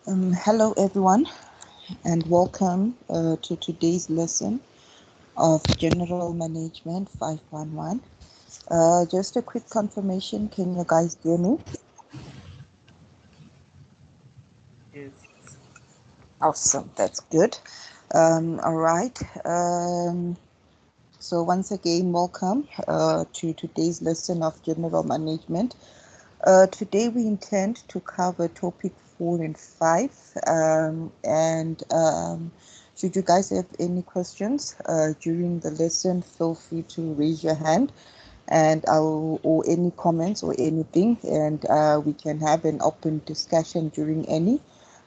Hello, everyone, and welcome to today's lesson of General Management 511. Just a quick confirmation, can you guys hear me? Yes. Awesome, that's good. All right. So, once again, welcome to today's lesson of General Management. Today, we intend to cover topic 4 and 5. Should you guys have any questions during the lesson, feel free to raise your hand and or any comments or anything, and we can have an open discussion during any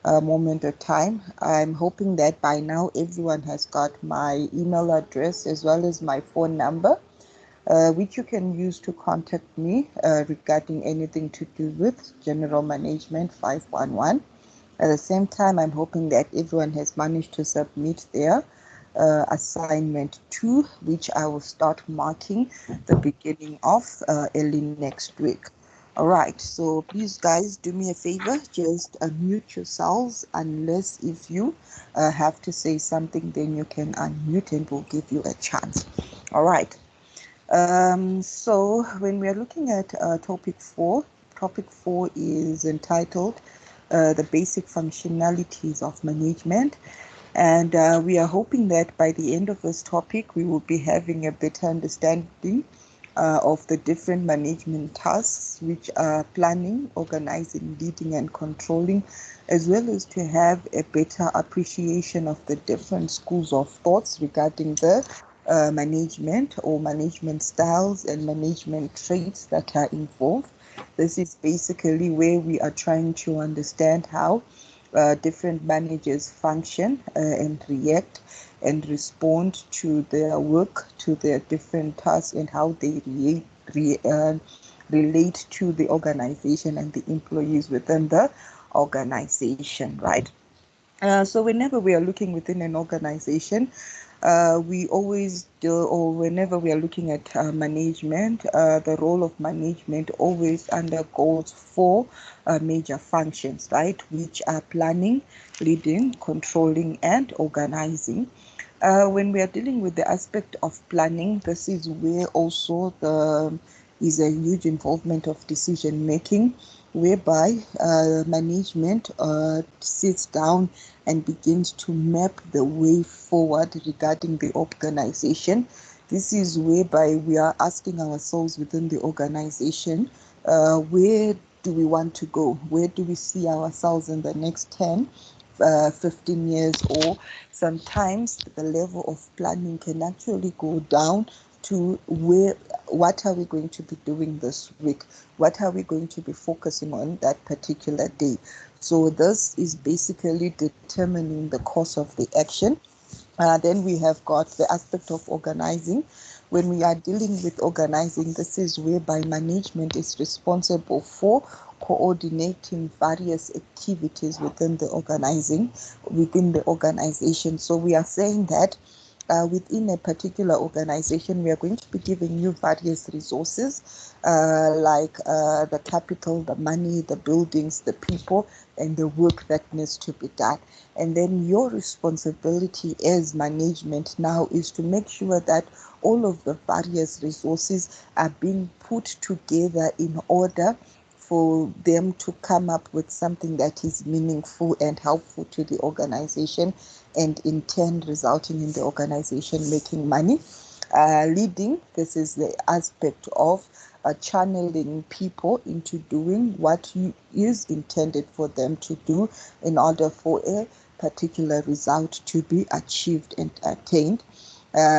moment of time. I'm hoping that by now everyone has got my email address as well as my phone number, which you can use to contact me regarding anything to do with General Management 511. At the same time, I'm hoping that everyone has managed to submit their assignment 2, which I will start marking the beginning of early next week. All right, so please, guys, do me a favor, just unmute yourselves, unless if you have to say something, then you can unmute and we'll give you a chance. All right. So when we are looking at topic 4 is entitled The Basic Functionalities of Management. And we are hoping that by the end of this topic, we will be having a better understanding of the different management tasks, which are planning, organizing, leading, and controlling, as well as to have a better appreciation of the different schools of thoughts regarding the management or management styles and management traits that are involved. This is basically where we are trying to understand how different managers function and react and respond to their work, to their different tasks, and how they relate to the organization and the employees within the organization, right? So whenever we are looking within an organization, we always do, or whenever we are looking at management, the role of management always undergoes 4 major functions, right? Which are planning, leading, controlling, and organizing. When we are dealing with the aspect of planning, this is where also the is a huge involvement of decision making, whereby management sits down and begins to map the way forward regarding the organization. This is whereby we are asking ourselves within the organization, where do we want to go? Where do we see ourselves in the next 10, 15 years? Or sometimes the level of planning can actually go down to where, what are we going to be doing this week? What are we going to be focusing on that particular day? So this is basically determining the course of the action. Then we have got the aspect of organizing. When we are dealing with organizing, this is whereby management is responsible for coordinating various activities within the organization. So we are saying that within a particular organization, we are going to be giving you various resources like the capital, the money, the buildings, the people, and the work that needs to be done. And then your responsibility as management now is to make sure that all of the various resources are being put together in order for them to come up with something that is meaningful and helpful to the organization, and in turn resulting in the organization making money. Leading, this is the aspect of channeling people into doing what is intended for them to do in order for a particular result to be achieved and attained.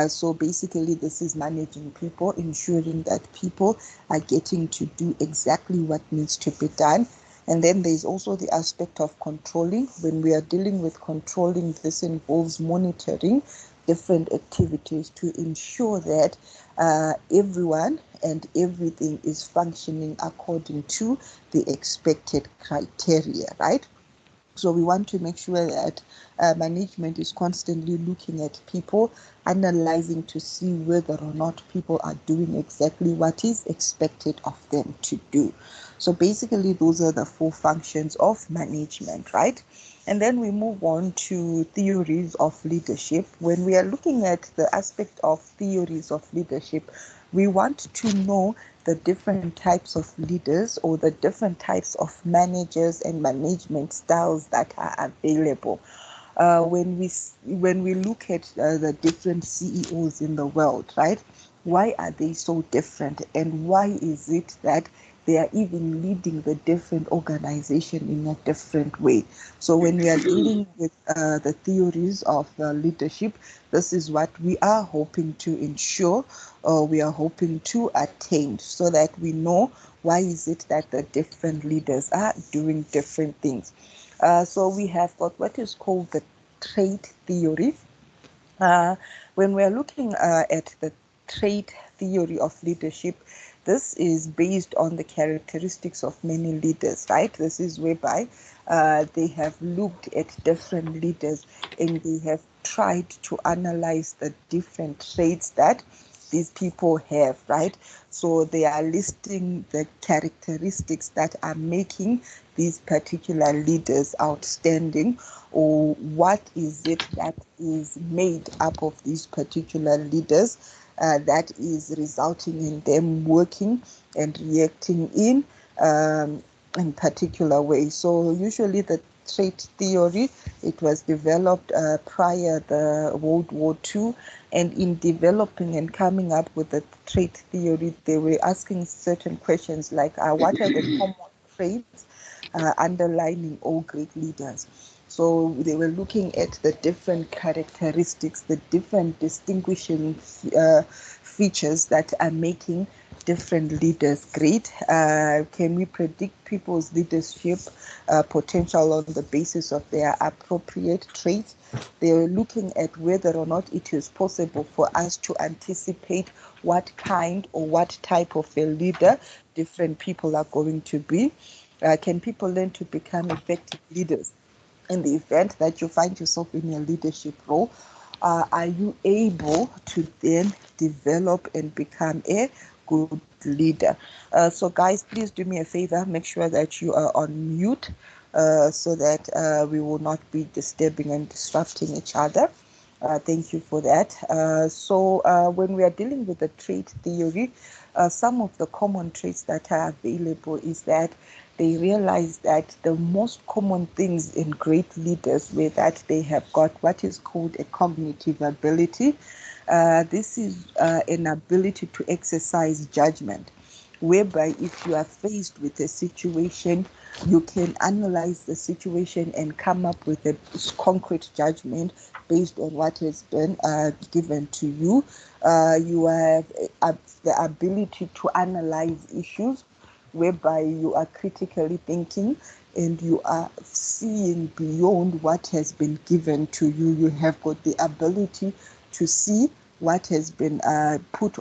So basically, this is managing people, ensuring that people are getting to do exactly what needs to be done. And then there's also the aspect of controlling. When we are dealing with controlling, this involves monitoring different activities to ensure that everyone and everything is functioning according to the expected criteria, right? So we want to make sure that management is constantly looking at people, analyzing to see whether or not people are doing exactly what is expected of them to do. So basically, those are the 4 functions of management, right? And then we move on to theories of leadership. When we are looking at the aspect of theories of leadership, we want to know the different types of leaders or the different types of managers and management styles that are available. When we look at the different CEOs in the world, right? Why are they so different, and why is it that they are even leading the different organization in a different way? So when we are dealing with the theories of leadership, this is what we are hoping to ensure, or we are hoping to attain, so that we know why is it that the different leaders are doing different things. So we have got what is called the trait theory. Uh, when we're looking at the trait theory of leadership, this is based on the characteristics of many leaders, right? This is whereby they have looked at different leaders and they have tried to analyze the different traits that these people have, right? So they are listing the characteristics that are making these particular leaders outstanding, or what is it that is made up of these particular leaders that is resulting in them working and reacting in particular ways. So usually the trait theory, it was developed prior the World War II, and in developing and coming up with the trait theory, they were asking certain questions like what are the common traits underlining all great leaders? So they were looking at the different characteristics, the different distinguishing features that are making different leaders great. Can we predict people's leadership potential on the basis of their appropriate traits? They're looking at whether or not it is possible for us to anticipate what kind or what type of a leader different people are going to be. Can people learn to become effective leaders? In the event that you find yourself in a leadership role, are you able to then develop and become a good leader? So guys, please do me a favor, make sure that you are on mute so that we will not be disturbing and disrupting each other. Thank you for that. So when we are dealing with the trait theory, some of the common traits that are available is that they realize that the most common things in great leaders were that they have got what is called a cognitive ability. This is an ability to exercise judgment, whereby if you are faced with a situation, you can analyze the situation and come up with a concrete judgment based on what has been given to you. You have the ability to analyze issues, whereby you are critically thinking and you are seeing beyond what has been given to you. You have got the ability to see what has been put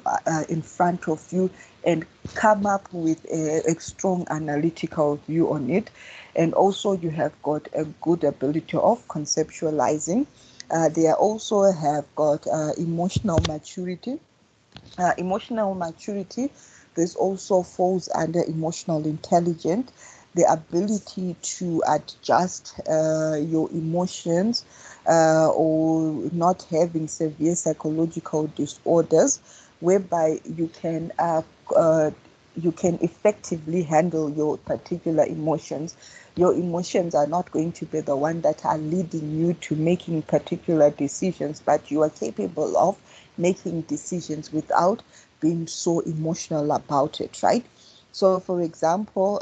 in front of you and come up with a strong analytical view on it. And also you have got a good ability of conceptualizing. They also have got emotional maturity. Emotional maturity, this also falls under emotional intelligence, the ability to adjust your emotions or not having severe psychological disorders, whereby you can effectively handle your particular emotions. Your emotions are not going to be the one that are leading you to making particular decisions, but you are capable of making decisions without being so emotional about it, right? So, for example,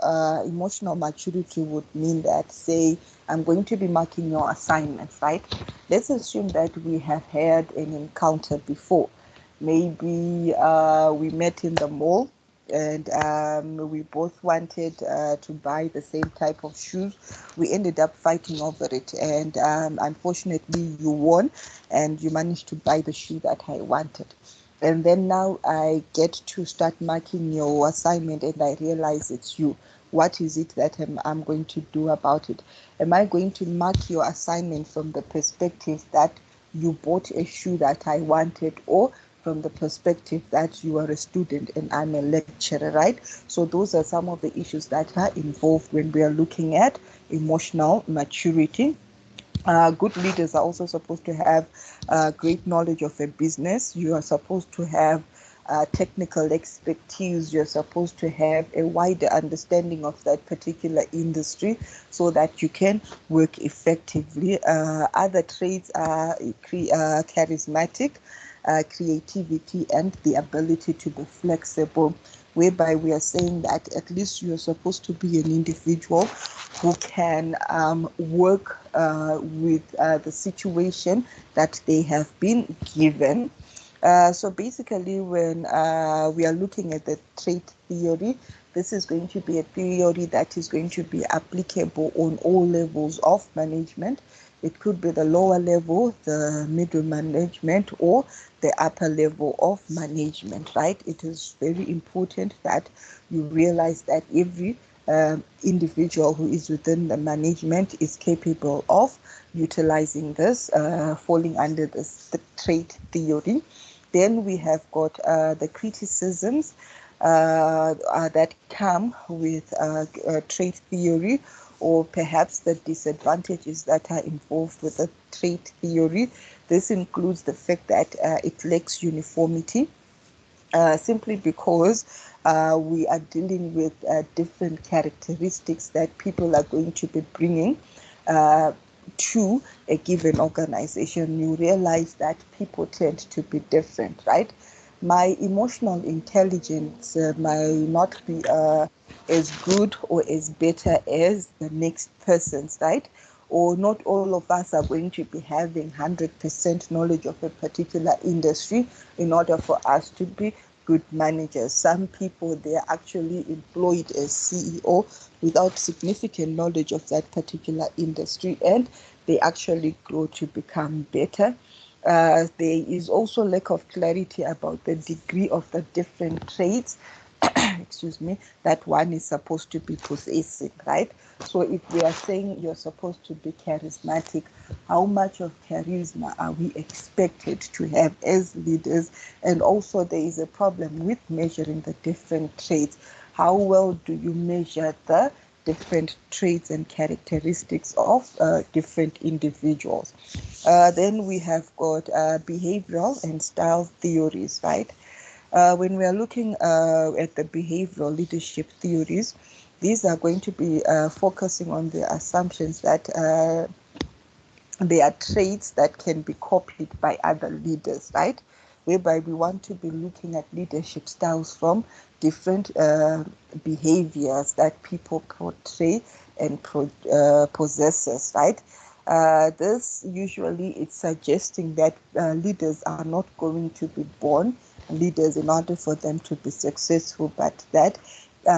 emotional maturity would mean that, say, I'm going to be marking your assignments, right? Let's assume that we have had an encounter before. Maybe we met in the mall and we both wanted to buy the same type of shoes. We ended up fighting over it, and unfortunately, you won and you managed to buy the shoe that I wanted. And then now I get to start marking your assignment and I realize it's you. What is it that I'm going to do about it? Am I going to mark your assignment from the perspective that you bought a shoe that I wanted, or from the perspective that you are a student and I'm a lecturer, right? So those are some of the issues that are involved when we are looking at emotional maturity. Good leaders are also supposed to have great knowledge of a business. You are supposed to have technical expertise. You're supposed to have a wider understanding of that particular industry so that you can work effectively. Other traits are charismatic, creativity, and the ability to be flexible, whereby we are saying that at least you're supposed to be an individual who can work with the situation that they have been given. So basically, when we are looking at the trait theory, this is going to be a theory that is going to be applicable on all levels of management. It could be the lower level, the middle management, or the upper level of management, right? It is very important that you realize that every individual who is within the management is capable of utilizing this, falling under this trait theory. Then we have got the criticisms that come with trait theory, or perhaps the disadvantages that are involved with the trait theory. This includes the fact that it lacks uniformity, simply because we are dealing with different characteristics that people are going to be bringing to a given organization. You realize that people tend to be different, right? My emotional intelligence might not be as good or as better as the next person's, right? Or not all of us are going to be having 100% knowledge of a particular industry in order for us to be good managers. Some people, they are actually employed as CEO without significant knowledge of that particular industry, and they actually grow to become better. There is also lack of clarity about the degree of the different traits excuse me, that one is supposed to be possessing, right? So if we are saying you're supposed to be charismatic, how much of charisma are we expected to have as leaders? And also there is a problem with measuring the different traits. How well do you measure the different traits and characteristics of different individuals? Then we have got behavioral and style theories, right? When we are looking at the behavioral leadership theories, these are going to be focusing on the assumptions that there are traits that can be copied by other leaders, right? Whereby we want to be looking at leadership styles from different behaviors that people portray and possesses, right? This usually it's suggesting that leaders are not going to be born leaders in order for them to be successful, but that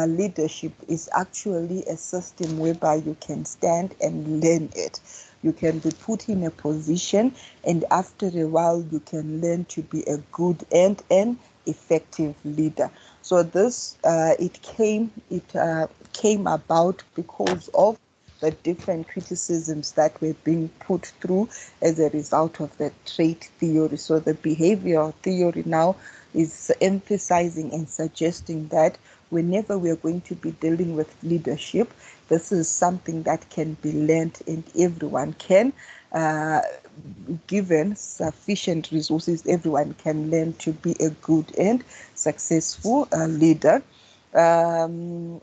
leadership is actually a system whereby you can stand and learn it. You can be put in a position, and after a while, you can learn to be a good and an effective leader. So this came about because of the different criticisms that were being put through as a result of the trait theory. So the behavioral theory now is emphasizing and suggesting that whenever we are going to be dealing with leadership, this is something that can be learned and everyone can. Given sufficient resources, everyone can learn to be a good and successful leader. It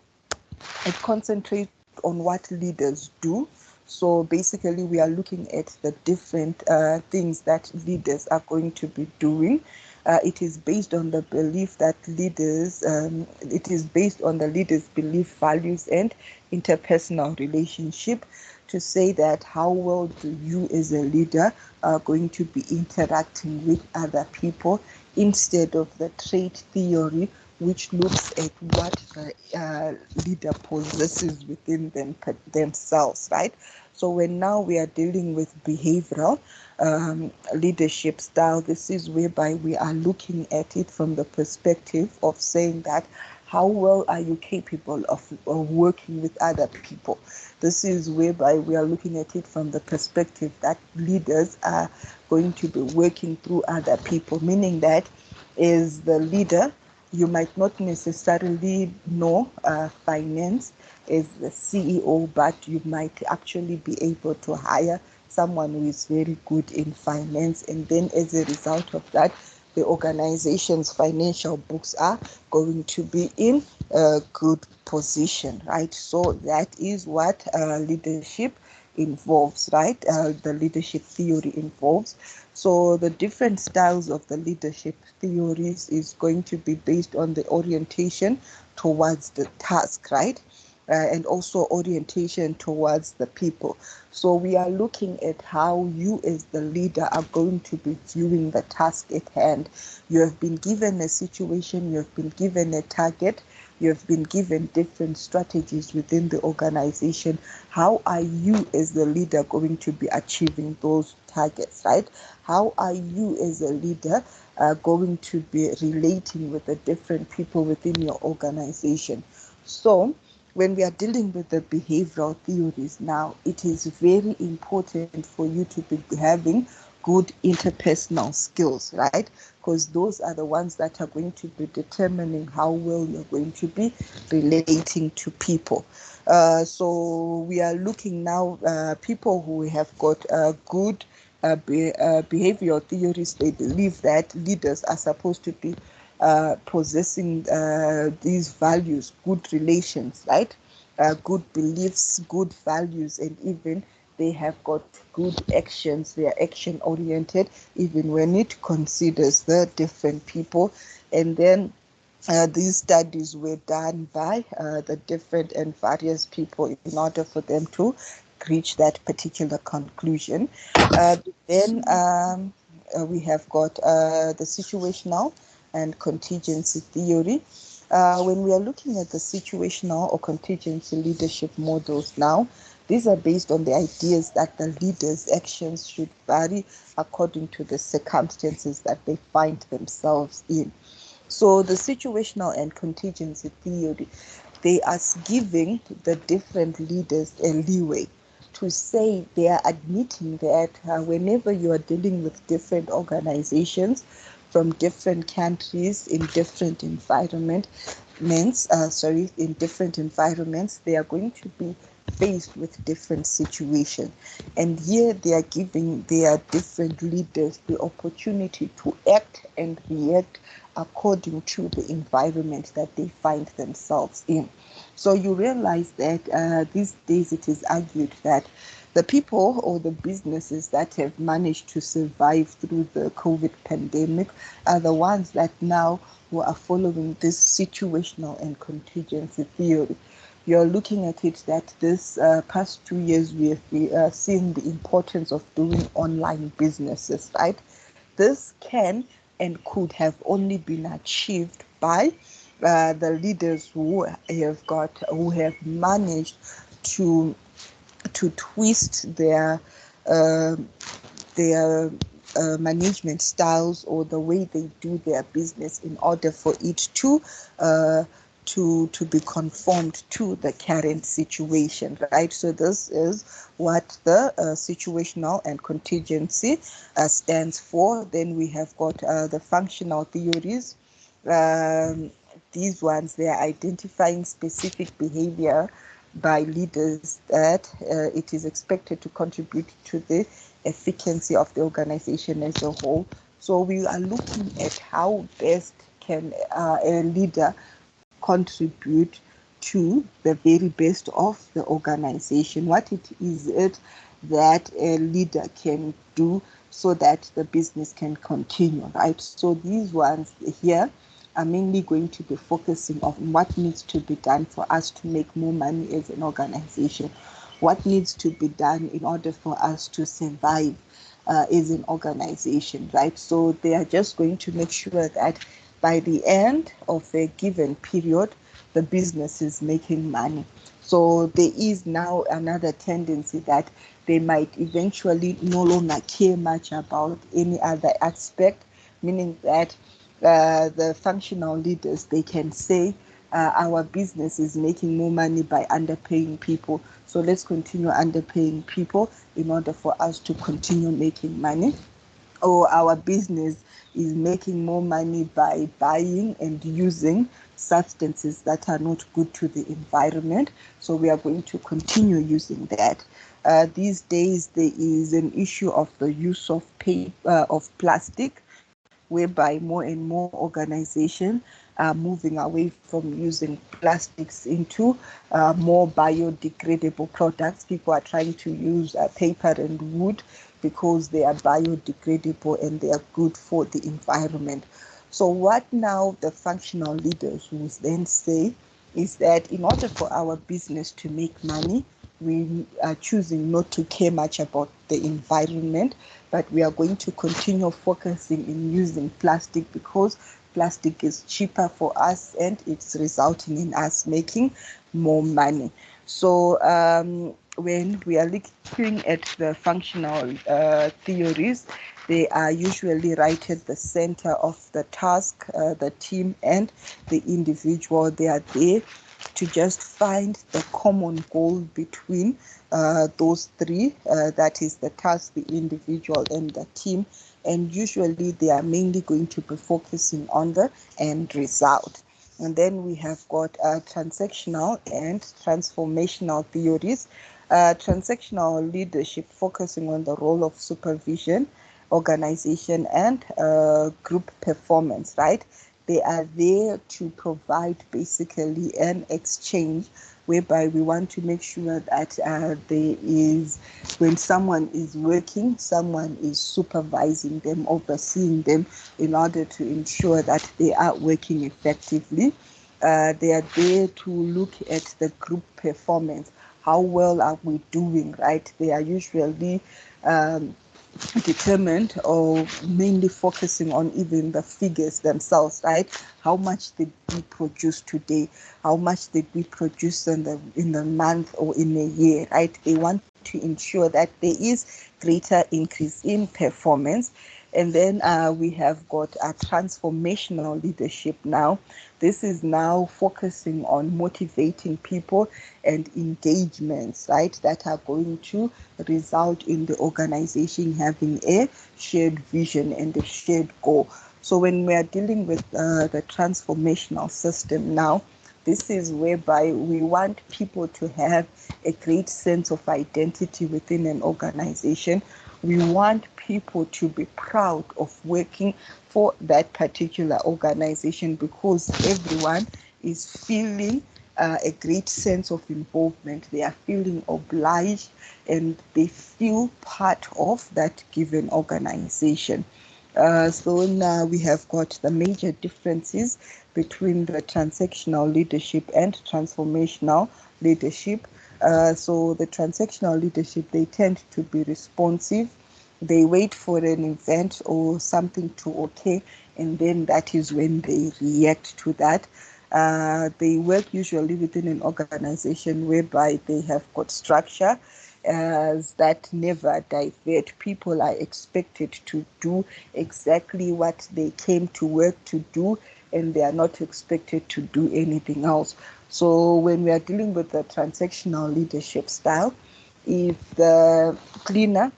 concentrates on what leaders do. So basically, we are looking at the different things that leaders are going to be doing. It is based on the belief that it is based on the leaders' belief, values, and interpersonal relationship to say that how well do you as a leader are going to be interacting with other people, instead of the trait theory, which looks at what the leader possesses within themselves, right? So when now we are dealing with behavioral leadership style, this is whereby we are looking at it from the perspective of saying that how well are you capable of working with other people? This is whereby we are looking at it from the perspective that leaders are going to be working through other people, meaning that as the leader, you might not necessarily know finance as the CEO, but you might actually be able to hire someone who is very good in finance, and then as a result of that, the organization's financial books are going to be in a good position, right? So that is what leadership involves, right? The leadership theory involves. So the different styles of the leadership theories is going to be based on the orientation towards the task, right? And also orientation towards the people. So we are looking at how you as the leader are going to be viewing the task at hand. You have been given a situation, you have been given a target, you have been given different strategies within the organization. How are you as the leader going to be achieving those targets, right? How are you as a leader going to be relating with the different people within your organization? So when we are dealing with the behavioral theories now, it is very important for you to be having good interpersonal skills, right? Because those are the ones that are going to be determining how well you're going to be relating to people. So we are looking now, people who have got good behavioral theories, they believe that leaders are supposed to be possessing these values, good relations, right? Good beliefs, good values, and even they have got good actions. They are action oriented, even when it considers the different people. And then these studies were done by the different and various people in order for them to reach that particular conclusion. Then we have got the situational and contingency theory. When we are looking at the situational or contingency leadership models now, these are based on the ideas that the leader's actions should vary according to the circumstances that they find themselves in. So the situational and contingency theory, they are giving the different leaders a leeway to say they are admitting that whenever you are dealing with different organizations from different countries in different in different environments, they are going to be faced with different situations. And here they are giving their different leaders the opportunity to act and react according to the environment that they find themselves in. So you realize that these days it is argued that the people or the businesses that have managed to survive through the COVID pandemic are the ones that now who are following this situational and contingency theory. You're looking at it that this past 2 years we have seen the importance of doing online businesses, right? This can and could have only been achieved by the leaders who have managed to twist uh, their management styles or the way they do their business in order for it uh, to be conformed to the current situation, right? So this is what the situational and contingency stands for. Then we have got the functional theories. Um, these ones, they are identifying specific behavior by leaders that it is expected to contribute to the efficiency of the organization as a whole. So we are looking at how best can a leader contribute to the very best of the organization. What it is it that a leader can do so that the business can continue, right? So these ones here are mainly going to be focusing on what needs to be done for us to make more money as an organization, what needs to be done in order for us to survive as an organization, right? So they are just going to make sure that by the end of a given period, the business is making money. So there is now another tendency that they might eventually no longer care much about any other aspect, meaning that the functional leaders, they can say our business is making more money by underpaying people. So let's continue underpaying people in order for us to continue making money. Or our business is making more money by buying and using substances that are not good to the environment. So we are going to continue using that. These days, there is an issue of the use of plastic, whereby more and more organizations are moving away from using plastics into more biodegradable products. People are trying to use paper and wood because they are biodegradable and they are good for the environment. So what now the functional leaders will then say is that in order for our business to make money, we are choosing not to care much about the environment, but we are going to continue focusing in using plastic because plastic is cheaper for us and it's resulting in us making more money. So when we are looking at the functional theories, they are usually right at the center of the task, the team and the individual. They are there to just find the common goal between those three, that is the task, the individual and the team, and usually they are mainly going to be focusing on the end result. And then we have got transactional and transformational theories. Transactional leadership focusing on the role of supervision, organization and group performance, right? They are there to provide basically an exchange whereby we want to make sure that there is, when someone is working, someone is supervising them, overseeing them in order to ensure that they are working effectively. They are there to look at the group performance. How well are we doing, right? They are usually determined or mainly focusing on even the figures themselves, right? How much did we produce today? How much did we produce in the month or in a year, right? They want to ensure that there is greater increase in performance. And then we have got a transformational leadership now. This is now focusing on motivating people and engagements, right, that are going to result in the organization having a shared vision and a shared goal. So when we are dealing with the transformational system now, this is whereby we want people to have a great sense of identity within an organization. We want people to be proud of working for that particular organization because everyone is feeling a great sense of involvement. They are feeling obliged and they feel part of that given organization. So now we have got the major differences between the transactional leadership and transformational leadership. So the transactional leadership, they tend to be responsive. They wait for an event or something to occur, and then that is when they react to that. They work usually within an organization whereby they have got structure as that never divert. People are expected to do exactly what they came to work to do, and they are not expected to do anything else. So when we are dealing with the transactional leadership style, if the cleaner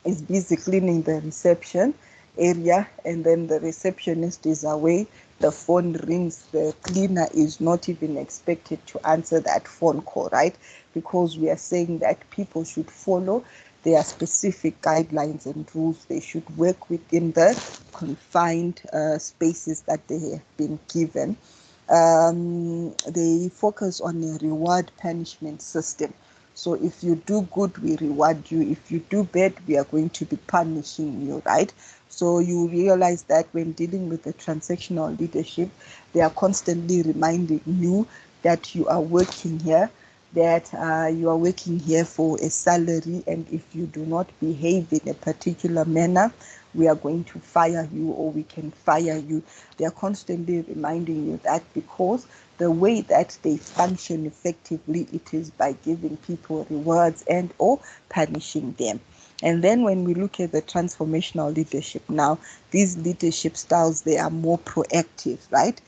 is busy cleaning the reception area and then the receptionist is away, the phone rings, the cleaner is not even expected to answer that phone call, right? Because we are saying that people should follow their specific guidelines and rules. They should work within the confined spaces that they have been given. They focus on a reward punishment system. So if you do good, we reward you. If you do bad, we are going to be punishing you, right? So you realize that when dealing with the transactional leadership, they are constantly reminding you that you are working here, that you are working here for a salary, and if you do not behave in a particular manner, we are going to fire you or we can fire you. They are constantly reminding you that because the way that they function effectively, it is by giving people rewards and or punishing them. And then when we look at the transformational leadership now, these leadership styles, they are more proactive, right?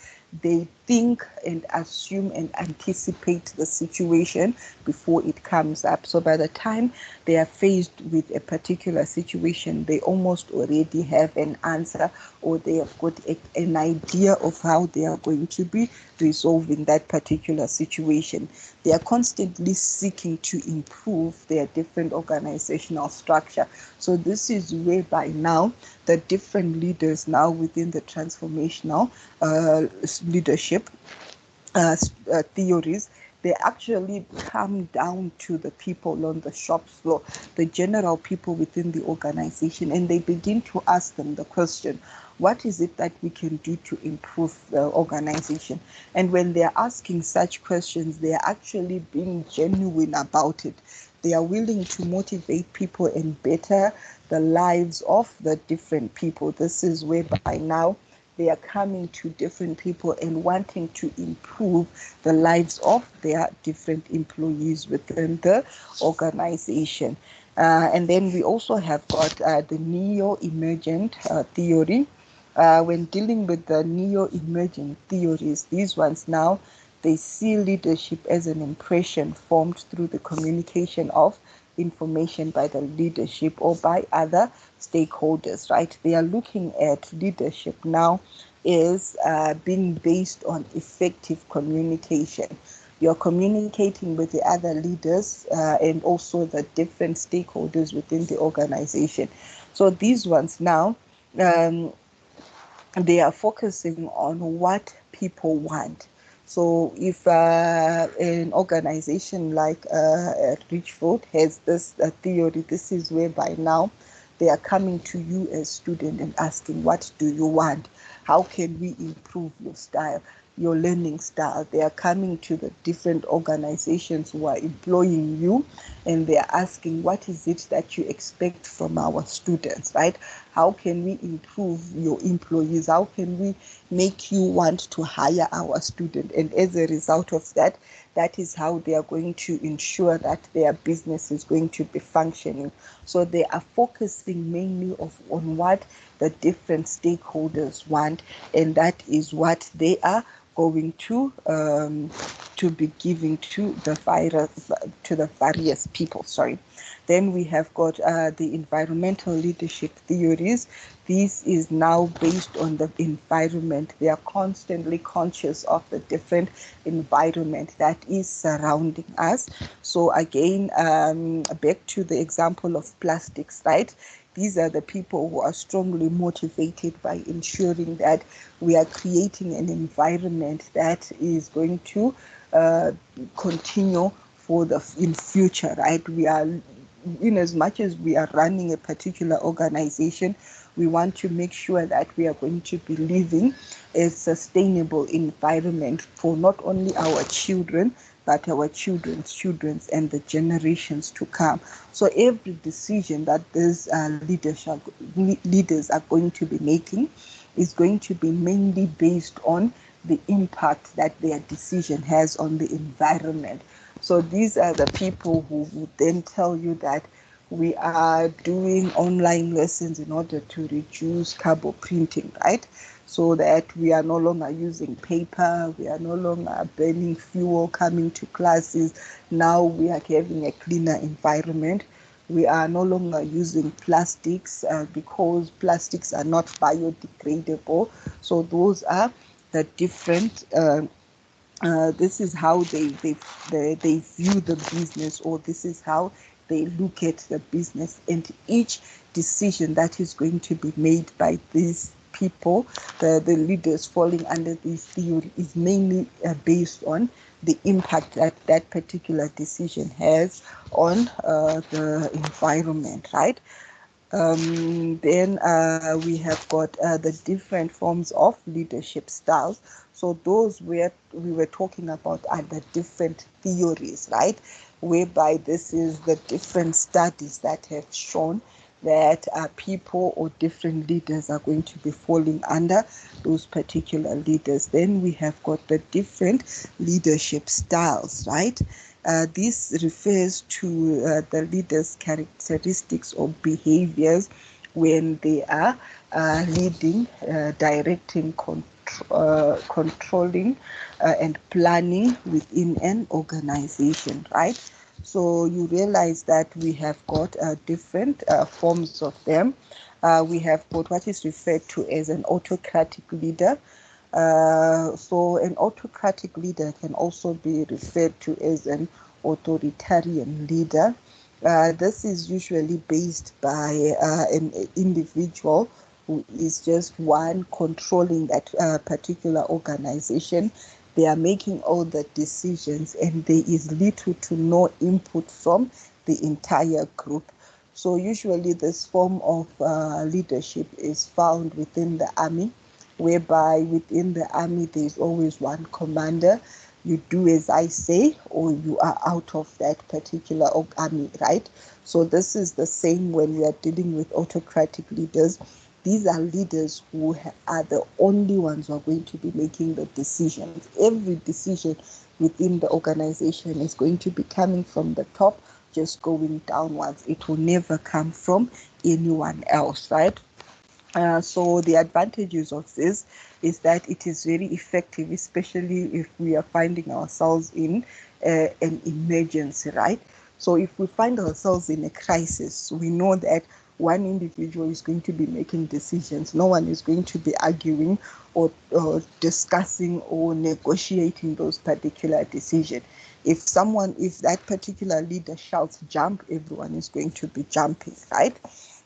They think and assume and anticipate the situation before it comes up. So by the time they are faced with a particular situation, they almost already have an answer, or they have got an idea of how they are going to be resolving that particular situation. They are constantly seeking to improve their different organizational structure. So this is whereby now the different leaders now within the transformational leadership theories, they actually come down to the people on the shop floor, the general people within the organization, and they begin to ask them the question, what is it that we can do to improve the organization? And when they're asking such questions, they're actually being genuine about it. They are willing to motivate people and better the lives of the different people. This is whereby now they are coming to different people and wanting to improve the lives of their different employees within the organization. And then we also have got the neo-emergent theory. When dealing with the neo-emergent theories, these ones now, they see leadership as an impression formed through the communication of information by the leadership or by other stakeholders, right? They are looking at leadership now is being based on effective communication. You're communicating with the other leaders and also the different stakeholders within the organization. So these ones now, they are focusing on what people want. So if an organization like Richfield has this theory, this is whereby now they are coming to you as student and asking, what do you want? How can we improve your style, your learning style? They are coming to the different organizations who are employing you, and they are asking, what is it that you expect from our students, right? How can we improve your employees? How can we make you want to hire our student? And as a result of that, that is how they are going to ensure that their business is going to be functioning. So they are focusing mainly on what the different stakeholders want, and that is what they are going to be giving to the various people. Sorry. Then we have got the environmental leadership theories. This is now based on the environment. They are constantly conscious of the different environment that is surrounding us. So again, back to the example of plastics, right? These are the people who are strongly motivated by ensuring that we are creating an environment that is going to continue in future, right? We are, in as much as we are running a particular organization, we want to make sure that we are going to be living a sustainable environment for not only our children, but our children's children and the generations to come. So every decision that these leaders are going to be making is going to be mainly based on the impact that their decision has on the environment. So these are the people who would then tell you that we are doing online lessons in order to reduce carbon printing, right? So that we are no longer using paper, we are no longer burning fuel coming to classes. Now we are having a cleaner environment. We are no longer using plastics because plastics are not biodegradable. So those are the different this is how they view the business, or this is how they look at the business. And each decision that is going to be made by these people, the leaders falling under this theory, is mainly based on the impact that that particular decision has on the environment, right? Then we have got the different forms of leadership styles. So those where we were talking about are the different theories, right? Whereby this is the different studies that have shown that people or different leaders are going to be falling under those particular leaders. Then we have got the different leadership styles, right? This refers to the leader's characteristics or behaviors when they are leading, directing, controlling and planning within an organization, right? So you realize that we have got different forms of them. We have got what is referred to as an autocratic leader. So an autocratic leader can also be referred to as an authoritarian leader. This is usually based by an individual who is just one controlling that particular organization. They are making all the decisions and there is little to no input from the entire group. So usually this form of leadership is found within the army, whereby within the army there is always one commander. You do as I say or you are out of that particular army, right? So this is the same when we are dealing with autocratic leaders. These are leaders who are the only ones who are going to be making the decisions. Every decision within the organization is going to be coming from the top, just going downwards. It will never come from anyone else, right? So the advantages of this is that it is very effective, especially if we are finding ourselves in an emergency, right? So if we find ourselves in a crisis, we know that one individual is going to be making decisions. No one is going to be arguing or discussing or negotiating those particular decisions. If that particular leader shouts jump, everyone is going to be jumping, right?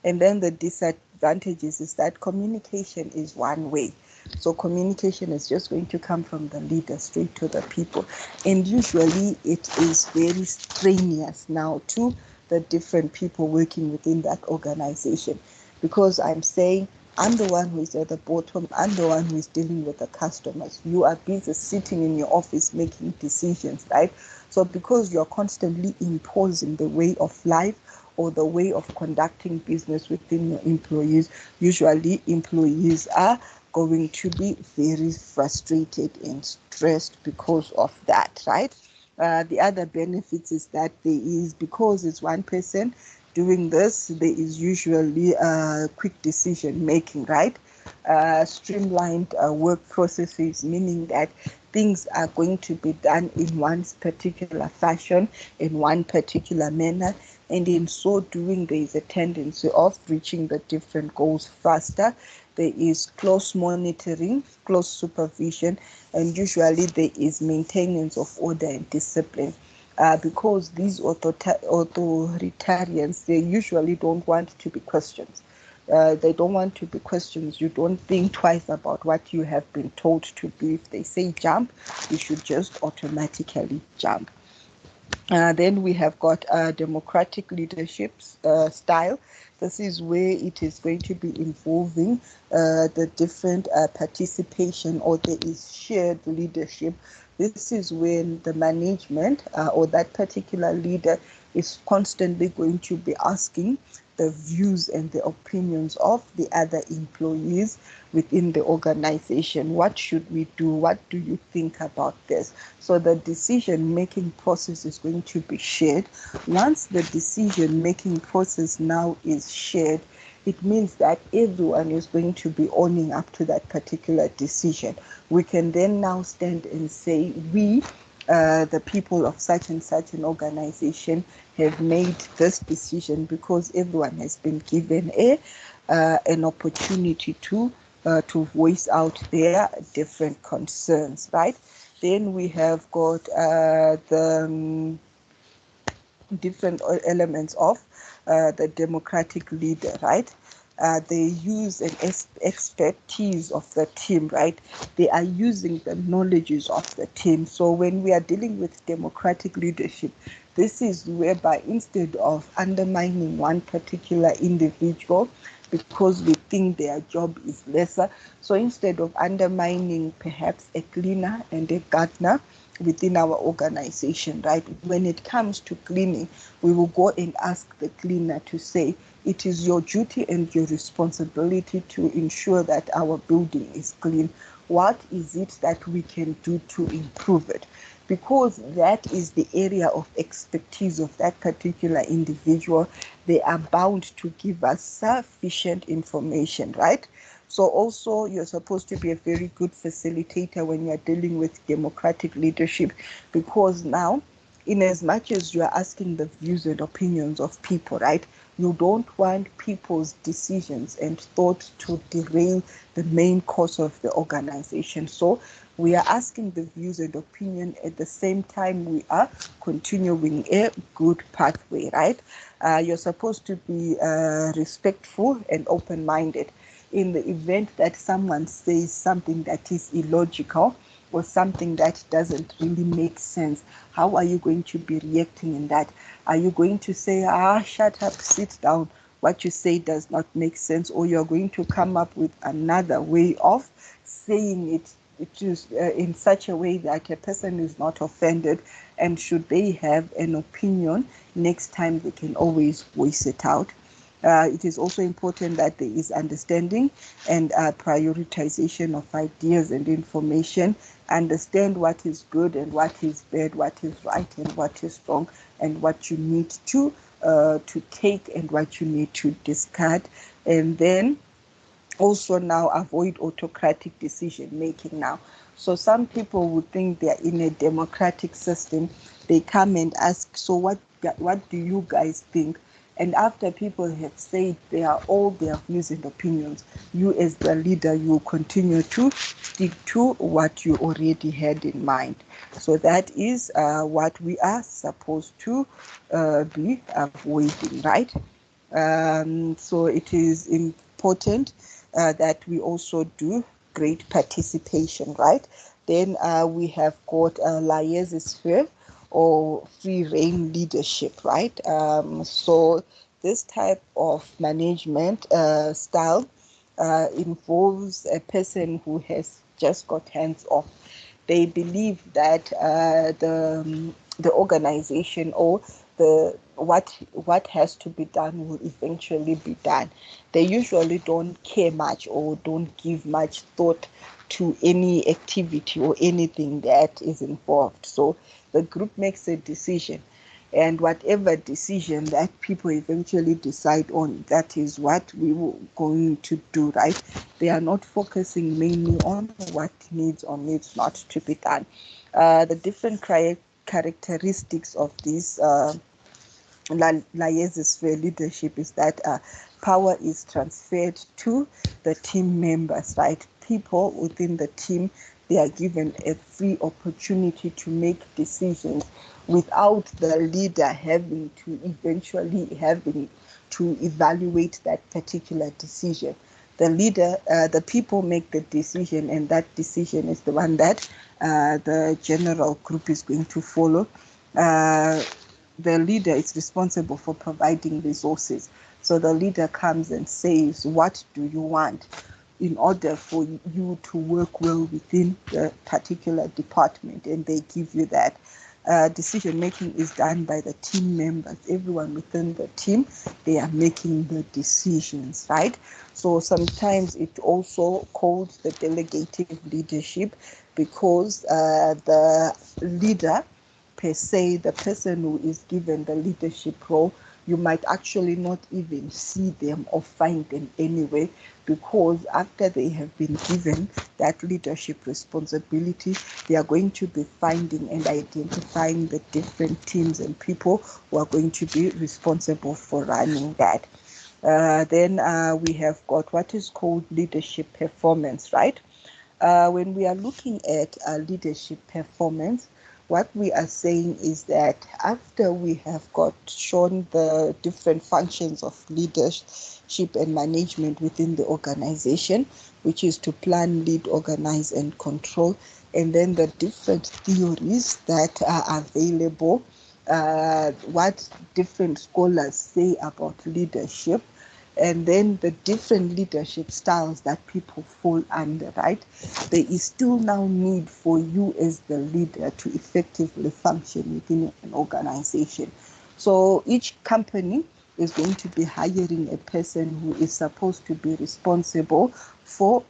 And then the disadvantages is that communication is one way. So communication is just going to come from the leader straight to the people. And usually it is very strenuous now to the different people working within that organization. Because I'm saying I'm the one who is at the bottom, I'm the one who is dealing with the customers. You are busy sitting in your office making decisions, right? So because you're constantly imposing the way of life or the way of conducting business within your employees, usually employees are going to be very frustrated and stressed because of that, right? The other benefits is that because it's one person doing this, there is usually quick decision making, right? Streamlined work processes, meaning that things are going to be done in one particular fashion, in one particular manner, and in so doing, there is a tendency of reaching the different goals faster. There is close monitoring, close supervision, and usually there is maintenance of order and discipline. Because these authoritarians, they usually don't want to be questioned. They don't want to be questions. You don't think twice about what you have been told to do. If they say jump, you should just automatically jump. Then we have got democratic leadership style. This is where it is going to be involving the different participation, or there is shared leadership. This is when the management or that particular leader is constantly going to be asking the views and the opinions of the other employees within the organization. What should we do? What do you think about this? So the decision-making process is going to be shared. Once the decision-making process now is shared, it means that everyone is going to be owning up to that particular decision. We can then now stand and say, the people of such and such an organization have made this decision because everyone has been given an opportunity to voice out their different concerns, right? Then we have got the different elements of the democratic leader, right? They use an expertise of the team, right? They are using the knowledges of the team. So when we are dealing with democratic leadership, this is whereby instead of undermining one particular individual because we think their job is lesser, so instead of undermining perhaps a cleaner and a gardener within our organization, right? When it comes to cleaning, we will go and ask the cleaner to say, it is your duty and your responsibility to ensure that our building is clean. What is it that we can do to improve it? Because that is the area of expertise of that particular individual, they are bound to give us sufficient information, right? So also you're supposed to be a very good facilitator when you're dealing with democratic leadership, because now, in as much as you are asking the views and opinions of people, right, you don't want people's decisions and thoughts to derail the main course of the organization. So we are asking the views and opinion at the same time we are continuing a good pathway, right? You're supposed to be respectful and open-minded. In the event that someone says something that is illogical or something that doesn't really make sense, how are you going to be reacting in that? Are you going to say, shut up, sit down, what you say does not make sense, or you're going to come up with another way of saying it is in such a way that a person is not offended, and should they have an opinion, next time they can always voice it out. It is also important that there is understanding and prioritization of ideas and information. Understand what is good and what is bad, what is right and what is wrong, and what you need to take and what you need to discard. And then also now avoid autocratic decision making now. So some people would think they're in a democratic system. They come and ask, so what do you guys think? And after people have said all their views and opinions, you as the leader, you continue to stick to what you already had in mind. So that is what we are supposed to be avoiding, right? So it is important that we also do great participation, right? Then we have got laissez-faire or free reign leadership, right? So this type of management style involves a person who has just got hands off. They believe that the organization or the what has to be done will eventually be done. They usually don't care much or don't give much thought to any activity or anything that is involved. So the group makes a decision, and whatever decision that people eventually decide on, that is what we were going to do, right? They are not focusing mainly on what needs or needs not to be done. The different characteristics of this laissez-faire leadership is that power is transferred to the team members, right? People within the team, they are given a free opportunity to make decisions without the leader having to evaluate that particular decision. The leader, the people make the decision, and that decision is the one that the general group is going to follow. The leader is responsible for providing resources. So the leader comes and says, what do you want in order for you to work well within the particular department? And they give you that. Decision making is done by the team members. Everyone within the team, they are making the decisions, right? So sometimes it also calls the delegative leadership, because the leader per se, the person who is given the leadership role, you might actually not even see them or find them anyway, because after they have been given that leadership responsibility, they are going to be finding and identifying the different teams and people who are going to be responsible for running that. Then we have got what is called leadership performance, right? When we are looking at leadership performance, what we are saying is that after we have got shown the different functions of leadership and management within the organization, which is to plan, lead, organize, and control, and then the different theories that are available, what different scholars say about leadership, and then the different leadership styles that people fall under, right? There is still now need for you as the leader to effectively function within an organization. So each company is going to be hiring a person who is supposed to be responsible for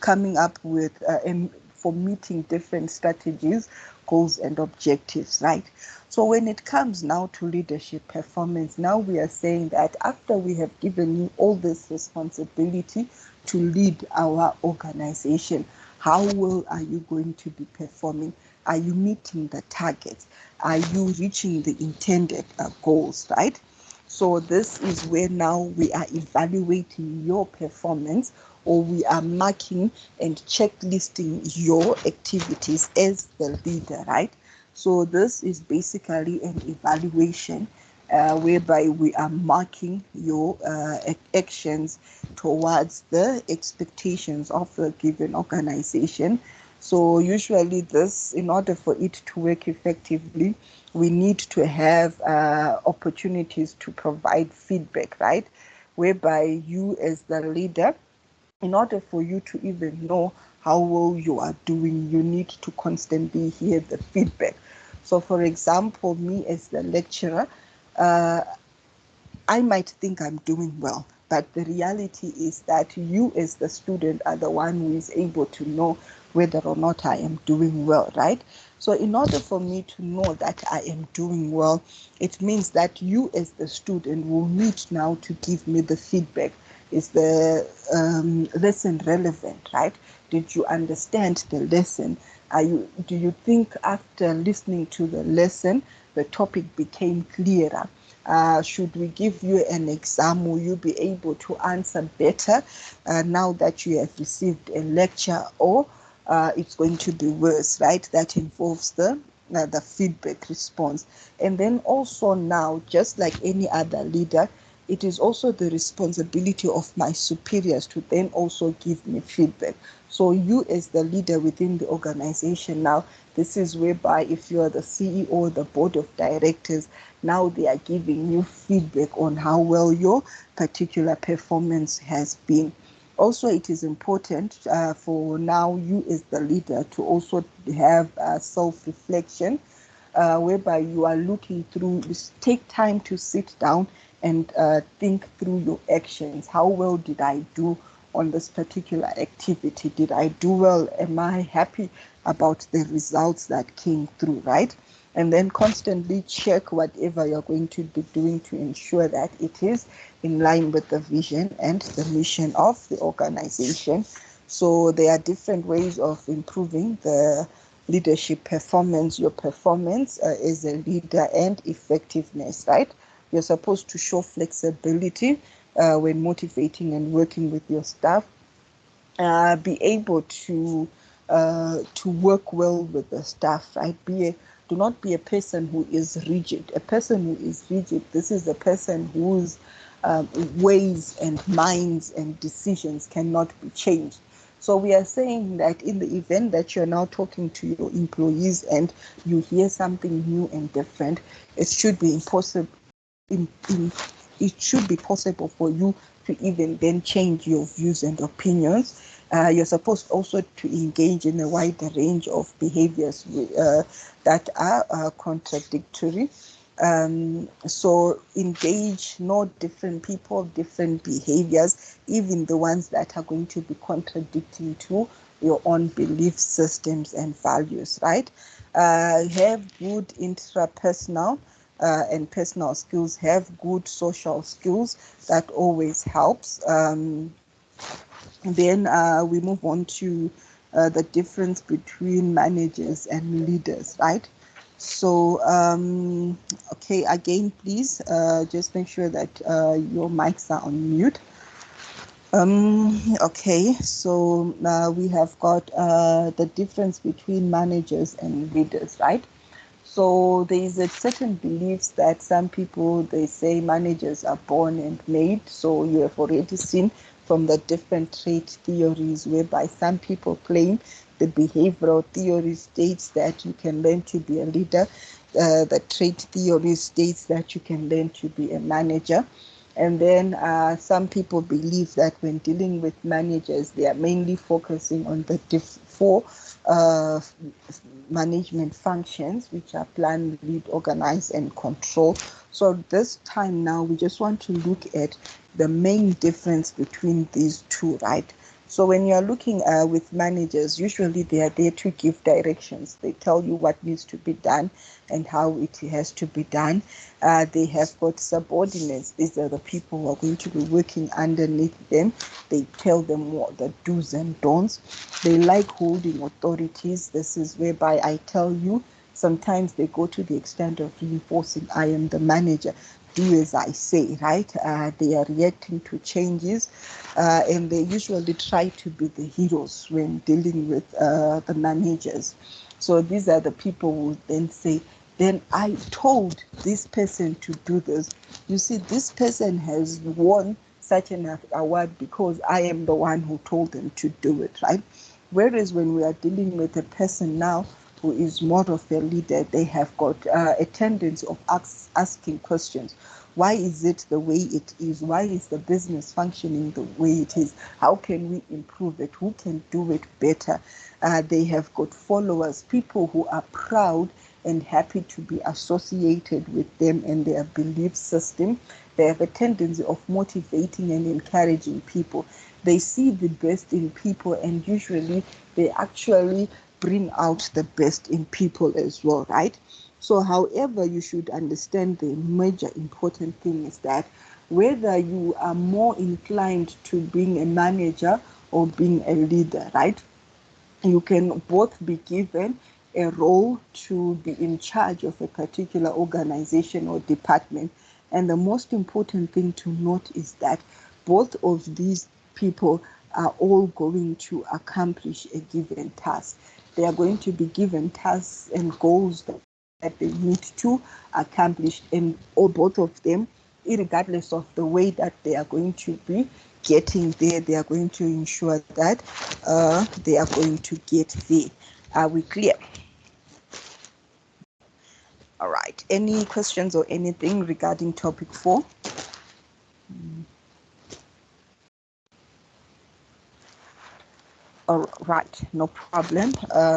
coming up with and for meeting different strategies, goals, and objectives, right? So when it comes now to leadership performance, now we are saying that after we have given you all this responsibility to lead our organization. How well are you going to be performing? Are you meeting the targets? Are you reaching the intended goals, right? So this is where now we are evaluating your performance, or we are marking and checklisting your activities as the leader, right? So this is basically an evaluation whereby we are marking your actions towards the expectations of the given organization. So usually this, in order for it to work effectively, we need to have opportunities to provide feedback, right? Whereby you as the leader, in order for you to even know how well you are doing, you need to constantly hear the feedback. So for example, me as the lecturer, uh, I might think I'm doing well, but the reality is that you as the student are the one who is able to know whether or not I am doing well, right? So in order for me to know that I am doing well, it means that you as the student will need now to give me the feedback. Is the lesson relevant, right? Did you understand the lesson? Do you think after listening to the lesson, the topic became clearer? Should we give you an exam? Will you be able to answer better now that you have received a lecture, or it's going to be worse, right? That involves the feedback response. And then also now, just like any other leader, it is also the responsibility of my superiors to then also give me feedback. So you as the leader within the organization now, this is whereby if you are the CEO, the board of directors, now they are giving you feedback on how well your particular performance has been. Also, it is important for now you as the leader to also have self-reflection, whereby you are looking through, take time to sit down and think through your actions. How well did I do on this particular activity? Did I do well? Am I happy about the results that came through, right? And then constantly check whatever you're going to be doing to ensure that it is in line with the vision and the mission of the organization. So there are different ways of improving the leadership performance, your performance as a leader, and effectiveness, right? You're supposed to show flexibility when motivating and working with your staff. Be able to work well with the staff, right? Do not be a person who is rigid. A person who is rigid, this is a person whose ways and minds and decisions cannot be changed. So we are saying that in the event that you're now talking to your employees and you hear something new and different, it should be impossible. It should be possible for you to even then change your views and opinions. You're supposed also to engage in a wider range of behaviors that are contradictory. So engage, know different people, different behaviors, even the ones that are going to be contradicting to your own belief systems and values, right? Have good intrapersonal and personal skills, have good social skills. That always helps. Then we move on to the difference between managers and leaders, right? So, okay, again, please just make sure that your mics are on mute. Okay, so we have got the difference between managers and leaders, right? So there is a certain beliefs that some people, they say managers are born and made. So you have already seen from the different trait theories whereby some people claim the behavioral theory states that you can learn to be a leader. The trait theory states that you can learn to be a manager. And then some people believe that when dealing with managers, they are mainly focusing on the four management functions, which are plan, lead, organize, and control. So this time now, we just want to look at the main difference between these two, right? So when you are looking with managers, usually they are there to give directions. They tell you what needs to be done and how it has to be done. They have got subordinates. These are the people who are going to be working underneath them. They tell them what the do's and don'ts. They like holding authorities. This is whereby I tell you, sometimes they go to the extent of reinforcing, I am the manager, do as I say, right? They are reacting to changes, and they usually try to be the heroes when dealing with the managers. So these are the people who then say, then I told this person to do this. You see, this person has won such an award because I am the one who told them to do it, right? Whereas when we are dealing with a person now who is more of a leader, they have got a tendency of asking questions. Why is it the way it is? Why is the business functioning the way it is? How can we improve it? Who can do it better? They have got followers, people who are proud and happy to be associated with them and their belief system. They have a tendency of motivating and encouraging people. They see the best in people, and usually they actually bring out the best in people as well, right? So, however, you should understand the major important thing is that whether you are more inclined to being a manager or being a leader, right? You can both be given a role to be in charge of a particular organization or department. And the most important thing to note is that both of these people are all going to accomplish a given task. They are going to be given tasks and goals that they need to accomplish, and or both of them, regardless of the way that they are going to be getting there, they are going to ensure that they are going to get there. Are we clear? All right. Any questions or anything regarding topic 4? All right, no problem.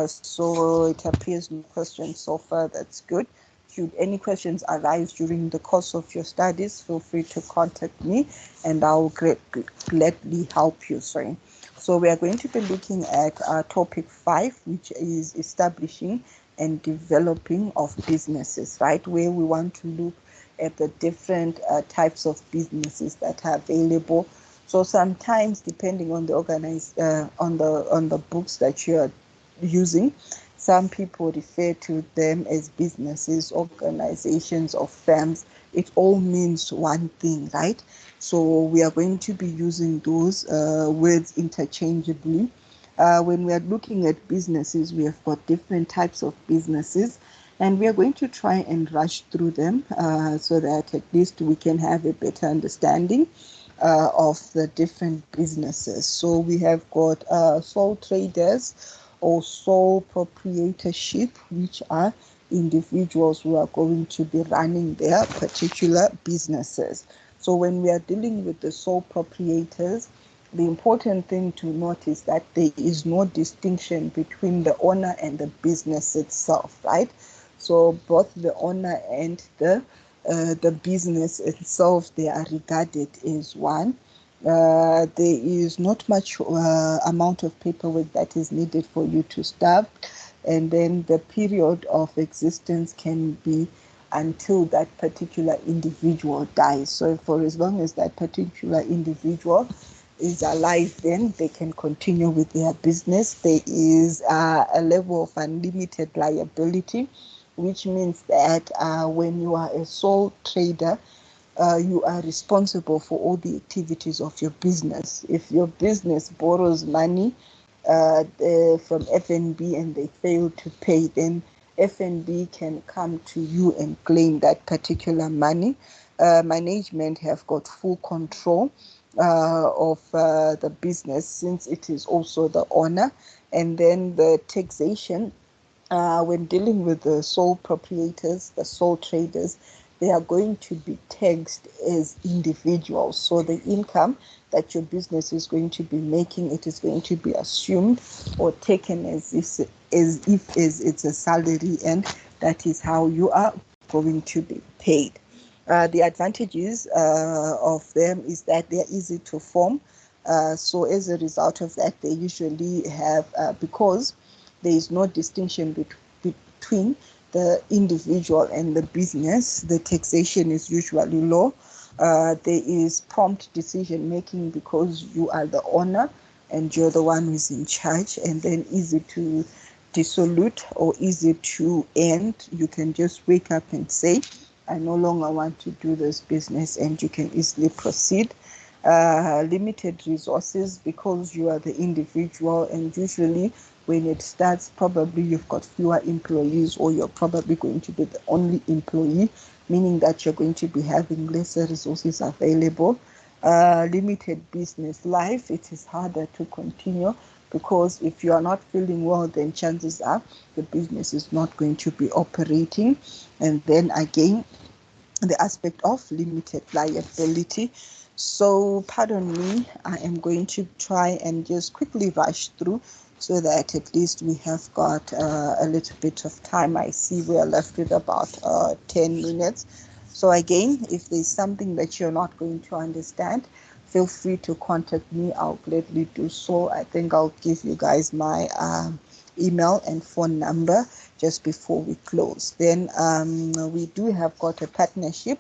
So it appears no questions so far. That's good. Should any questions arise during the course of your studies, feel free to contact me and I'll gladly help you. Sorry. So we are going to be looking at topic 5, which is establishing and developing of businesses, right? Where we want to look at the different types of businesses that are available. So sometimes, depending on the on the books that you are using, some people refer to them as businesses, organizations, or firms. It all means one thing, right? So we are going to be using those words interchangeably. When we are looking at businesses, we have got different types of businesses, and we are going to try and rush through them so that at least we can have a better understanding of the different businesses. So we have got sole traders or sole proprietorship, which are individuals who are going to be running their particular businesses. So when we are dealing with the sole proprietors, the important thing to note is that there is no distinction between the owner and the business itself, right? So both the owner and the business itself, they are regarded as one. There is not much amount of paperwork that is needed for you to start, and then the period of existence can be until that particular individual dies. So for as long as that particular individual is alive, then they can continue with their business. There is a level of unlimited liability, which means that when you are a sole trader, you are responsible for all the activities of your business. If your business borrows money from FNB and they fail to pay, then FNB can come to you and claim that particular money. Management have got full control of the business since it is also the owner. And then the taxation, when dealing with the sole proprietors, the sole traders, they are going to be taxed as individuals. So the income that your business is going to be making, it is going to be assumed or taken as if it's a salary, and that is how you are going to be paid. The advantages of them is that they are easy to form. So as a result of that, they usually have, because there is no distinction between the individual and the business, the taxation is usually low. There is prompt decision making because you are the owner and you're the one who's in charge, and then easy to dissolute or easy to end. You can just wake up and say, I no longer want to do this business, and you can easily proceed. Limited resources because you are the individual, and usually when it starts, probably you've got fewer employees, or you're probably going to be the only employee, meaning that you're going to be having lesser resources available. Limited business life, it is harder to continue because if you are not feeling well, then chances are the business is not going to be operating. And then again, the aspect of limited liability. So, pardon me, I am going to try and just quickly rush through so that at least we have got a little bit of time. I see we are left with about 10 minutes. So, again, if there's something that you're not going to understand, feel free to contact me. I'll gladly do so. I think I'll give you guys my email and phone number just before we close. Then we do have got a partnership.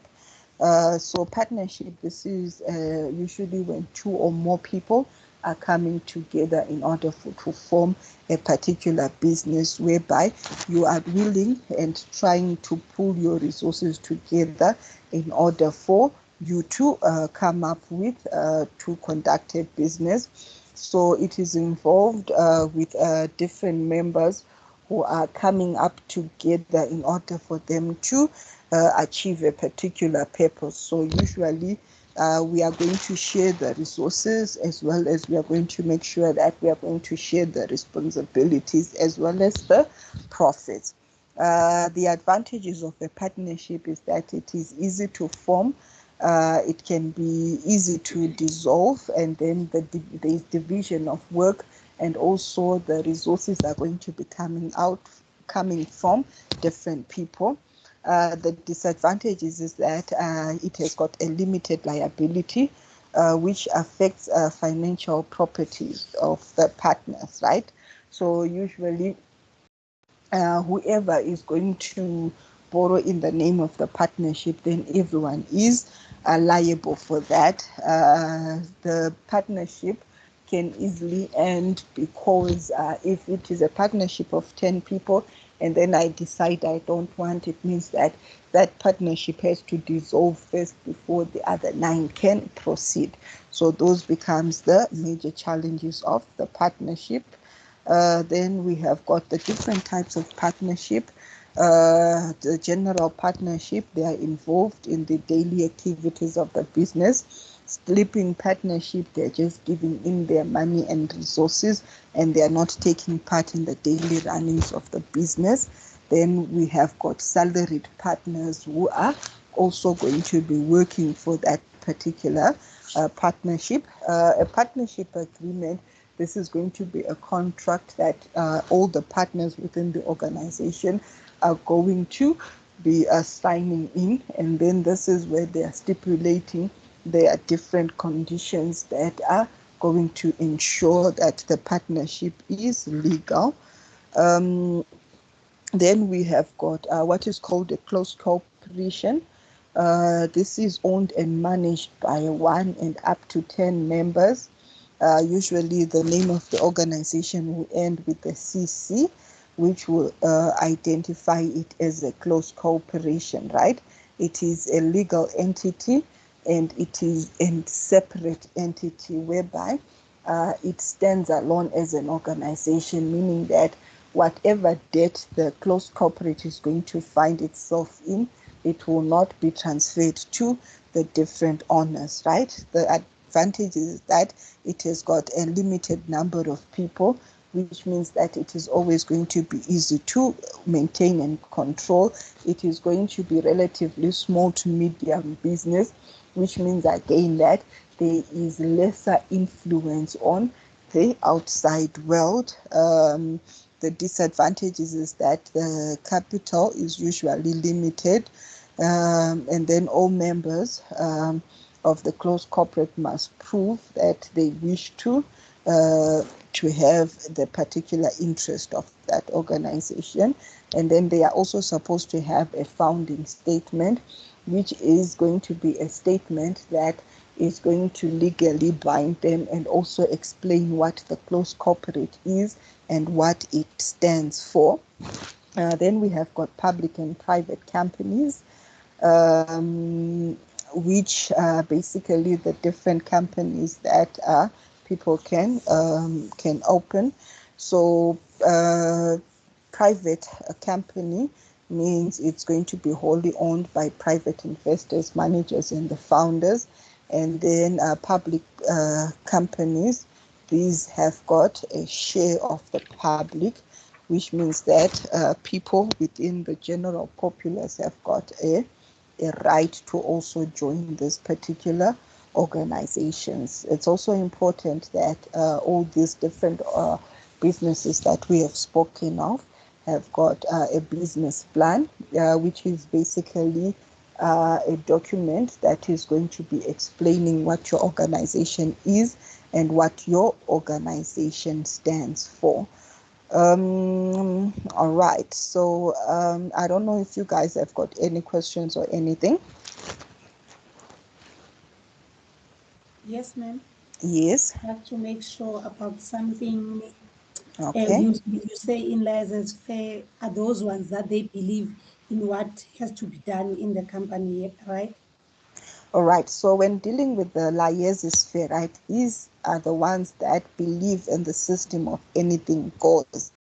So partnership, this is usually when two or more people are coming together in order to form a particular business, whereby you are willing and trying to pull your resources together in order for you to come up with to conduct a business. So it is involved with different members who are coming up together in order for them to achieve a particular purpose. So usually we are going to share the resources, as well as we are going to make sure that we are going to share the responsibilities as well as the profits. The advantages of a partnership is that it is easy to form. It can be easy to dissolve, and then there is division of work, and also the resources are going to be coming from different people. The disadvantages is that it has got a limited liability, which affects financial properties of the partners, right? So usually whoever is going to borrow in the name of the partnership, then everyone is liable for that. The partnership can easily end because if it is a partnership of 10 people and then I decide I don't want, it means that that partnership has to dissolve first before the other 9 can proceed. So those becomes the major challenges of the partnership. Then we have got the different types of partnership. The general partnership, they are involved in the daily activities of the business. Sleeping partnership, they're just giving in their money and resources, and they are not taking part in the daily runnings of the business. Then we have got salaried partners who are also going to be working for that particular partnership. A partnership agreement, this is going to be a contract that all the partners within the organization are going to be signing in, and then this is where they are stipulating there are different conditions that are going to ensure that the partnership is legal. Then we have got what is called a close cooperation. This is owned and managed by 1 and up to 10 members. Usually the name of the organization will end with a CC, which will identify it as a close cooperation, right? It is a legal entity, and it is a separate entity whereby it stands alone as an organization, meaning that whatever debt the close corporate is going to find itself in, it will not be transferred to the different owners, right? The advantage is that it has got a limited number of people, which means that it is always going to be easy to maintain and control. It is going to be relatively small to medium business, which means again that there is lesser influence on the outside world. The disadvantages is that the capital is usually limited, and then all members of the closed corporate must prove that they wish to have the particular interest of that organization. And then they are also supposed to have a founding statement, which is going to be a statement that is going to legally bind them and also explain what the closed corporate is and what it stands for. Then we have got public and private companies, which are basically the different companies that people can open. So private company means it's going to be wholly owned by private investors, managers, and the founders. And then public companies, these have got a share of the public, which means that people within the general populace have got a right to also join this particular organizations. It's also important that all these different businesses that we have spoken of have got a business plan, which is basically a document that is going to be explaining what your organization is and what your organization stands for. All right. So I don't know if you guys have got any questions or anything. Yes, ma'am. Yes. I have to make sure about something. Okay. You say in-laws as fair are those ones that they believe in what has to be done in the company, right? All right. So when dealing with the laissez-faire, right, these are the ones that believe in the system of anything goes.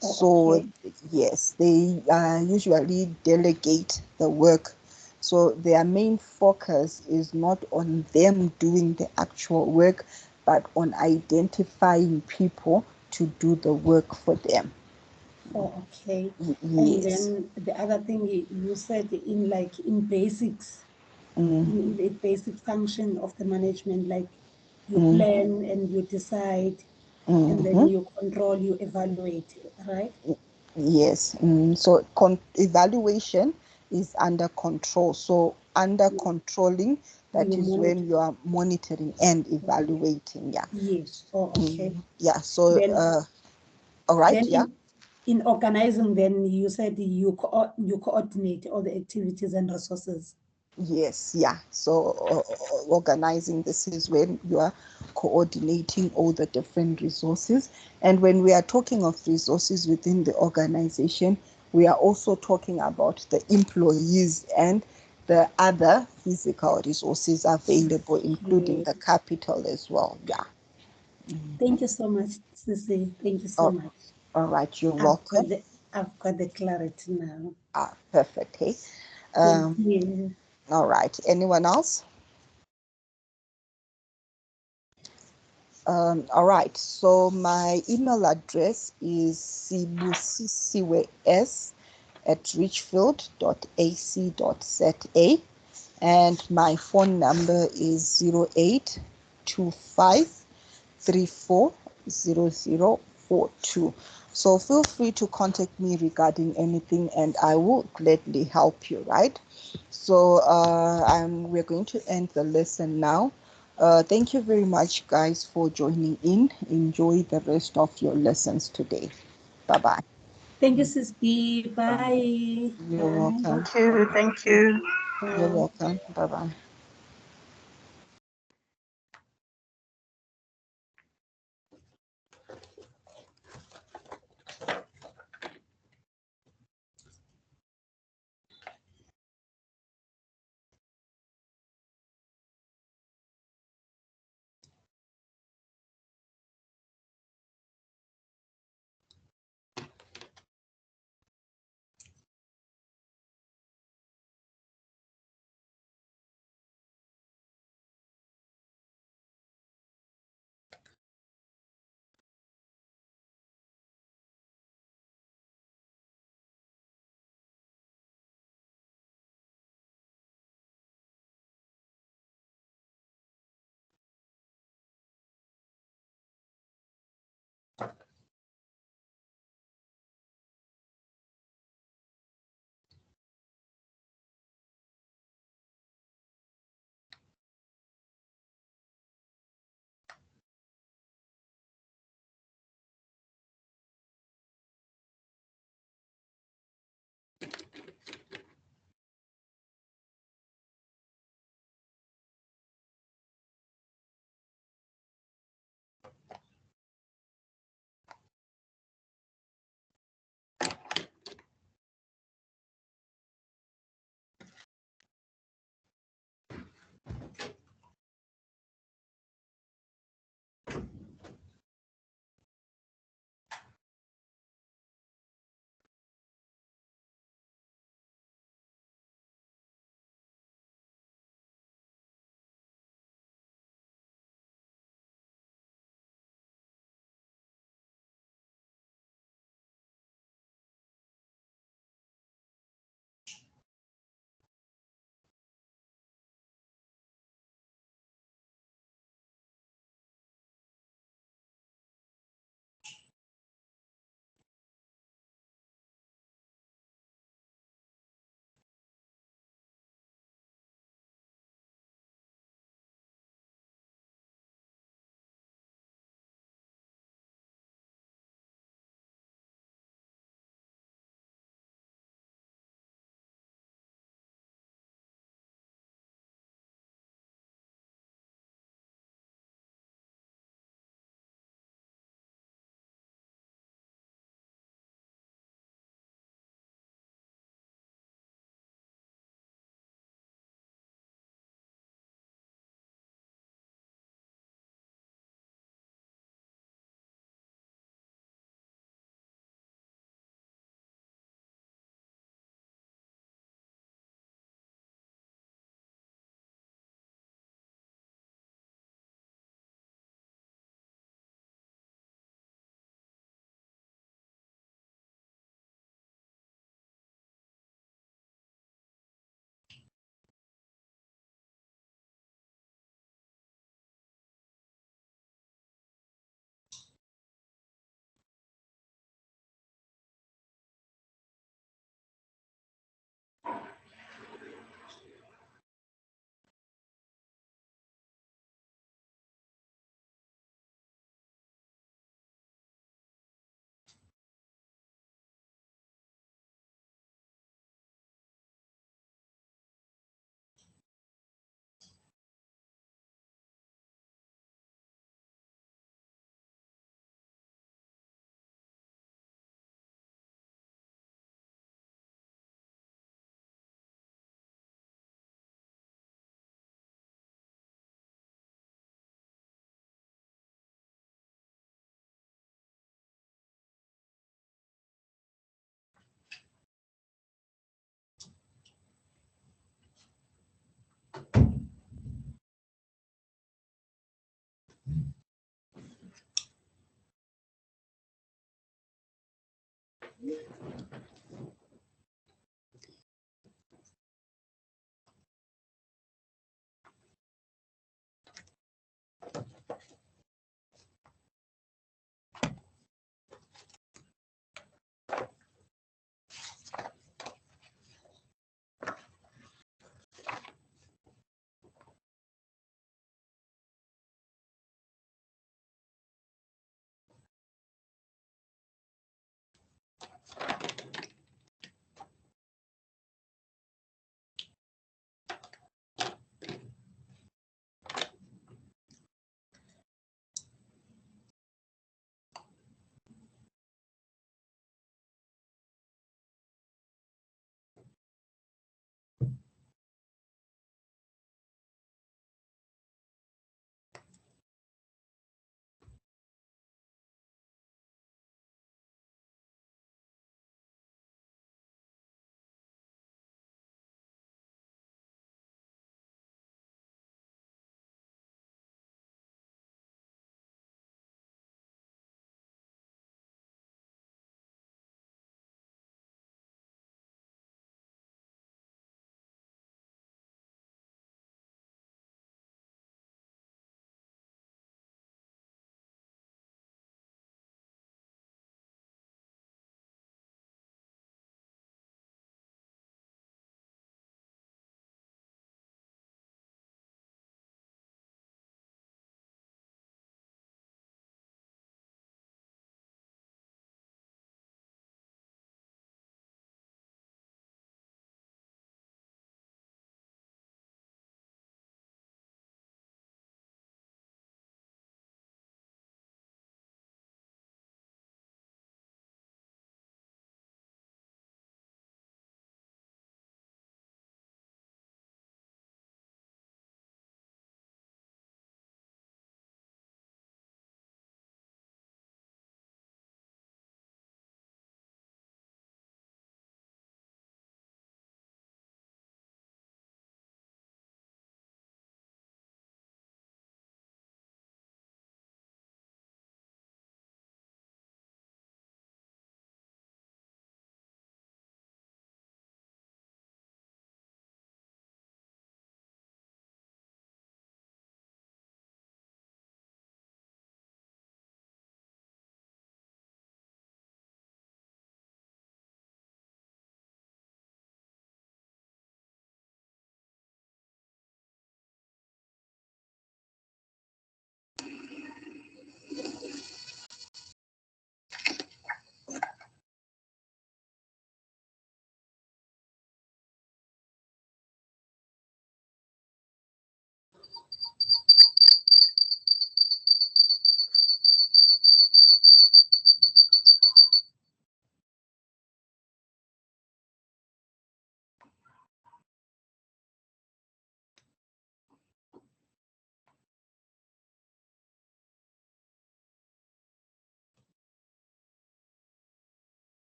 So Okay. yes, they usually delegate the work. So their main focus is not on them doing the actual work, but on identifying people to do the work for them. Oh, okay. And Yes. then the other thing you said in basics, Mm, in the basic function of the management, like you mm, plan and you decide, and then mhm. you control, you evaluate, right? Yes. So evaluation is under control. So under controlling, that You is monitor. when you are monitoring and evaluating. Yeah. Yes. Oh, okay. Yeah. So Then all right. then Yeah. in organizing, then you said you coordinate all the activities and resources. Yes. Yeah. So organizing, this is when you are coordinating all the different resources. And when we are talking of resources within the organization, we are also talking about the employees and the other physical resources available, including Okay. the capital as well. Yeah. Thank you so much, Sissy. Thank you so Oh, much. all right. You're I've got welcome. the I've got the clarity now. Perfect. Hey. Thank Um, you. all right. Anyone else? All right. So my email address is sibusisiwe@richfield.ac.za, and my phone number is 0825340042. So feel free to contact me regarding anything and I will gladly help you, right? So we're going to end the lesson now. Thank you very much, guys, for joining in. Enjoy the rest of your lessons today. Bye bye. Thank you, Sis B. Bye. You're Bye. welcome. Thank you. Thank you. You're Bye. welcome. Bye bye.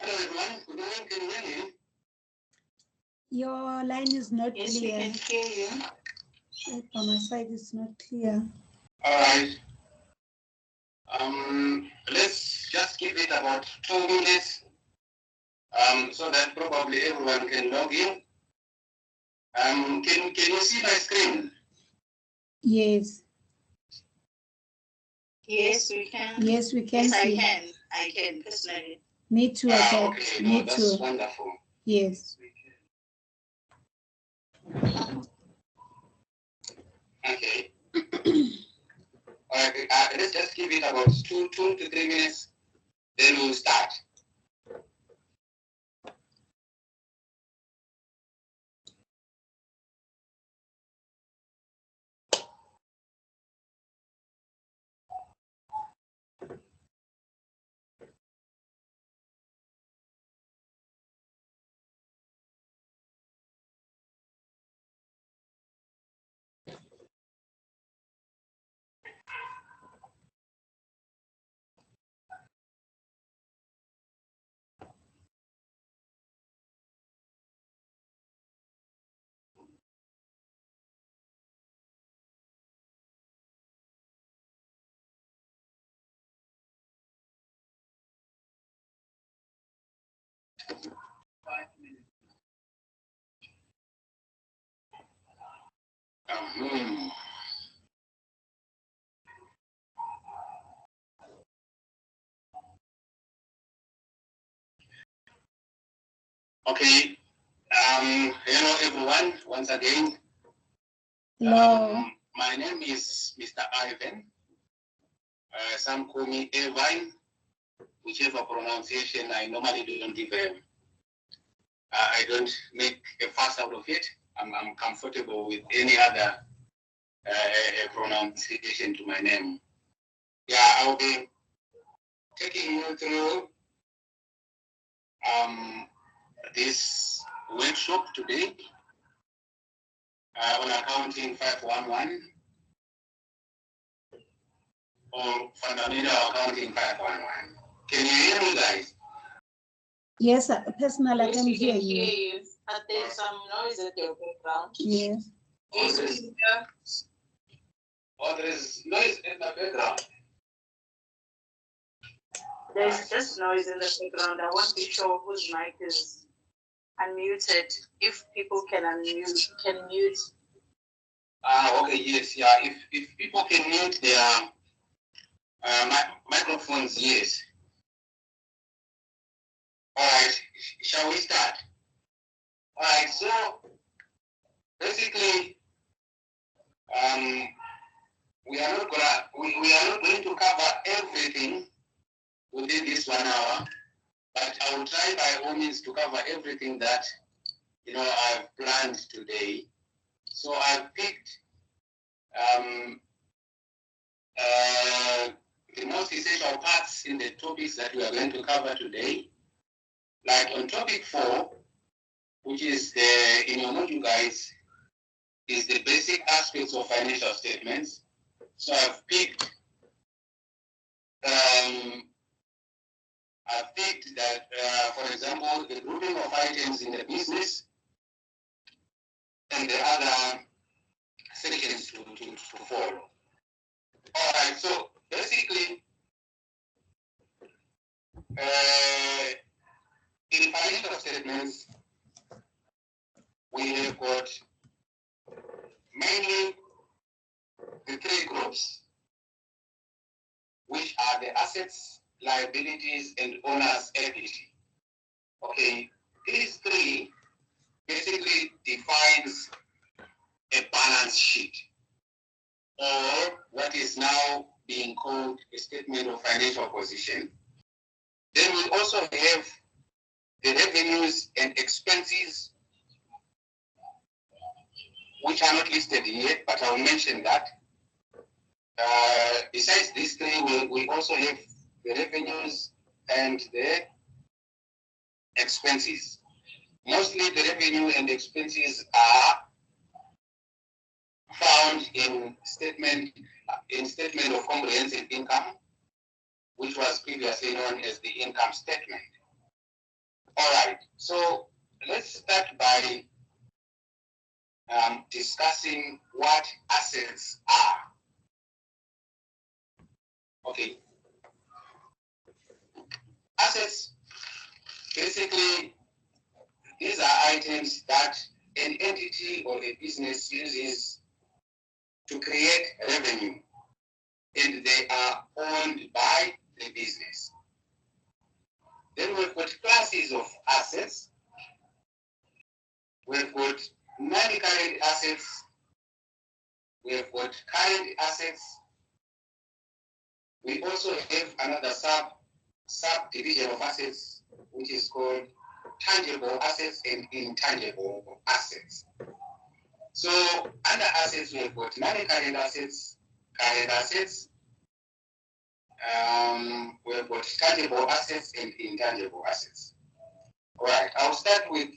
Hello everyone, good morning, can you hear me? Your line is not Yes, we clear. can hear you. On my side, it's not clear. All right. Let's just give it about 2 minutes so that probably everyone can log in. Can you see my screen? Yes. Yes, we can. Yes, we can Yes, see. I can personally. Me too, I can. Okay, Me no, that's too. wonderful. Yes. Okay. All right, let's just give it about 2 to 3 minutes, then we'll start. Okay. Hello everyone. Once again. Hello. My name is Mr. Ivan. Some call me Irvine, whichever pronunciation. I normally don't give I don't make a fuss out of it. I'm comfortable with any other pronunciation to my name. Yeah, I'll be taking you through this workshop today on accounting 511 or fundamental accounting 511. Can you hear me, guys? Yes, personal, I can hear you. But there's some noise at your background. Yes. There is noise in the background. There's just noise in the background. I want to be sure whose mic is unmuted. If people can mute. Okay, yes, yeah. If people can mute their microphones, yes. All right, shall we start? All right, so basically, we are not going to cover everything within this 1 hour, but I will try by all means to cover everything that I've planned today. So I've picked the most essential parts in the topics that we are going to cover today. Like on topic 4, which is in your module, guys, is the basic aspects of financial statements. So I've picked that, for example, the grouping of items in the business and the other sections to follow. All right, so basically, in financial statements, we have got mainly the 3 groups, which are the assets, liabilities, and owner's equity. Okay, these 3 basically defines a balance sheet, or what is now being called a statement of financial position. Then we also have the revenues and expenses, which are not listed yet, but I'll mention that. Besides these 3, we also have the revenues and the expenses. Mostly the revenue and expenses are found in statement of comprehensive income, which was previously known as the income statement. All right, so let's start by discussing what assets are. Okay. Assets, basically, these are items that an entity or a business uses to create revenue, and they are owned by the business. Then we've got classes of assets. We've got non-current assets. We've got current assets. We also have another subdivision of assets, which is called tangible assets and intangible assets. So under assets, we have got non-current assets, current assets. We have got tangible assets and intangible assets. All right, I'll start with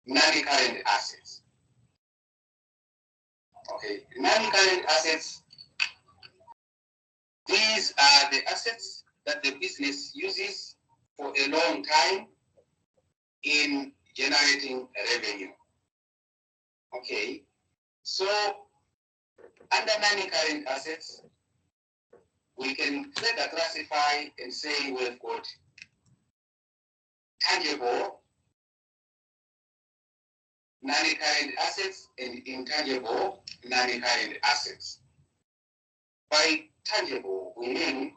non-current assets. Okay, non-current assets, these are the assets that the business uses for a long time in generating revenue. Okay, so under non-current assets, we can further classify and say we've got tangible, non-current assets, and intangible, non-current assets. By tangible, we mean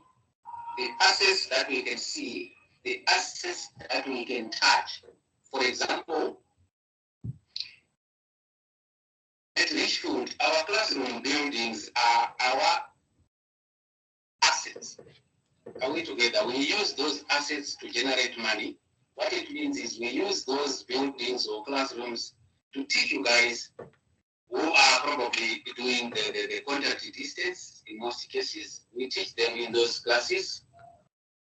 the assets that we can see, the assets that we can touch. For example, at Richfield, our classroom buildings are our assets. Are we together? We use those assets to generate money. What it means is we use those buildings or classrooms to teach you guys who are probably doing the contact distance. In most cases, we teach them in those classes.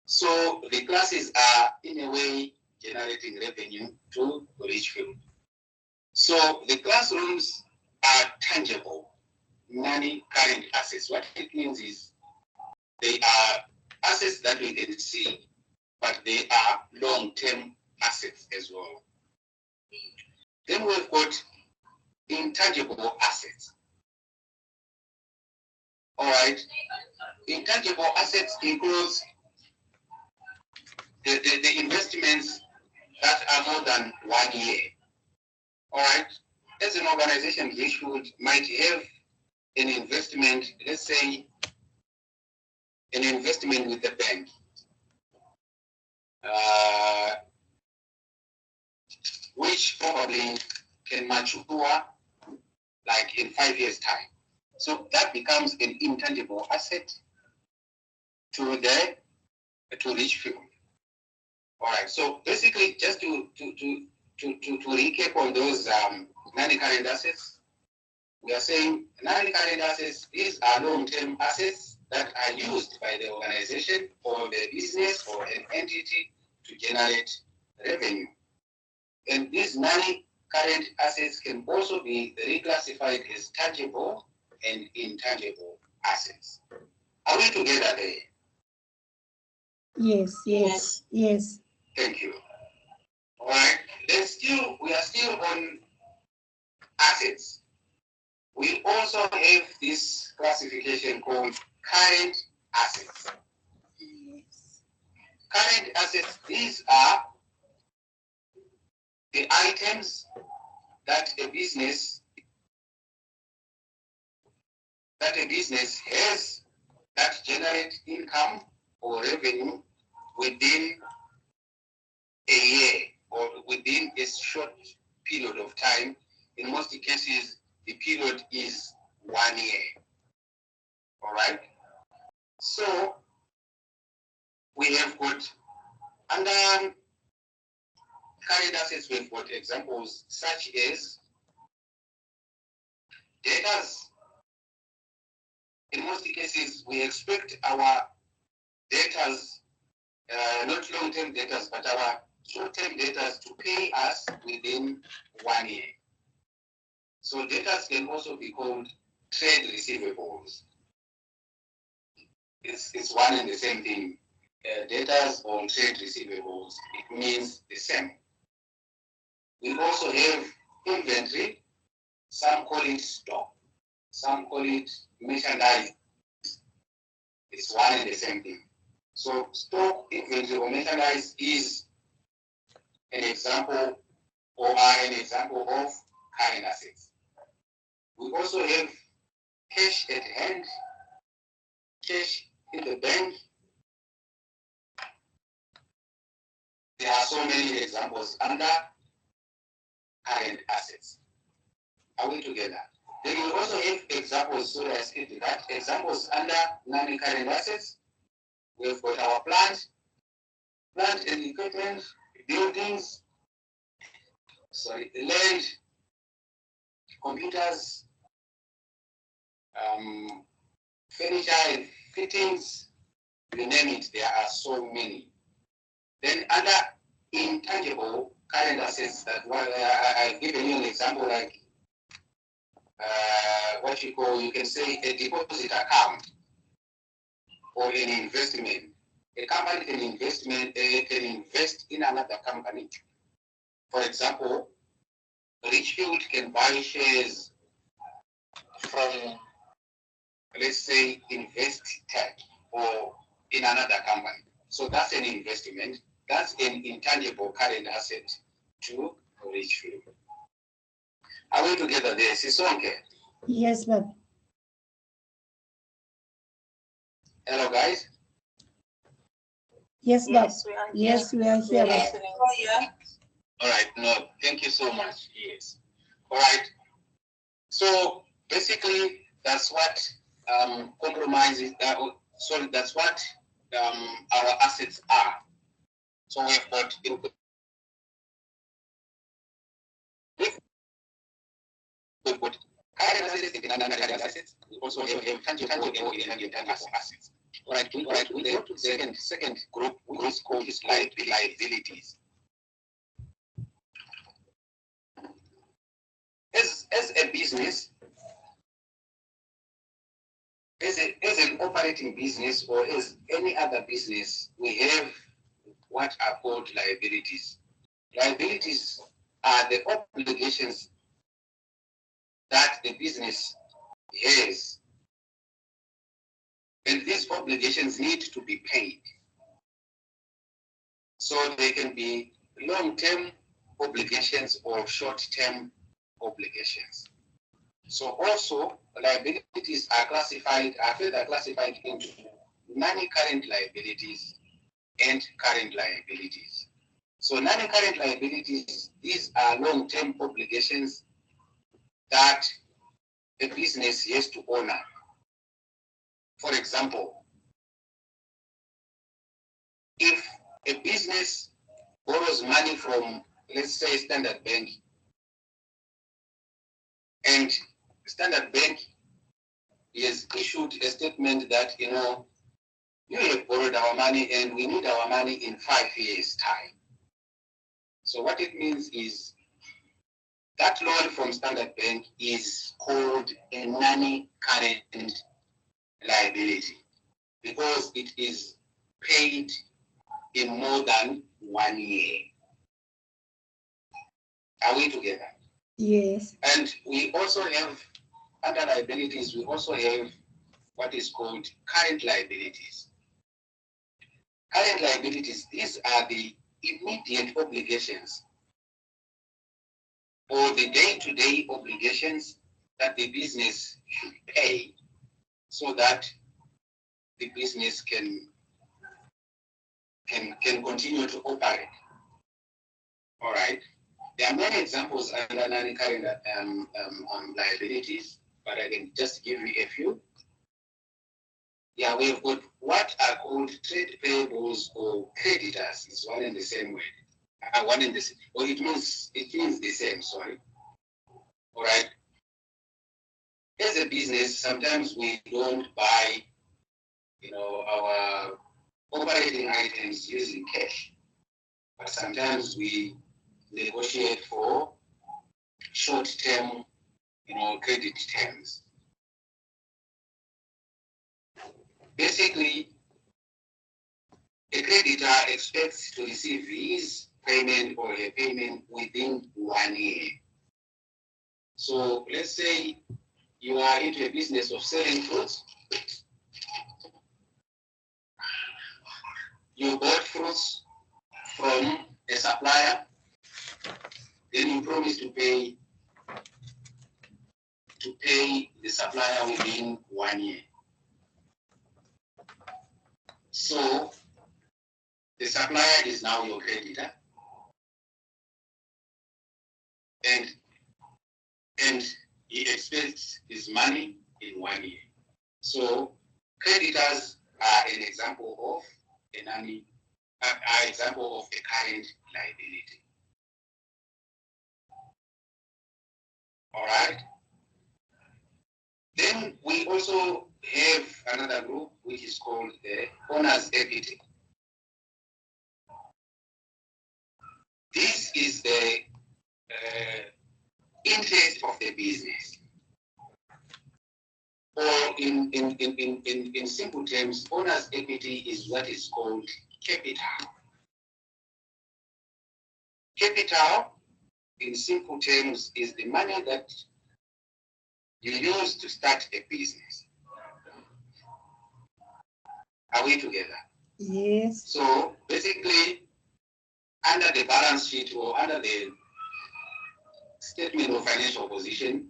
So the classes are, in a way, generating revenue to Richfield. So the classrooms are tangible, non-current assets. What it means is they are assets that we can see, but they are long-term assets as well. Then we've got intangible assets. All right. Intangible assets includes the investments that are more than 1 year. All right. As an organization, Richfield might have an investment, let's say, an investment with the bank. Which probably can mature like in 5 years' time. So that becomes an intangible asset to Richfield. All right. So basically, just to recap on those non-current assets, we are saying non-current assets, these are long-term assets that are used by the organization or the business or an entity to generate revenue. And these non-current assets can also be reclassified as tangible and intangible assets. Are we together there? Yes. Thank you. All right. We are still on assets. We also have this classification called current assets. Yes. Current assets, these are the items that a business has that generate income or revenue within a year or within a short period of time. In most cases, the period is 1 year. All right. So we have got under current assets, we've got examples such as debtors. In most cases, we expect our debtors, not long-term debtors, but our short-term debtors to pay us within 1 year. So debtors can also be called trade receivables. It's one and the same thing. Debtors or trade receivables, it means the same. We also have inventory. Some call it stock. Some call it merchandise. It's one and the same thing. So stock, inventory, or merchandise is an example or are an example of current assets. We also have cash at hand, cash in the bank. There are so many examples under current assets. Are we together? Then we also have examples, so as that examples under non-current assets. We've got our plant and equipment, buildings, land, computers, furniture and fittings, you name it, there are so many. Then under intangible current assets, that I've given you an example like what you can say a deposit account or an investment. A company can invest in another company. For example, Richfield can buy shares from, let's say, Invest Tech or in another company. So that's an investment. That's an intangible current asset to Richfield. Are we together there, Sisonke? Yes, Baba. Hello, guys. Yes, Baba. Yes, we are here. Yes, we are here. We are Baba. listening. Yeah. All right. No, thank you so much. Yes. All right. So basically, that's what compromises. Sorry, that's what our assets are. So we've got current assets and non-current assets. We also have tangible and intangible assets. All right. We go to the second group, which is called liabilities. As a business, as an operating business or as any other business, we have what are called liabilities. Liabilities are the obligations that the business has, and these obligations need to be paid. So they can be long-term obligations or short-term obligations. So also liabilities are further classified into non-current liabilities and current liabilities. So non-current liabilities, these are long-term obligations that a business has to honor. For example, if a business borrows money from, let's say, Standard Bank, and Standard Bank has issued a statement that, you have borrowed our money and we need our money in 5 years' time. So what it means is that loan from Standard Bank is called a non-current liability because it is paid in more than 1 year. Are we together? Yes. And we also have, under liabilities, we also have what is called current liabilities. Current liabilities, these are the immediate obligations or the day-to-day obligations that the business should pay so that the business can continue to operate. All right. There are many examples under non-current liabilities, but I can just give you a few. Yeah, we've got what are called trade payables or creditors. It's one and the same word. One and the same. Well, it means the same. Sorry. All right. As a business, sometimes we don't buy, our operating items using cash, but sometimes we negotiate for short-term, credit terms. Basically, a creditor expects to receive his payment or a payment within 1 year. So let's say you are into a business of selling fruits. You bought fruits from a supplier, then you promise to pay the supplier within 1 year. So the supplier is now your creditor, and he expects his money in 1 year. So creditors are an example of a current liability. All right. Then we also have another group which is called the owner's equity. This is the interest of the business. Or in simple terms, owner's equity is what is called capital. Capital, in simple terms, is the money that you use to start a business. Are we together? Yes. So basically, under the balance sheet or under the statement of financial position,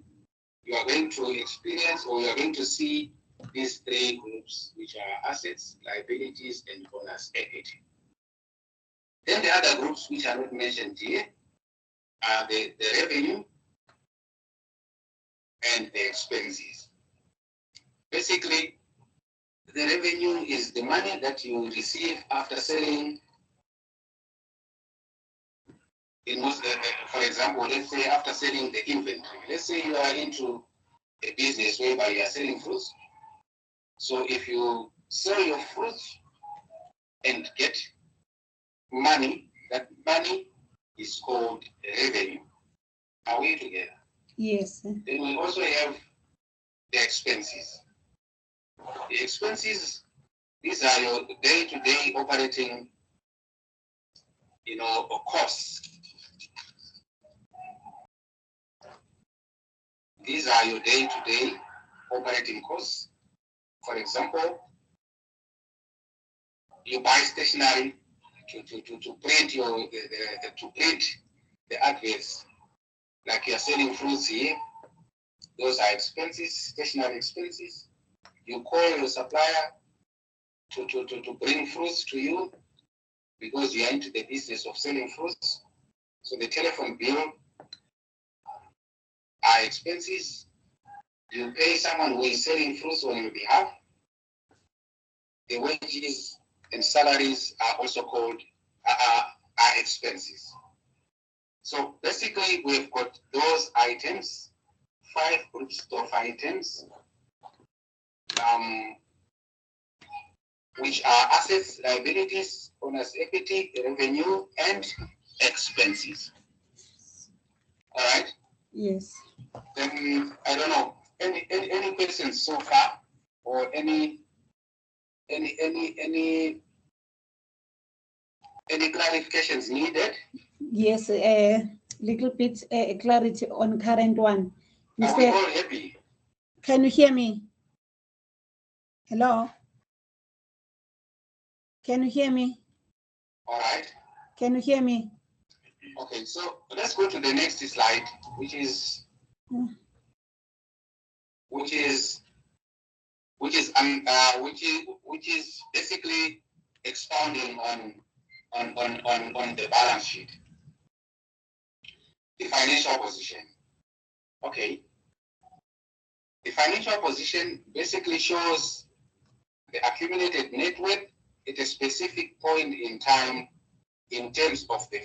you are going to experience or you are going to see these three groups, which are assets, liabilities, and owner's equity. Then the other groups which are not mentioned here are the revenue and the expenses. Basically, the revenue is the money that you receive after selling. In most, for example, let's say after selling the inventory. Let's say you are into a business whereby you are selling fruits. So if you sell your fruits and get money, that money is called revenue. Are we together? Yes. Then we also have the expenses. The expenses, these are your day-to-day operating, costs. These are your day-to-day operating costs. For example, you buy stationery to print to print the adverts. Like you are selling fruits here, those are expenses, stationery expenses. You call your supplier to bring fruits to you because you are into the business of selling fruits. So the telephone bill are expenses. You pay someone who is selling fruits on your behalf. The wages and salaries are also called are expenses. So basically, we've got those items, 5 groups of items, which are assets, liabilities, owner's equity, revenue, and expenses. All right. Yes. Then I don't know any questions so far, or any clarifications needed? Yes, a little bit clarity on current one. Are we all happy? Can you hear me? Hello? Can you hear me? All right. Can you hear me? Okay, so let's go to the next slide, which is basically expounding on the balance sheet, the financial position. Okay. The financial position basically shows the accumulated net worth at a specific point in time in terms of the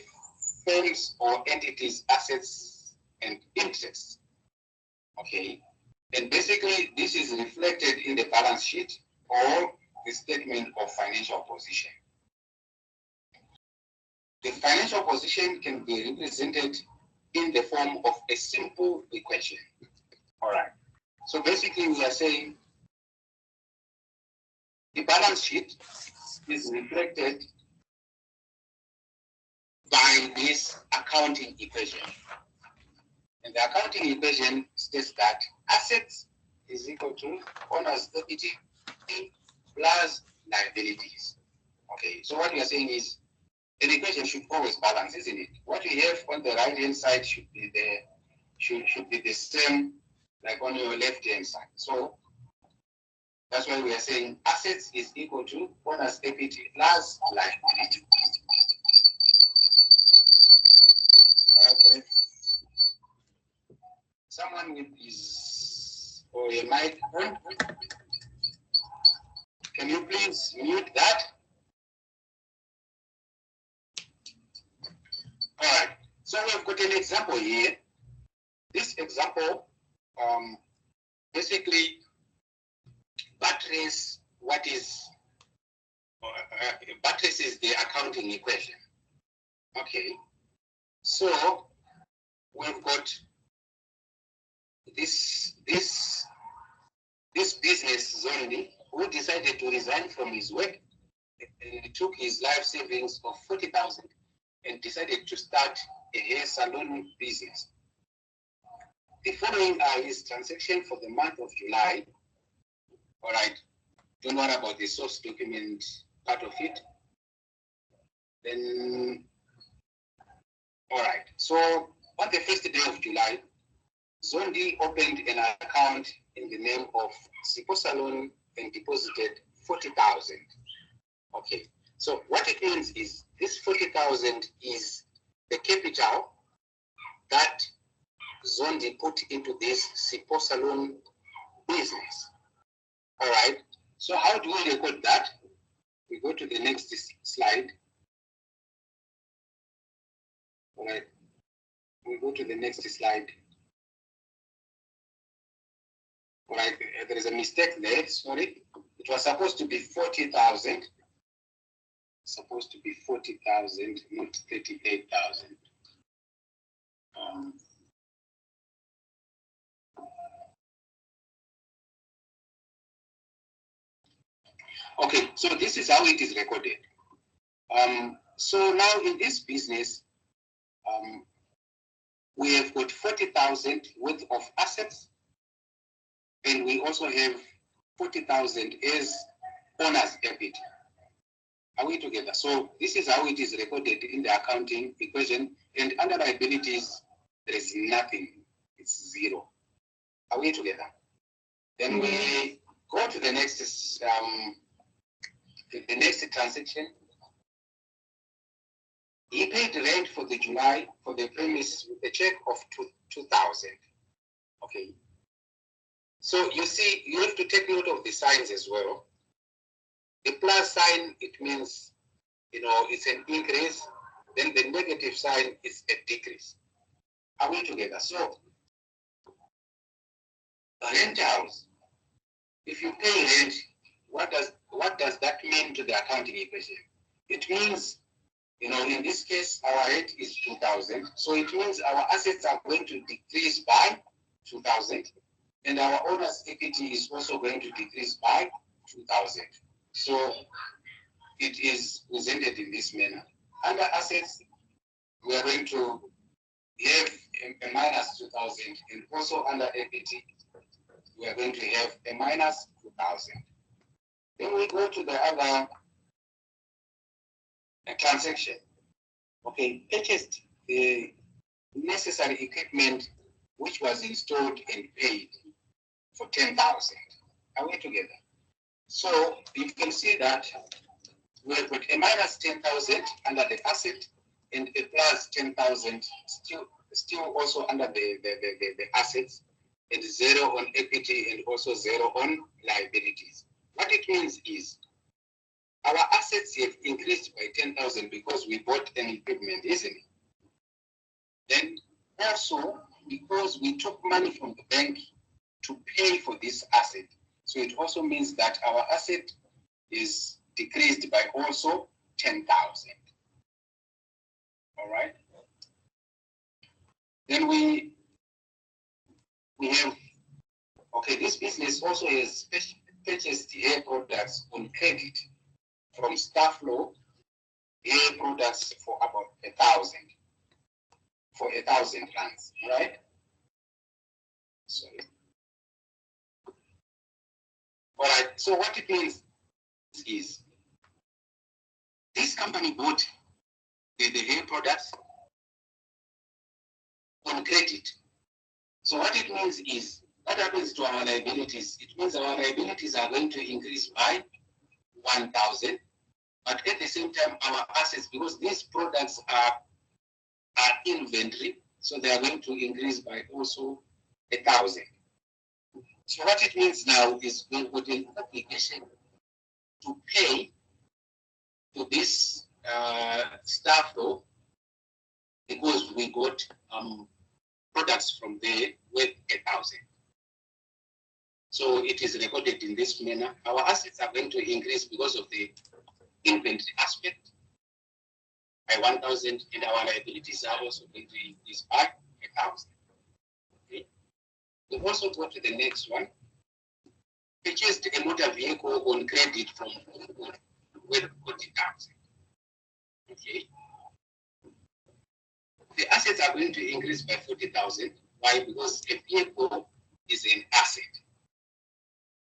firm's or entity's assets and interests. Okay. And basically, this is reflected in the balance sheet or the statement of financial position. The financial position can be represented in the form of a simple equation. All right. So basically, we are saying the balance sheet is reflected by this accounting equation. And the accounting equation states that assets is equal to owner's equity plus liabilities. Okay, so what we are saying is an equation should always balance, isn't it? What you have on the right hand side should be the same like on your left hand side. So that's why we are saying assets is equal to owner's equity plus liability. Someone with his or a mic on, can you please mute that? All right. So we've got an example here. This example basically buttress what is buttresses the accounting equation. Okay. So we've got this business Zondi who decided to resign from his work and took his life savings of 40,000 and decided to start a hair salon business. The following are his transactions for the month of July. All right, don't worry about the source document part of it. Then All right. So on the first day of July, Zondi opened an account in the name of Sipho Salon and deposited 40,000. Okay. So what it means is this 40,000 is the capital that Zondi put into this Sipho Salon business. All right. So how do we record that? We go to the next slide. All right. We go to the next slide. All right. There is a mistake there. Sorry. It was supposed to be 40,000. Supposed to be 40,000, not 38,000. Okay, so this is how it is recorded. So now in this business, we have got 40,000 worth of assets, and we also have 40,000 as owner's equity. Are we together? So this is how it is recorded in the accounting equation, and under liabilities, there is nothing. It's zero. Are we together? Then we go to the next transaction. He paid rent for the July for the premise with a check of 2,000. Okay. So you see, you have to take note of the signs as well. The plus sign, it means, it's an increase. Then the negative sign is a decrease. Are we together? So rentals, if you pay rent, what does that mean to the accounting equation? It means, in this case, our rent is 2,000. So it means our assets are going to decrease by 2,000, and our owner's equity is also going to decrease by 2,000. So it is presented in this manner. Under assets, we are going to have a minus 2,000, and also under equity, we are going to have a minus 2,000. Then we go to the other transaction. Okay, purchased the necessary equipment which was installed and paid for 10,000. Are we together? So you can see that we have got a minus 10,000 under the asset and a plus 10,000 still also under the assets, and zero on equity and also zero on liabilities. What it means is our assets have increased by 10,000 because we bought an equipment, isn't it? Then also because we took money from the bank to pay for this asset. So it also means that our asset is decreased by also 10,000. All right. Then we have, okay, this business also has purchased hair products on credit from Stafflow, hair products for about 1,000, for 1,000 rands, right? Sorry. All right, so what it means is this company bought the hair products on credit. So what it means is, what happens to our liabilities? It means our liabilities are going to increase by 1,000, but at the same time, our assets, because these products are inventory, so they are going to increase by also 1,000. So what it means now is we put an application to pay to this staff though, because we got products from there worth 1,000. So it is recorded in this manner. Our assets are going to increase because of the inventory aspect by 1,000, and our liabilities are also going to increase by 1,000. Okay. We also go to the next one. Purchased a motor vehicle on credit from with 40,000. Okay. The assets are going to increase by 40,000. Why? Because a vehicle is an asset.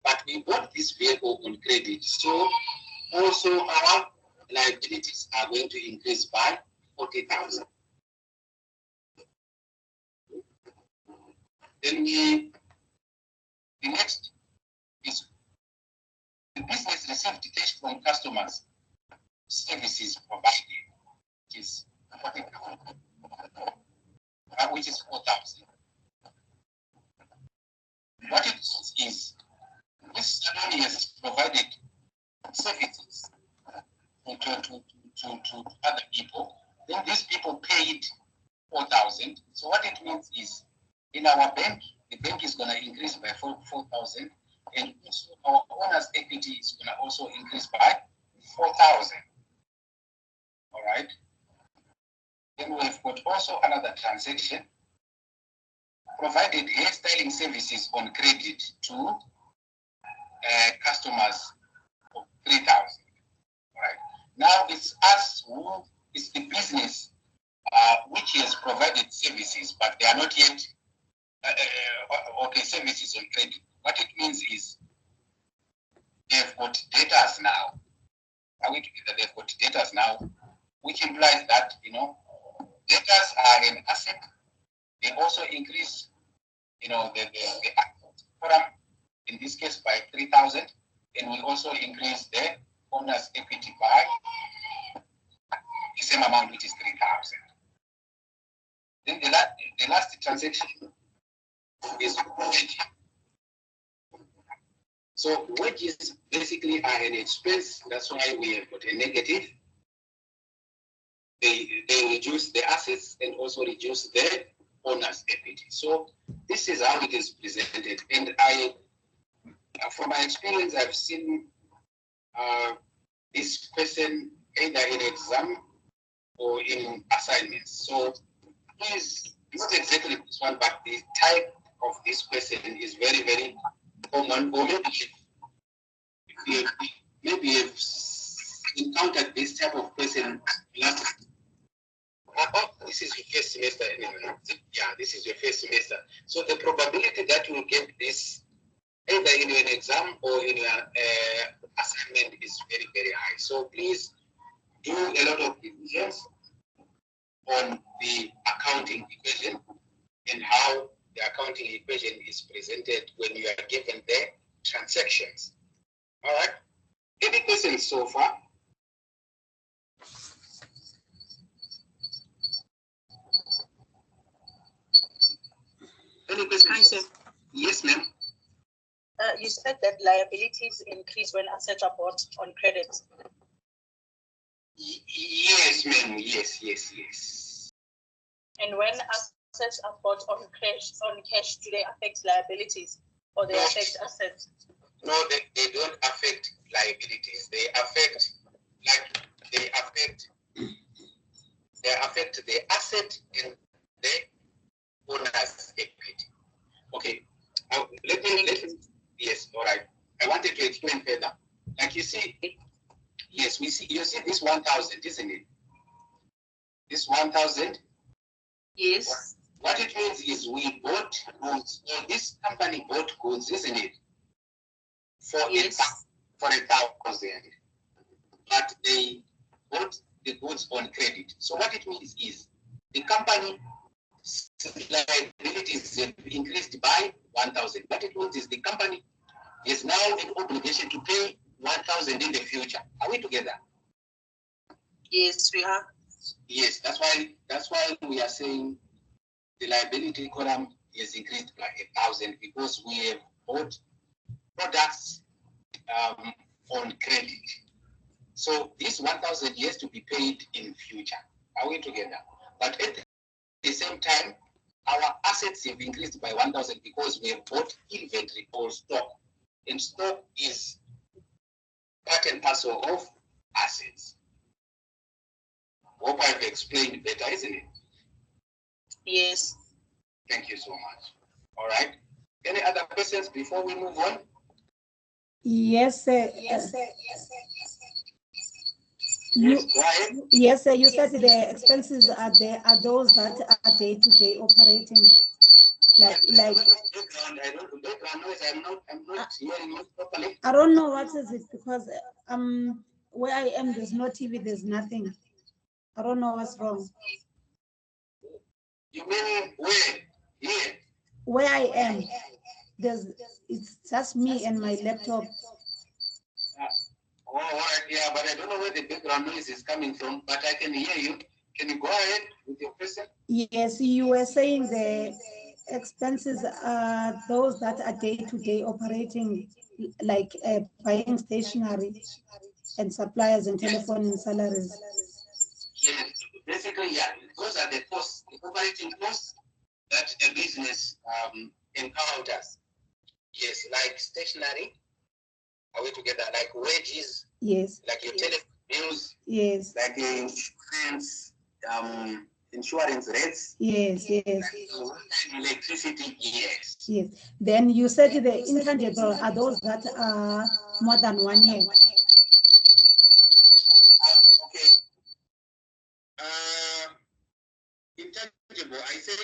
But we bought this vehicle on credit, so also our liabilities are going to increase by 40,000. Then the next is the business received cash from customers, services provided, which is 4,000. What it means is this salon has provided services to other people. Then these people paid 4,000. So what it means is in our bank, the bank is going to increase by 4,000, and also our owner's equity is going to also increase by 4,000. All right. Then we've got also another transaction, provided hairstyling services on credit to customers of 3,000. Right. Now it's us who is the business which has provided services, but they are not yet services on credit. What it means is they've got debtors now. Are we together? They've got debtors now, which implies that debtors are an asset. They also increase the asset forum, in this case by 3,000, and we also increase the owner's equity by the same amount, which is 3,000. Then the last transaction is wage. So wages basically are an expense. That's why we have got a negative. They reduce the assets and also reduce the owner's equity. So this is how it is presented. And from my experience, I've seen this question either in exam or in assignments. So please, not exactly this one, but the type of this question is very, very common. Or maybe you've encountered this type of question last. This is your first semester. Yeah, this is your first semester. So the probability that you will get this either in an exam or in your assignment is very, very high. So please do a lot of diligence on the accounting equation and how the accounting equation is presented when you are given the transactions. All right. Any questions so far? Any questions? Hi, sir. Yes, ma'am. You said that liabilities increase when assets are bought on credit. Yes, ma'am. Yes. And when assets are bought on cash, do they affect liabilities or they affect assets? No, they don't affect liabilities. They affect the asset and the owner's equity. Okay. Now let me. Yes. All right. I wanted to explain further. Like you see, yes, you see this 1,000, isn't it? This 1,000. Yes. What it means is we bought goods, or this company bought goods, isn't it? For 1,000, but they bought the goods on credit. So what it means is the company liabilities have increased by 1,000. What it means is the company is now an obligation to pay 1,000 in the future. Are we together? Yes, we are. Yes, that's why we are saying the liability column is increased by 1,000 because we have bought products on credit. So this 1,000 has to be paid in future. Are we together? But at the same time, our assets have increased by 1,000 because we have bought inventory or stock. And stock is part and parcel of assets. Hope I've explained better, isn't it? Yes. Thank you so much. All right. Any other questions before we move on? Yes, sir. Yes, go ahead. Yes, sir. You said the expenses are there. Are those that are day-to-day operating? Like. Background noise. I'm not hearing you properly. I don't know what is it because where I am there's no TV. There's nothing. I don't know what's wrong. You mean where? Here? where I am, it's just me and my laptop. All right, yeah, but I don't know where the background noise is coming from, but I can hear you. Can you go ahead with your question? Yes, you were saying the expenses are those that are day-to-day operating, like buying stationery and suppliers and telephone and salaries. Yes, basically, yeah, those are the costs, the operating costs that a business encounters. Yes, like stationery. Are we together? Like wages. Yes. Like your telephone bills. Yes. Like insurance, insurance rates. Yes, yes. Like electricity, yes. Yes. Then you said the intangible are those that are more than 1 year. Okay. Intangible, I said,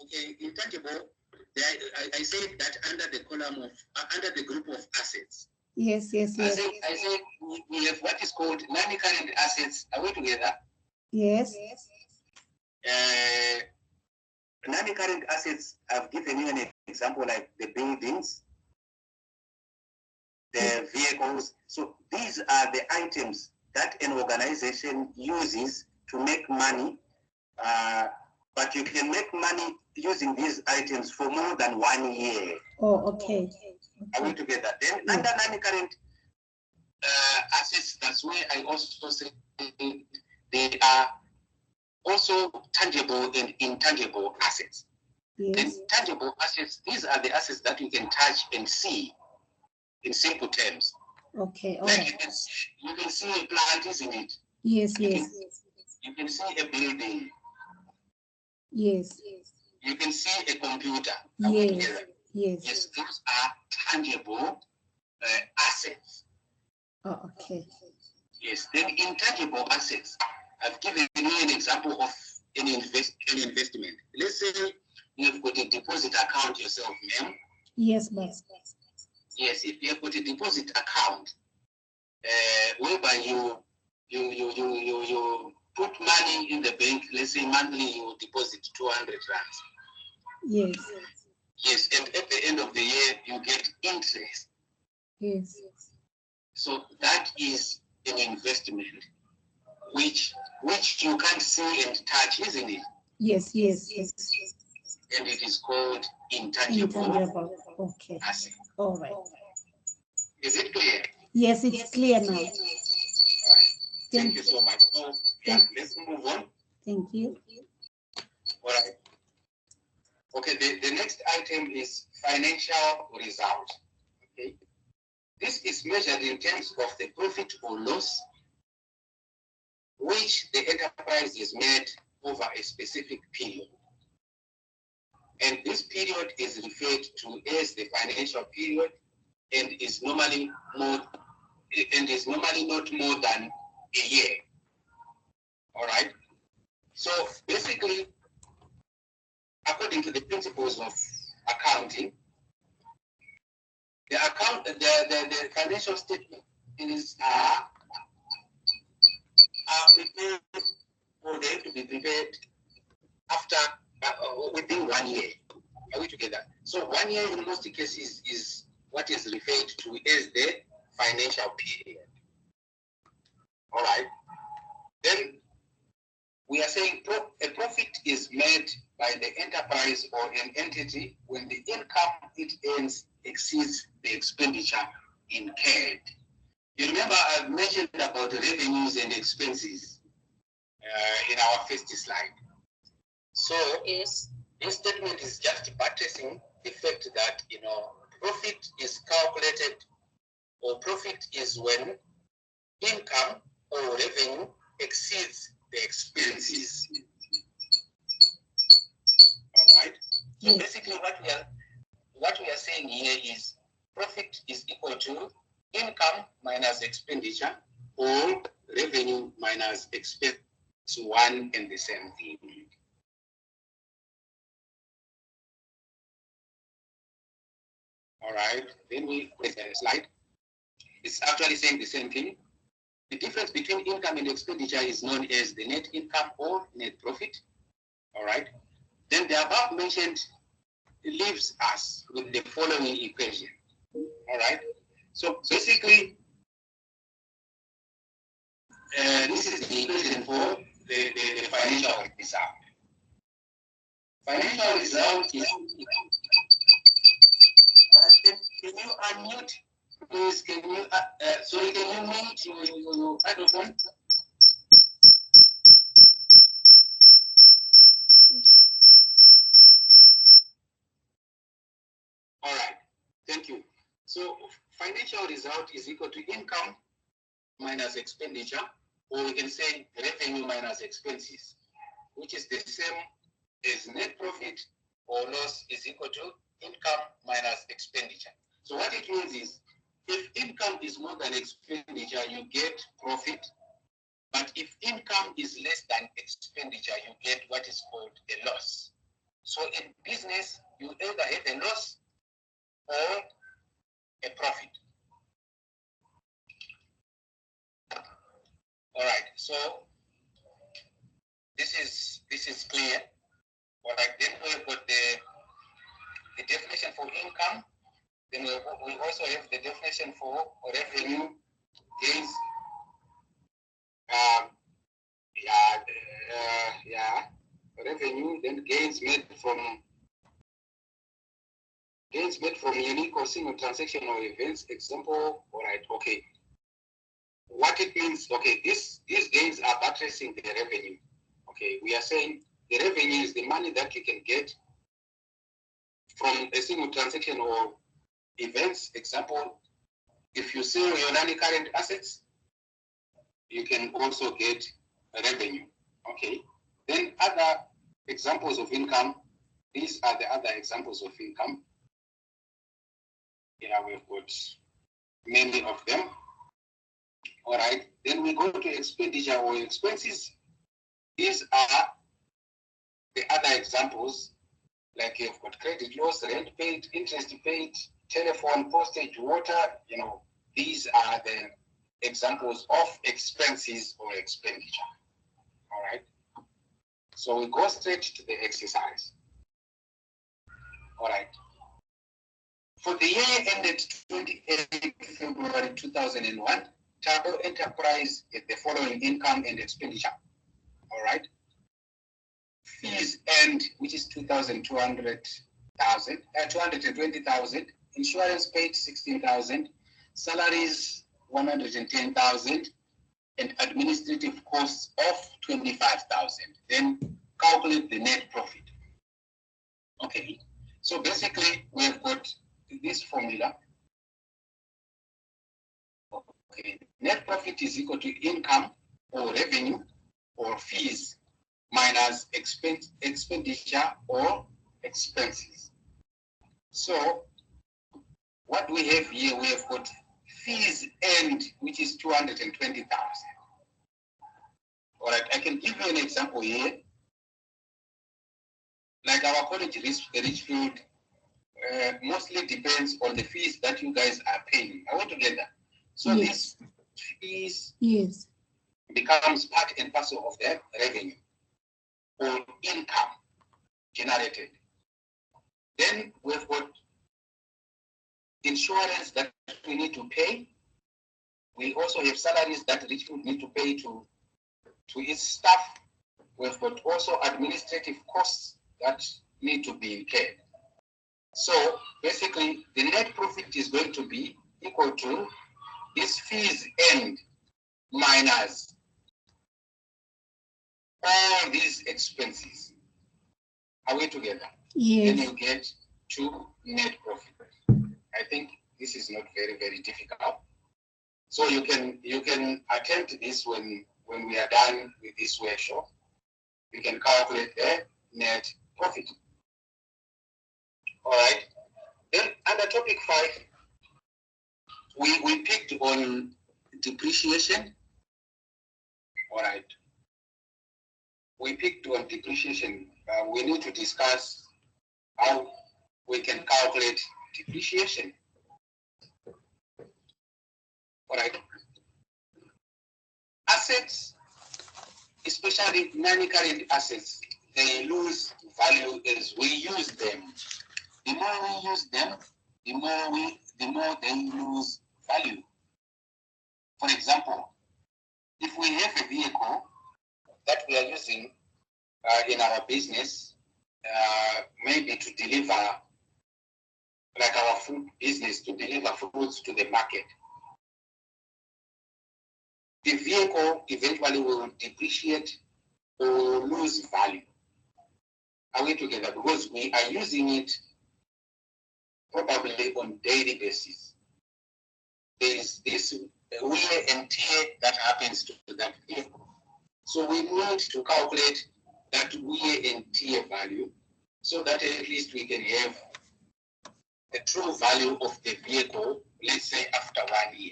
okay, intangible, I said that under the column of, under the group of assets. Yes, yes, yes. I said we have what is called non-current assets. Are we together? Yes. Non-current assets, I've given you an example like the buildings, the vehicles. So these are the items that an organization uses to make money, but you can make money using these items for more than 1 year. Oh, okay. Are we together? Then under non-current assets, that's where I also say they are also tangible and intangible assets. Yes. Then tangible assets, these are the assets that you can touch and see in simple terms. Okay, all like right. you can see a plant, isn't it? Yes, yes. You can see a building. Yes. You can see a computer. Yes. Yes. Yes, those are tangible assets. Oh, okay. Yes, then intangible assets. I've given you an example of an investment. Let's say you've got a deposit account yourself, ma'am. Yes, boss. Yes, if you have got a deposit account, whereby you put money in the bank, let's say monthly you deposit 200 rands. Yes. Yes, and at the end of the year you get interest. Yes. So that is an investment which you can't see and touch, isn't it? Yes, yes, yes. And it is called intangible. Okay. Asset. All right. Is it clear? Yes, it's clear now. All right. Thank you so much. So yeah, let's move on. Thank you. All right. Okay, the next item is financial result. Okay. This is measured in terms of the profit or loss which the enterprise is made over a specific period. And this period is referred to as the financial period and is normally not more than a year. All right. So basically, according to the principles of accounting, the financial statements are prepared, or they have to be prepared after within 1 year. Are we together? So 1 year in most cases is what is referred to as the financial period. All right. Then we are saying a profit is made by the enterprise or an entity when the income it earns exceeds the expenditure incurred. You remember I've mentioned about revenues and expenses in our first slide. So yes, this statement is just buttressing the fact that profit is calculated, or profit is when income or revenue exceeds the expenses. All right. So basically, what we are saying here is profit is equal to income minus expenditure, or revenue minus expense. It's one and the same thing. All right. Then we put the slide. It's actually saying the same thing. The difference between income and expenditure is known as the net income or net profit. All right. Then the above mentioned leaves us with the following equation. All right. So basically, this is the equation for the financial result. Financial result is. Can you unmute, please? Can you? Sorry, can you mute your microphone? All right. Thank you. So financial result is equal to income minus expenditure, or we can say revenue minus expenses, which is the same as net profit or loss is equal to income minus expenditure. So what it means is, if income is more than expenditure, you get profit. But if income is less than expenditure, you get what is called a loss. So in business, you either have a loss or a profit. All right, so this is clear. All right, then we've got the definition for income. Then we also have the definition for revenue, gains. Revenue, then gains made from unique or single transaction or events. Example, all right, okay. What it means, okay, these gains are buttressing the revenue. Okay, we are saying the revenue is the money that you can get from a single transaction or events. Example, if you sell your non-current assets, you can also get revenue. Okay, then other examples of income, these are the other examples of income. Yeah, we've got many of them. All right, then we go to expenditure or expenses. These are the other examples, like you've got credit loss, rent paid, interest paid, telephone, postage, water. You know, these are the examples of expenses or expenditure. All right. So we go straight to the exercise. All right. For the year ended 28 February 2001, Tabo Enterprise had the following income and expenditure. All right. Fees earned, which is 220,000. Insurance paid 16,000. Salaries 110,000, and administrative costs of 25,000. Then calculate the net profit. Okay. So basically, we have got this formula. Okay. Net profit is equal to income or revenue or fees minus expenditure or expenses. So what we have here, we have got fees earned, which is 220,000. All right, I can give you an example here. Like our college, Richfield, mostly depends on the fees that you guys are paying. Are we together? So yes. This fees becomes part and parcel of the revenue or income generated. Then we've got insurance that we need to pay. We also have salaries that Richfield need to pay to its staff. We've got also administrative costs that need to be incurred. So basically, the net profit is going to be equal to this fees earned minus all these expenses. Are we together? Yes. Then you get to net profit. I think this is not very, very difficult. So you can attempt this when we are done with this workshop. You can calculate the net profit. All right. Then under topic 5, we picked on depreciation. All right. We picked on depreciation. We need to discuss how we can calculate depreciation. All right. Assets, especially non-current assets, they lose value as we use them. the more we use them, the more they lose value. For example, if we have a vehicle that we are using in our business, maybe to deliver, like our food business, to deliver fruits to the market, the vehicle eventually will depreciate or lose value. Are we together? Because we are using it probably on daily basis. There is this wear and tear that happens to that vehicle. So we need to calculate that wear and tear value so that at least we can have the true value of the vehicle, let's say after 1 year.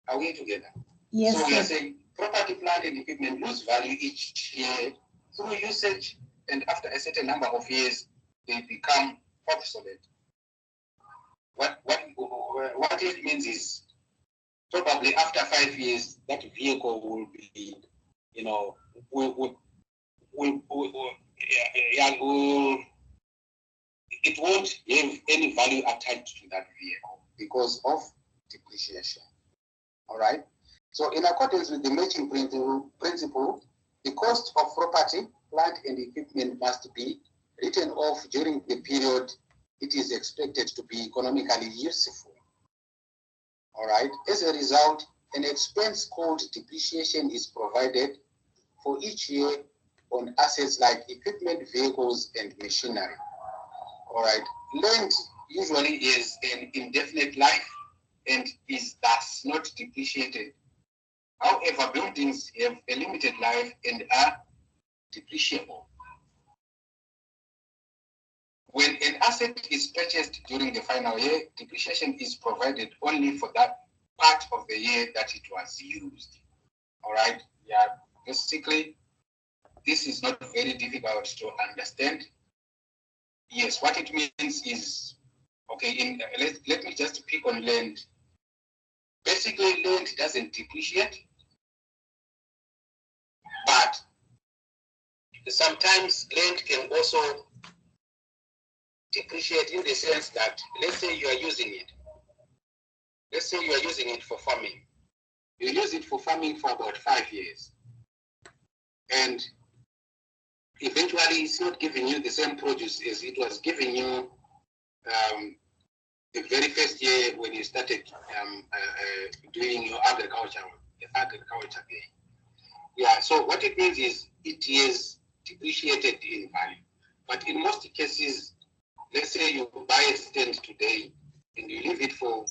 Are we together? Yes, so we are sir. saying property, plant, and equipment lose value each year through usage, and after a certain number of years, they become obsolete. What it means is probably after 5 years, that vehicle will be, it won't have any value attached to that vehicle because of depreciation. All right. So in accordance with the matching principle, the cost of property, plant, and equipment must be written off during the period it is expected to be economically useful. All right. As a result, an expense called depreciation is provided for each year on assets like equipment, vehicles, and machinery. All right. Land usually is an indefinite life and is thus not depreciated. However, buildings have a limited life and are depreciable. When an asset is purchased during the final year, depreciation is provided only for that part of the year that it was used. All right. Yeah. Basically, this is not very difficult to understand. Yes, what it means is, okay, let me just pick on land. Basically, land doesn't depreciate, but sometimes land can also depreciate in the sense that, let's say you are using it. Let's say you are using it for farming. You use it for farming for about 5 years. And eventually it's not giving you the same produce as it was giving you the very first year when you started doing your agriculture game. Yeah, so what it means is it is depreciated in value. But in most cases, let's say you buy a stand today and you leave it for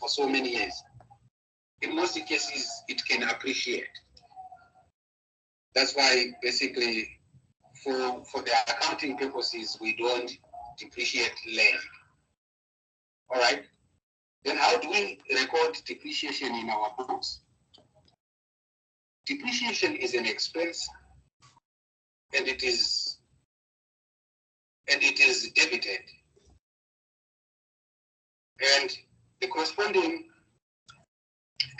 so many years. In most cases, it can appreciate. That's why basically for the accounting purposes, we don't depreciate land. All right. Then how do we record depreciation in our books? Depreciation is an expense, and it is debited, and the corresponding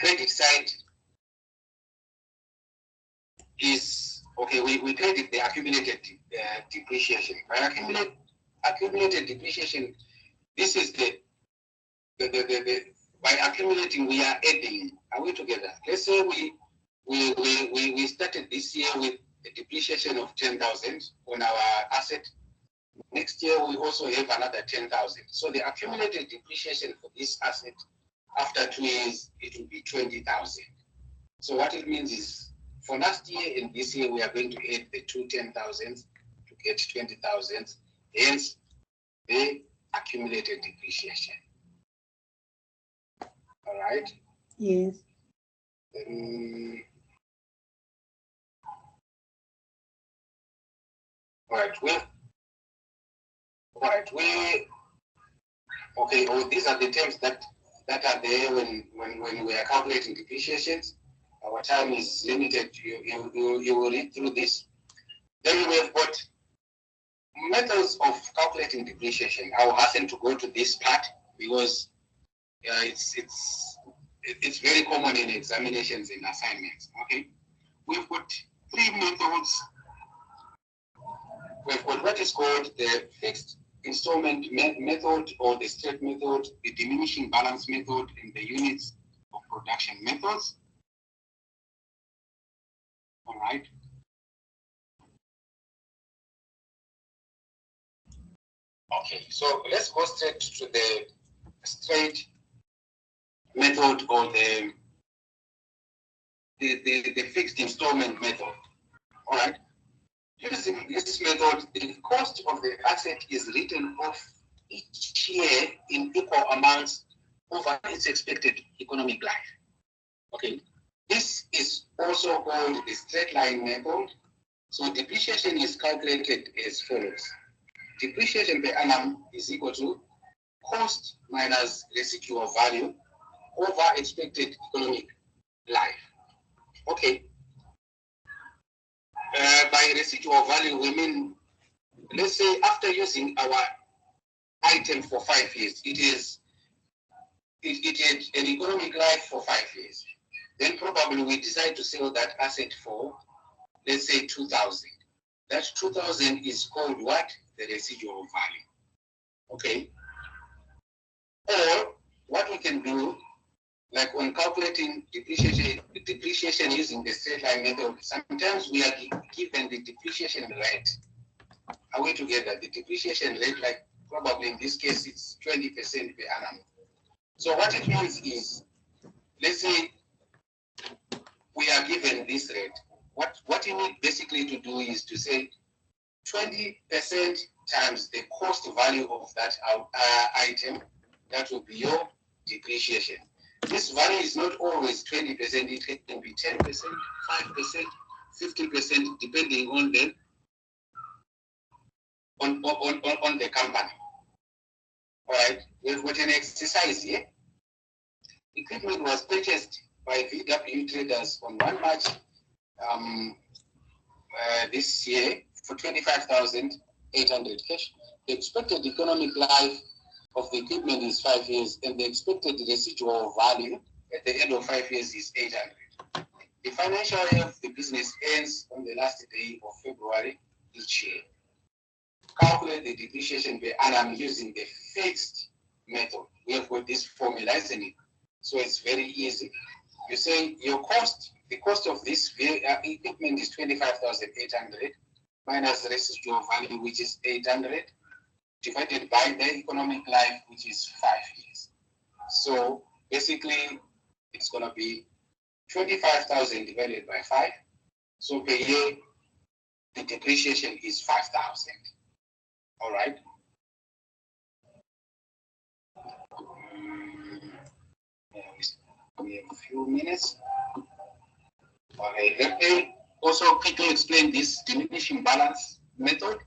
credit side is okay. We credit the accumulated depreciation. By accumulated depreciation, this is by accumulating, we are adding. Are we together? Let's say we started this year with a depreciation of 10,000 on our asset. Next year we also have another 10,000. So the accumulated depreciation for this asset after 2 years, it will be 20,000. So what it means is for last year and this year we are going to add the two 10,000 to get 20,000. Hence the accumulated depreciation. All right. Yes. All right. Okay. Oh, these are the terms that are there when we are calculating depreciations. Our time is limited. You will read through this. Then we have got methods of calculating depreciation. I will hasten to go to this part because it's very common in examinations and assignments. Okay, we've got 3 methods. We've got what is called the fixed installment method or the straight method, the diminishing balance method, and the units of production methods. All right. Okay, so let's go straight to the straight method or the fixed installment method. All right. Using this method, the cost of the asset is written off each year in equal amounts over its expected economic life. Okay. This is also called the straight line method. So depreciation is calculated as follows. Depreciation per annum is equal to cost minus residual value over expected economic life. Okay. By residual value, we mean, let's say after using our item for 5 years, it had an economic life for 5 years. Then probably we decide to sell that asset for, let's say, 2,000. That 2,000 is called what? The residual value. Okay. Or what we can do, like when calculating depreciation using the straight line method, sometimes we are given the depreciation rate. Are we together? The depreciation rate, like probably in this case, it's 20% per annum. So what it means is, let's say we are given this rate. What you need basically to do is to say 20% times the cost value of that item, that will be your depreciation. This value is not always 20%, it can be 10%, 5%, 50%, depending on the on the company. All right, we've got an exercise here. Equipment was purchased by VW traders on 1 March this year for 25,800 cash. The expected economic life of the equipment is 5 years, and the expected residual value at the end of 5 years is 800. The financial year of the business ends on the last day of February each year. Calculate the depreciation per annum using the fixed method. We have got this formula, isn't it? So it's very easy. You say your cost, the cost of this equipment is 25,800 minus residual value, which is 800, divided by the economic life, which is 5 years. So basically, it's going to be 25,000 divided by 5. So per year, the depreciation is 5,000. All right. We have a few minutes. Okay, let me also quickly explain this diminishing balance method.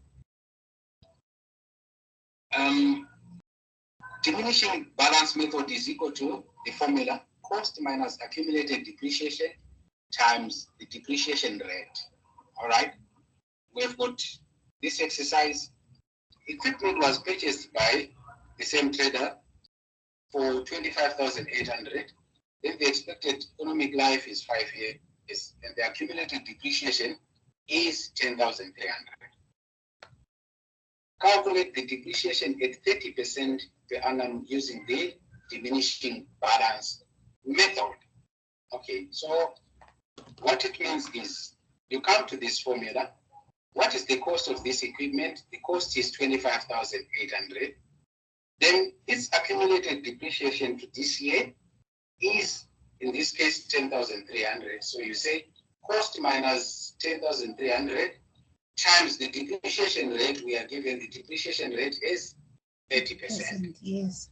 Diminishing balance method is equal to the formula cost minus accumulated depreciation times the depreciation rate. All right. We've got this exercise. Equipment was purchased by the same trader for 25,800. Then the expected economic life is 5 years, and the accumulated depreciation is 10,300. Calculate the depreciation at 30% per annum using the diminishing balance method. Okay, so what it means is you come to this formula. What is the cost of this equipment? The cost is 25,800. Then its accumulated depreciation to this year is, in this case, 10,300. So you say cost minus 10,300 times the depreciation rate. We are given the depreciation rate is 30%. Yes.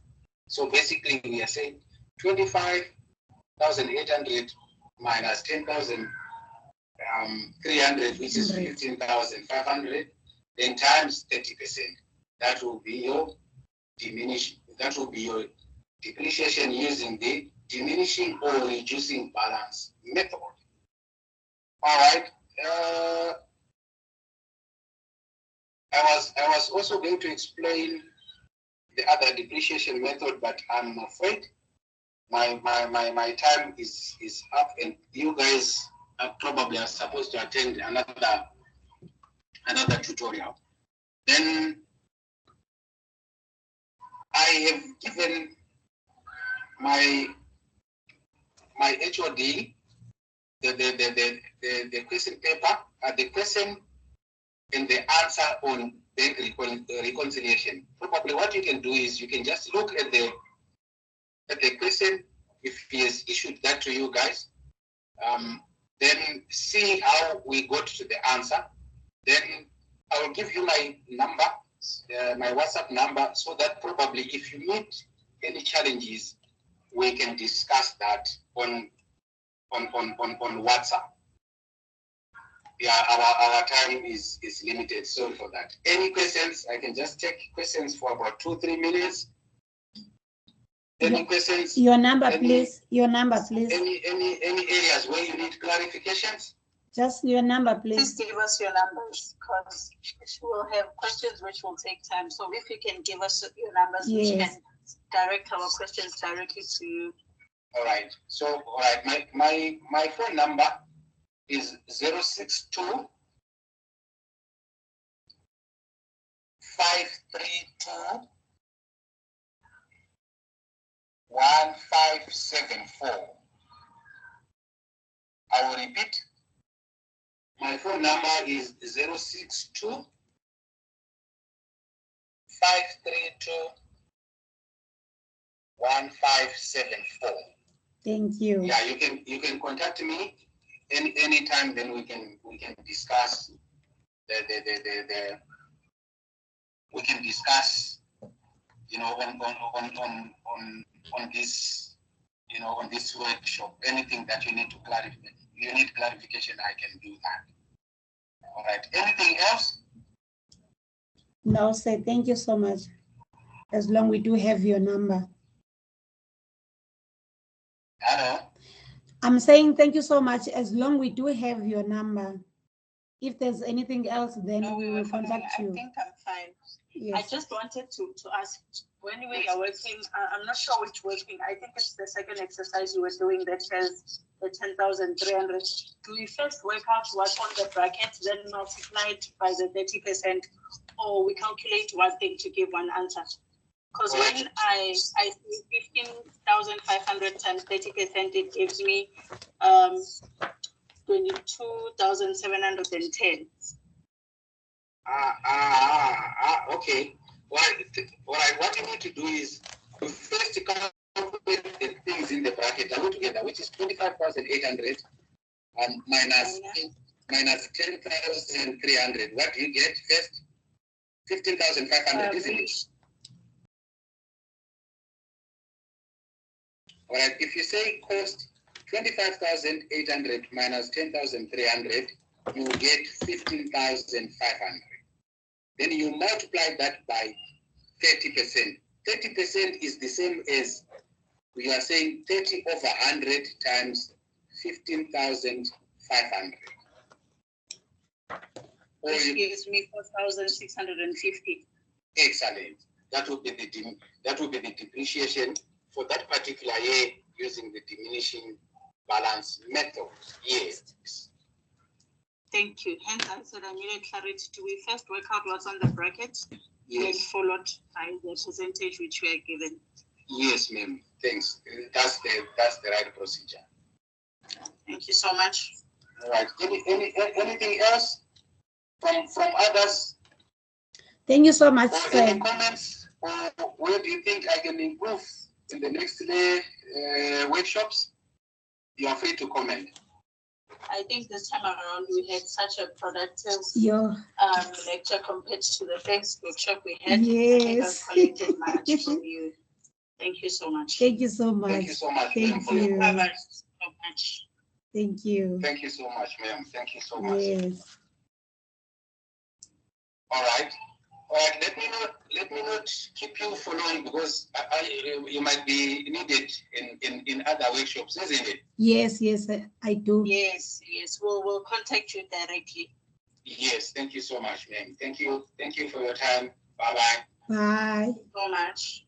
So basically, we are saying 25,800 minus 10,300, which is 15,500, then times 30%. That will be your that will be your depreciation using the diminishing or reducing balance method. All right. I was also going to explain the other depreciation method, but I'm afraid my time is up, and you guys probably are supposed to attend another tutorial. Then I have given my HOD the question paper, the question and the answer on bank reconciliation. Probably what you can do is you can just look at the question if he has issued that to you guys, then see how we got to the answer. Then I will give you my number, my WhatsApp number, so that probably if you meet any challenges, we can discuss that on WhatsApp. Yeah, our time is limited. Sorry for that. Any questions? I can just take questions for about 2-3 minutes. Any questions? Your number, please. Your number, please. Any areas where you need clarifications? Just your number, Please please. give us your numbers because we'll have questions which will take time. So if you can give us your numbers, we Yes. can direct our questions directly to you. All right. So, all right, my phone number is 062 532 1574. I will repeat. My phone number is 062 532 1574. Thank you. Yeah, you can contact me any time. Then we can discuss we can discuss, you know, on this, you know, on this workshop. Anything that you need to clarify, you need clarification, I can do that. All right. Anything else? No, say thank you so much. As long we do have your number. Hello. I'm saying thank you so much. As long we do have your number. If there's anything else, then No, we will contact I you. think I'm fine. Yes. I just wanted to ask, when we are working, I'm not sure which working, I think it's the second exercise you were doing that has the 10,300. Do we first work out what's on the bracket, then multiply it by the 30%, or we calculate one thing to give one answer? Because when I see 15,500 times 30%, it gives me 22,710. Okay. All right. What you need to do is to first calculate the things in the bracket together, which is 25,800 minus 10,300. What do you get first? 15,500, isn't it? All right. If you say cost 25,800 minus 10,300, you get 15,500. Then you multiply that by 30%. 30% is the same as we are saying 30 over 100 times 15,500. Which gives me 4,650. Excellent. That would be the depreciation for that particular year using the diminishing balance method. Yes. Thank you. Hence, I said I needed clarity. Do we first work out what's on the bracket, Yes. then followed by the percentage which we are given? Yes, ma'am. Thanks. That's the right procedure. Thank you so much. All right. Anything else from others? Thank you so much, Or sir. any comments? Or where do you think I can improve in the next workshops? You are free to comment. I think this time around we had such a productive lecture compared to the first workshop we had. Yes. I think I've collected much from you. Thank you so much. Thank you so much. Thank you so much, Thank ma'am, for your you. Covered so much. Thank you. Thank you so much, ma'am. Thank you so much. Yes. All right. All right. Let me not keep you for long because you might be needed in other workshops, isn't it? Yes, I do. Yes. We'll contact you directly. Yes. Thank you so much, ma'am. Thank you for your time. Bye-bye. Bye. So much.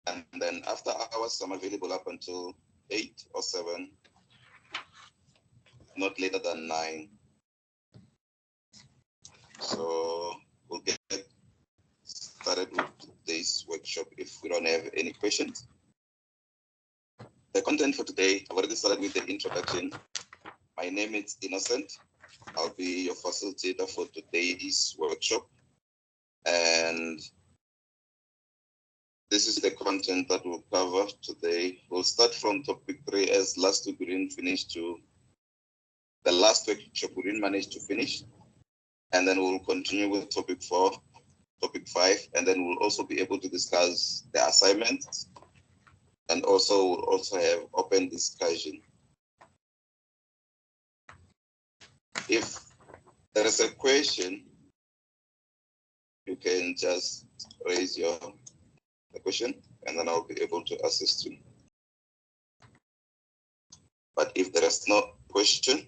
And then after hours, I'm available up until 8 or 7, not later than 9. So we'll get started with today's workshop if we don't have any questions. The content for today, I've already started with the introduction. My name is Innocent. I'll be your facilitator for today's workshop. And this is the content that we'll cover today. We'll start from topic 3, as last week we didn't finish to the last workshop we didn't manage to finish. And then we'll continue with topic 4, topic 5, and then we'll also be able to discuss the assignments. And also we'll also have open discussion. If there is a question, you can just raise your question and then I'll be able to assist you. But if there is no question, you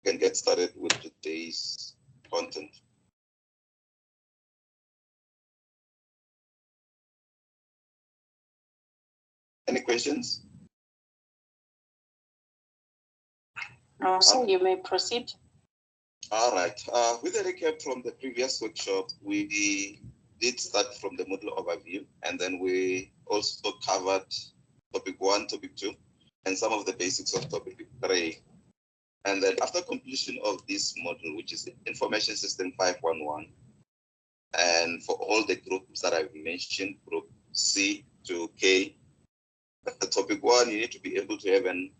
can get started with today's content. Any questions? No, so you may proceed. All right. With a recap from the previous workshop, we did start from the module overview, and then we also covered topic 1, topic 2, and some of the basics of topic 3. And then after completion of this module, which is Information System 511, and for all the groups that I've mentioned, group C to K, the topic 1, you need to be able to have an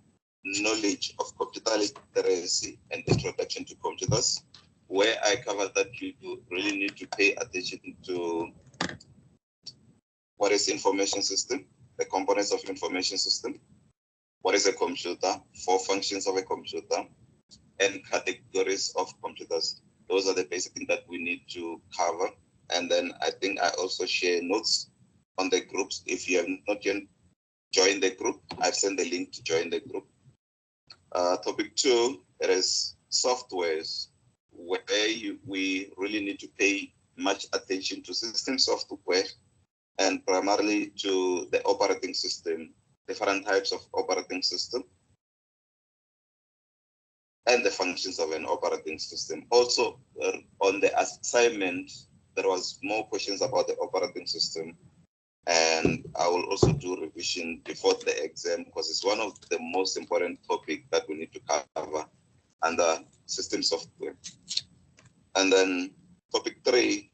knowledge of computer literacy and introduction to computers, where I covered that you really need to pay attention to what is information system, the components of information system, what is a computer, 4 functions of a computer, and categories of computers. Those are the basic things that we need to cover. And then I think I also share notes on the groups. If you have not yet joined the group, I've sent the link to join the group. Topic 2, there is softwares, where we really need to pay much attention to system software and primarily to the operating system, different types of operating system, and the functions of an operating system. Also, on the assignment, there was more questions about the operating system, and I will also do revision before the exam because it's one of the most important topics that we need to cover under system software. And then topic 3,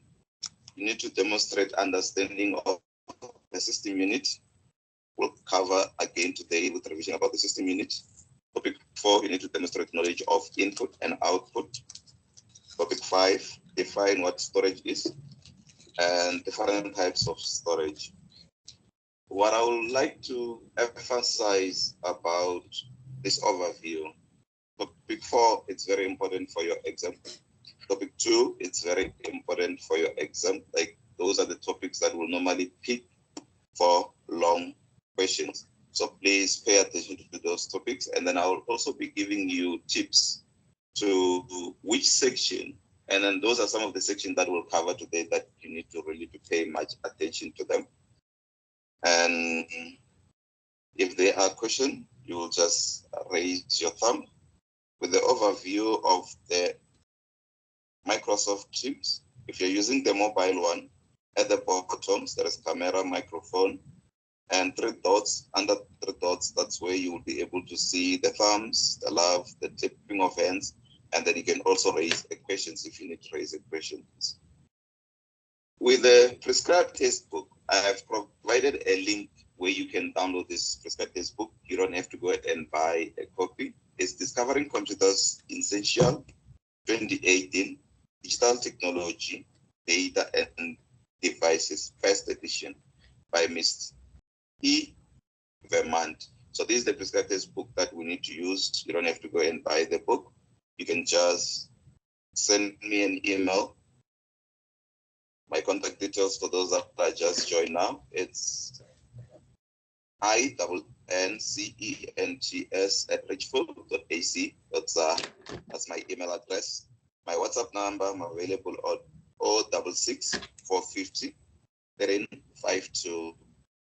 you need to demonstrate understanding of the system unit. We'll cover again today with revision about the system unit. Topic 4, you need to demonstrate knowledge of input and output. Topic 5, define what storage is and different types of storage. What I would like to emphasize about this overview, topic 4, it's very important for your exam. Topic 2, it's very important for your exam. Like, those are the topics that will normally pick for long questions. So please pay attention to those topics. And then I will also be giving you tips to which section. And then those are some of the sections that we'll cover today that you need to really pay much attention to them. And if there are questions, you will just raise your thumb. With the overview of the Microsoft Teams, if you're using the mobile one, at the bottom, there is camera, microphone, and 3 dots. Under 3 dots, that's where you will be able to see the thumbs, the love, the tipping of hands, and then you can also raise a question if you need to raise a question. With the prescribed textbook, I have provided a link where you can download this prescribed textbook. You don't have to go ahead and buy a copy. It's Discovering Computers Essential 2018, Digital Technology, Data and Devices, first edition by Ms. E. Vermont. So this is the prescribed textbook that we need to use. You don't have to go and buy the book. You can just send me an email. My contact details for those that are just joined now, it's iNCENTS@richfield.ac.za. That's my email address. My WhatsApp number, I'm available on 066 450 1352.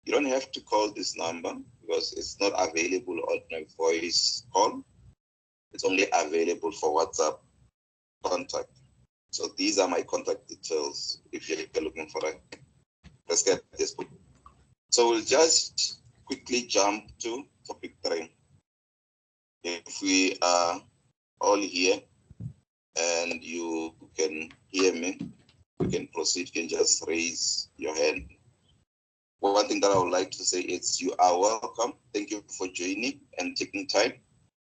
You don't have to call this number because it's not available on a voice call. It's only available for WhatsApp contact. So these are my contact details if you're looking for it. Let's get this book. So we'll just quickly jump to topic 3. If we are all here and you can hear me, you can proceed. You can just raise your hand. One thing that I would like to say is you are welcome. Thank you for joining and taking time.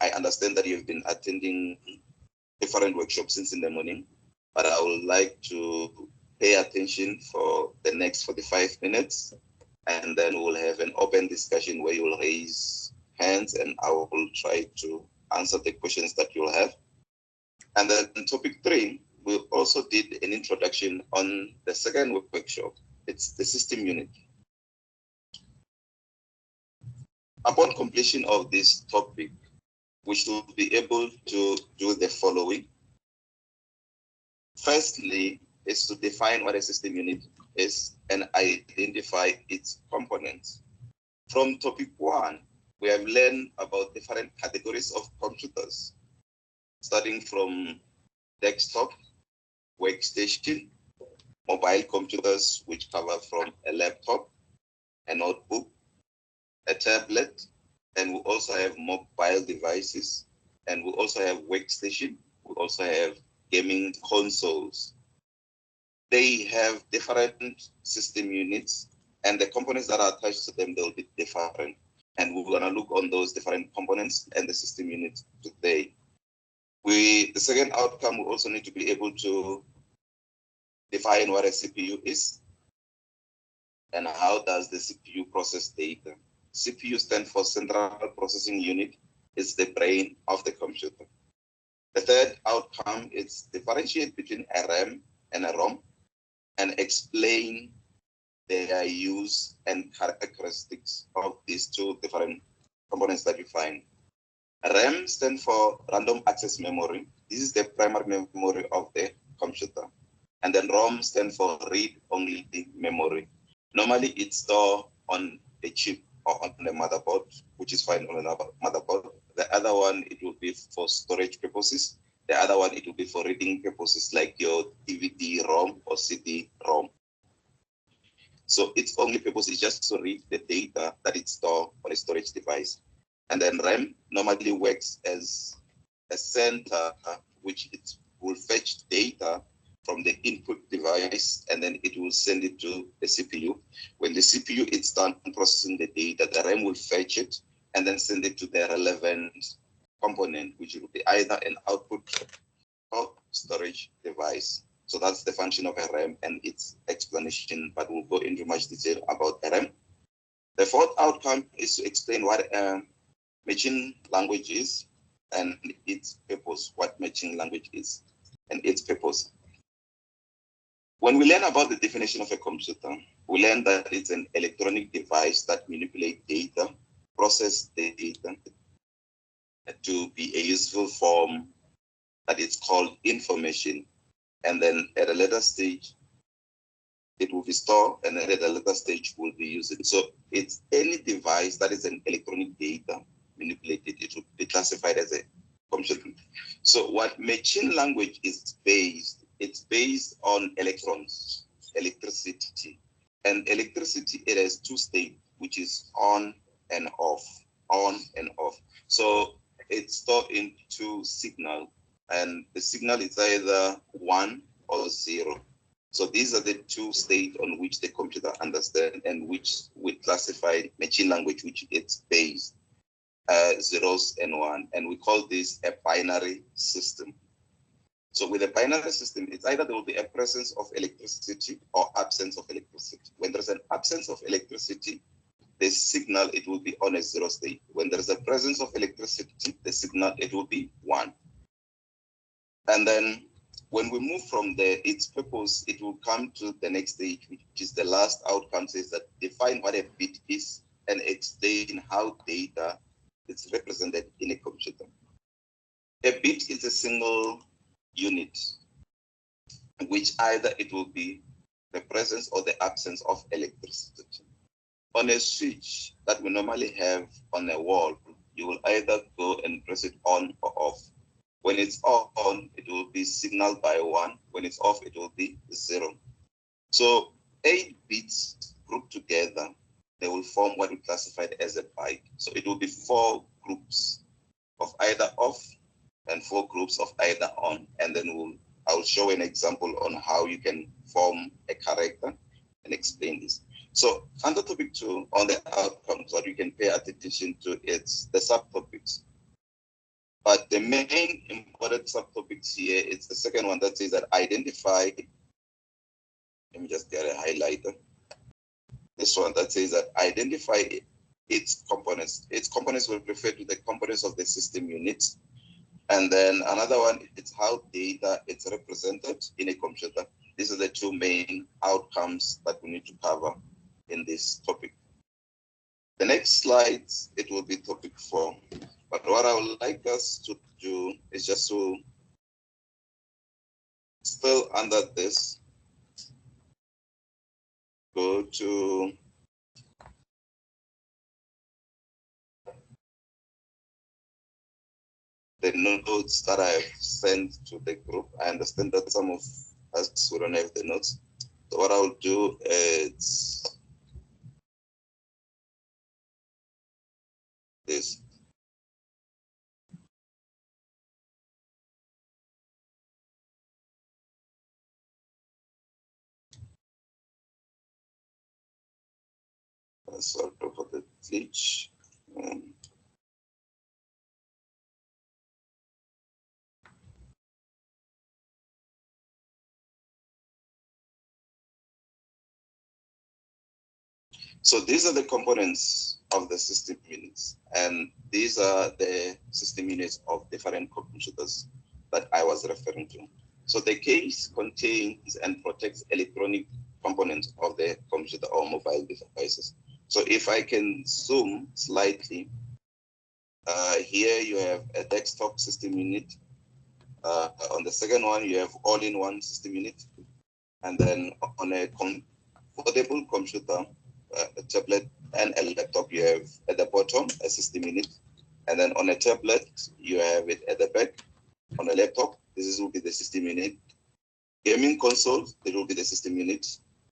I understand that you've been attending different workshops since in the morning, but I would like to pay attention for the next 45 minutes, and then we'll have an open discussion where you'll raise hands and I will try to answer the questions that you'll have. And then in topic 3, we also did an introduction on the second workshop. It's the system unit. Upon completion of this topic, we should be able to do the following. Firstly, is to define what a system unit is and identify its components. From topic 1, we have learned about different categories of computers, starting from desktop, workstation, mobile computers, which cover from a laptop, a notebook, a tablet, and we also have mobile devices, and we also have workstation, we also have gaming consoles. They have different system units, and the components that are attached to them, they'll be different. And we're gonna look on those different components and the system units today. The second outcome, we also need to be able to define what a CPU is and how does the CPU process data. CPU stands for Central Processing Unit. It's the brain of the computer. The third outcome is differentiate between a RAM and a ROM and explain their use and characteristics of these two different components that you find. RAM stands for Random Access Memory. This is the primary memory of the computer. And then ROM stands for Read-Only Memory. Normally it's stored on a chip or on the motherboard, which is fine on another motherboard. The other one, it will be for storage purposes. The other one, it will be for reading purposes like your DVD-ROM or CD-ROM. So its only purpose is just to read the data that it's stored on a storage device. And then RAM normally works as a center, which it will fetch data from the input device, and then it will send it to the CPU. When the CPU is done processing the data, the RAM will fetch it and then send it to the relevant component, which will be either an output or storage device. So that's the function of a RAM and its explanation, but we'll go into much detail about a RAM. The fourth outcome is to explain what a matching language is and its purpose, what matching language is and its purpose. When we learn about the definition of a computer, we learn that it's an electronic device that manipulates data, process the data to be a useful form that it's called information. And then at a later stage, it will be stored, and then at a later stage will be used. So it's any device that is an electronic data manipulated, it will be classified as a computer. So what machine language is based, it's based on electrons, electricity. And electricity, it has two states, which is on and off, on and off. So it's stored into signal, and the signal is either 1 or 0. So these are the two states on which the computer understands and which we classify machine language, which it's based, zeros and 1. And we call this a binary system. So with a binary system, it's either there will be a presence of electricity or absence of electricity. When there's an absence of electricity, the signal, it will be on a 0 state. When there's a presence of electricity, the signal, it will be 1. And then when we move from there, its purpose, it will come to the next stage, which is the last outcome, says that define what a bit is and explain how data is represented in a computer. A bit is a single unit, which either it will be the presence or the absence of electricity. On a switch that we normally have on a wall, you will either go and press it on or off. When it's on, it will be signaled by 1. When it's off, it will be 0. So 8 bits grouped together, they will form what we classified as a byte. So it will be 4 groups of either off and 4 groups of either on. And then I'll show an example on how you can form a character and explain this. So under topic 2, on the outcomes, what you can pay attention to is the subtopics. But the main important subtopics here, it's the second one that says that identify. Let me just get a highlighter. This one that says that identify its components. Its components will refer to the components of the system units. And then another one, it's how data is represented in a computer. These are the 2 main outcomes that we need to cover in this topic. The next slides, it will be topic 4. But what I would like us to do is just to still under this, go to the notes that I have sent to the group. I understand that some of us will don't have the notes. So what I'll do is this. Sorry for the glitch. So these are the components of the system units, and these are the system units of different computers that I was referring to. So the case contains and protects electronic components of the computer or mobile devices. So if I can zoom slightly, here you have a desktop system unit. On the second one, you have all-in-one system unit. And then on a portable computer, a tablet and a laptop, you have at the bottom a system unit. And then on a tablet, you have it at the back. On a laptop, this will be the system unit. Gaming consoles, it will be the system unit.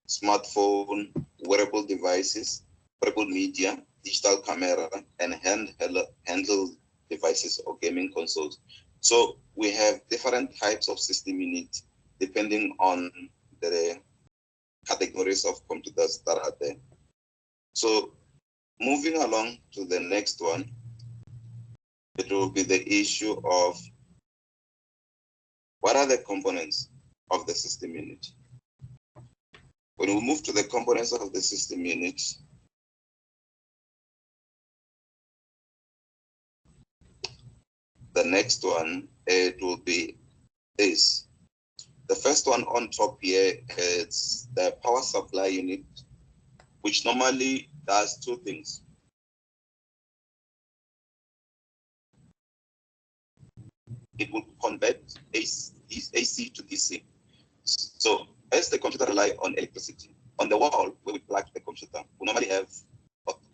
Smartphone, wearable devices, wearable media, digital camera, and handheld devices or gaming consoles. So we have different types of system units depending on the categories of computers that are there. So moving along to the next one, it will be the issue of what are the components of the system unit. When we move to the components of the system unit, the next one, it will be this. The first one on top here is the power supply unit, which normally does 2 things. It will convert AC to DC. So as the computer relies on electricity, on the wall where we plug the computer, we normally have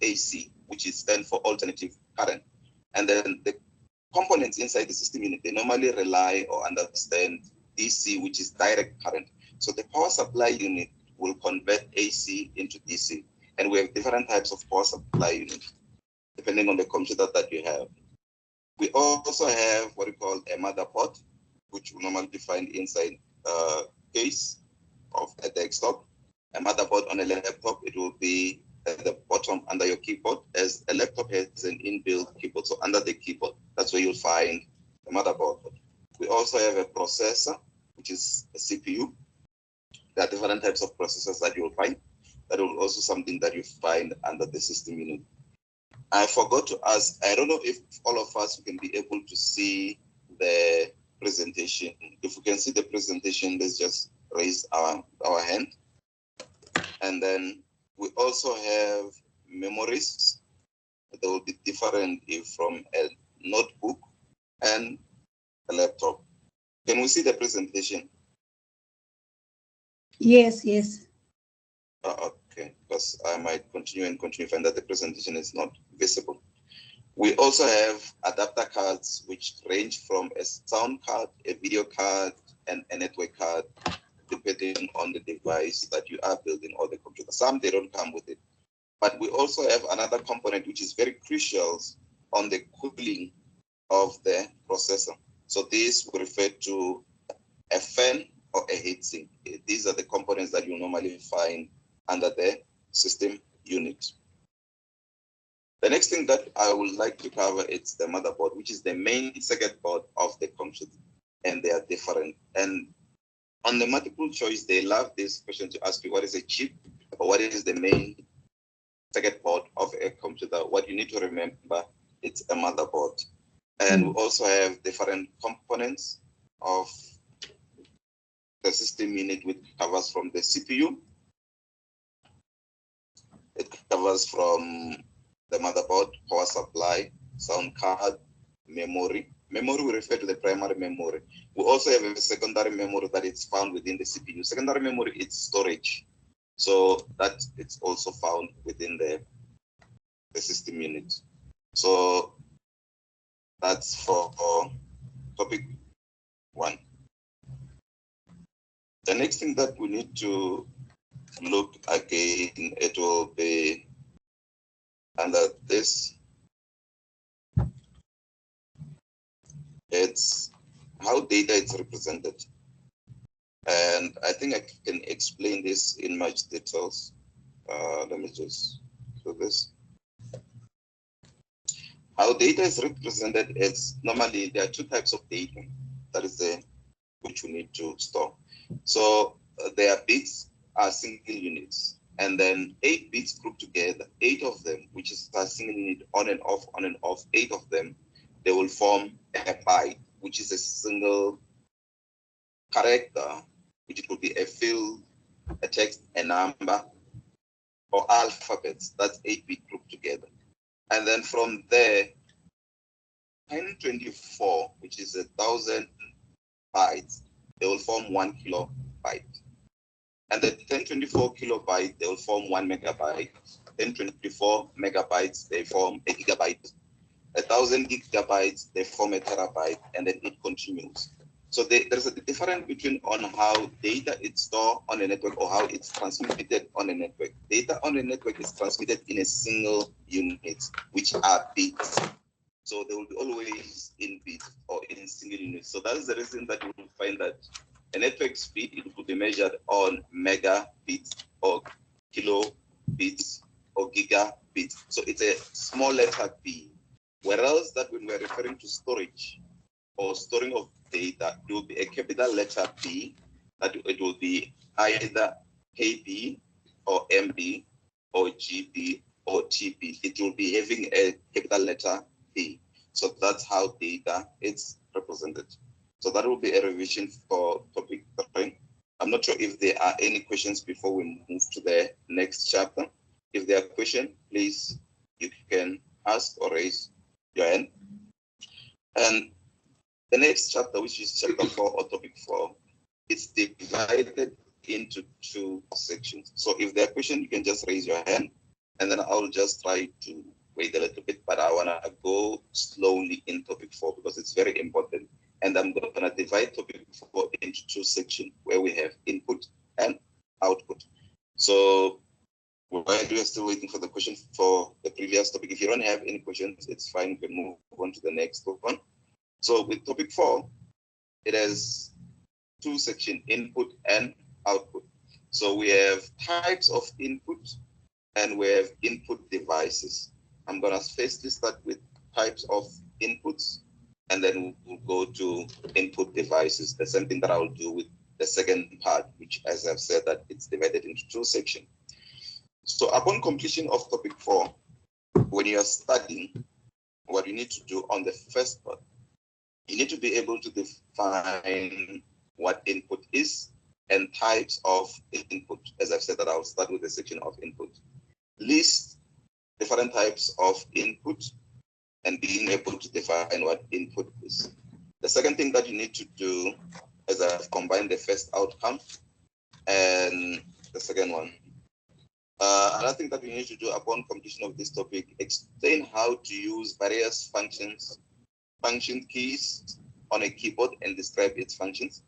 AC, which is stand for alternative current. And then the components inside the system unit, they normally rely or understand DC, which is direct current. So the power supply unit will convert AC into DC. And we have different types of power supply units, depending on the computer that you have. We also have what we call a motherboard, which we normally define inside a case of a desktop. A motherboard on a laptop, it will be at the bottom under your keyboard, as a laptop has an inbuilt keyboard. So under the keyboard, that's where you'll find the motherboard. We also have a processor, which is a CPU. There are different types of processors that you'll find. That will also something that you find under the system unit. I forgot to ask, I don't know if all of us can be able to see the presentation. If we can see the presentation, let's just raise our hand. And then we also have memories. They will be different from a notebook and a laptop. Can we see the presentation? Yes, yes. Okay, because I might continue and find that the presentation is not visible. We also have adapter cards, which range from a sound card, a video card, and a network card, depending on the device that you are building or the computer. Some, they don't come with it. But we also have another component which is very crucial on the cooling of the processor. So this we refer to a fan or a heatsink. These are the components that you normally find under the system unit. The next thing that I would like to cover is the motherboard, which is the main circuit board of the computer, and they are different. And on the multiple choice, they love this question to ask you what is a chip or what is the main circuit board of a computer. What you need to remember, it's a motherboard. And we also have different components of the system unit, which covers from the CPU. It covers from the motherboard, power supply, sound card, memory. Memory we refer to the primary memory. We also have a secondary memory that is found within the CPU. Secondary memory is storage. So that it's also found within the system unit. So that's for topic 1. The next thing that we need to look again, it will be under this. It's how data is represented. And I think I can explain this in much details. Let me just do this. How data is represented is normally there are 2 types of data that is which we need to store. So their bits are single units, and then 8 bits grouped together, 8 of them, which is a single unit on and off, 8 of them, they will form a byte, which is a single character, which could be a field, a text, a number, or alphabets. That's 8-bit grouped together. And then from there, 1024, which is 1,000 bytes, they will form 1 kilobyte. And the 1024 kilobyte, they will form 1 megabyte. 1024 megabytes, they form a gigabyte. 1,000 gigabytes, they form a terabyte, and then it continues. So there's a difference between on how data is stored on a network or how it's transmitted on a network. Data on a network is transmitted in a single unit, which are bits. So they will be always in bits or in single units. So that is the reason that you will find that a network speed, it could be measured on megabits or kilobits or gigabits. So it's a small letter B. Whereas that when we're referring to storage or storing of data, it will be a capital letter B, that it will be either KB or MB or GB or TB. It will be having a capital letter B. So that's how data is represented. So that will be a revision for topic 3. I'm not sure if there are any questions before we move to the next chapter. If there are questions, please, you can ask or raise your hand. And the next chapter, which is chapter 4 or topic 4, it's divided into 2 sections. So if there are questions, you can just raise your hand, and then I'll just try to wait a little bit, but I want to go slowly in topic 4 because it's very important. And I'm going to divide topic 4 into 2 sections where we have input and output. So while we are still waiting for the question for the previous topic, if you don't have any questions, it's fine. We can move on to the next one. So with topic 4, it has 2 sections, input and output. So we have types of input and we have input devices. I'm going to firstly start with types of inputs, and then we'll go to input devices. The same thing that I'll do with the second part, which, as I've said, that it's divided into 2 sections. So upon completion of topic 4, when you are studying, what you need to do on the first part, you need to be able to define what input is and types of input. As I've said, that I'll start with the section of input. List different types of input and being able to define what input is. The second thing that you need to do, as I've combined the first outcome and the second one, Another thing that we need to do upon completion of this topic, explain how to use various function keys on a keyboard and describe its functions.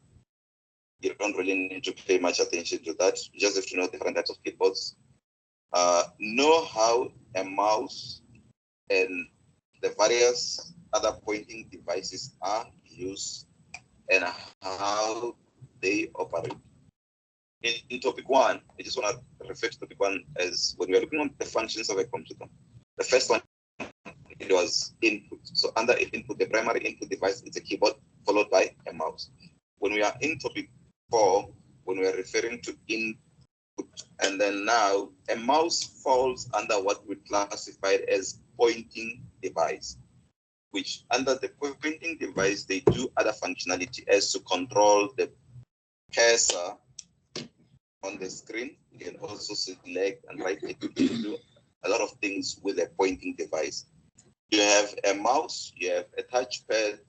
You don't really need to pay much attention to that. You just have to know different types of keyboards. Know how a mouse and the various other pointing devices are used and how they operate. In topic 1, I just want to refer to topic 1 as when we are looking at the functions of a computer. The first one, it was input. So under input, the primary input device is a keyboard followed by a mouse. When we are in topic 4, when we are referring to input, and then now a mouse falls under what we classified as pointing device, which under the pointing device, they do other functionality as to control the cursor on the screen. You can also select and right click to do a lot of things with a pointing device. You have a mouse, you have a touchpad,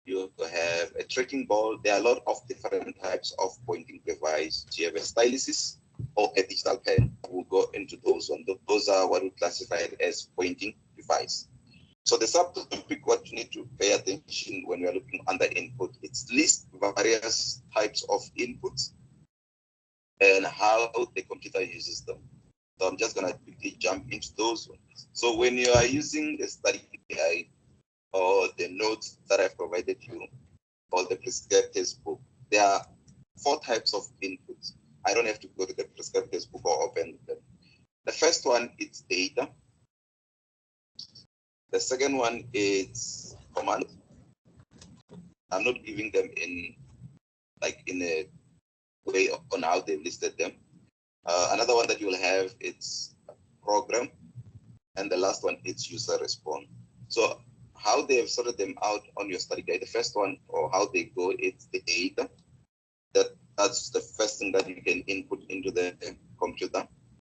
you have a tracking ball. There are a lot of different types of pointing device. You have a stylus or a digital pen. We'll go into those ones. Those are what we classify as pointing device. So the subtopic, what you need to pay attention when we are looking under input, it's list various types of inputs and how the computer uses them. So I'm just going to quickly jump into those ones. So when you are using the study guide or the notes that I've provided you or the prescribed textbook, there are 4 types of inputs. I don't have to go to the prescribed textbook or open them. The first one is data. The second one is command. I'm not giving them in a way on how they listed them. Another one that you will have, it's program, and the last one is user response. So how they have sorted them out on your study guide, the first one, or how they go, it's the data. That's the first thing that you can input into the computer.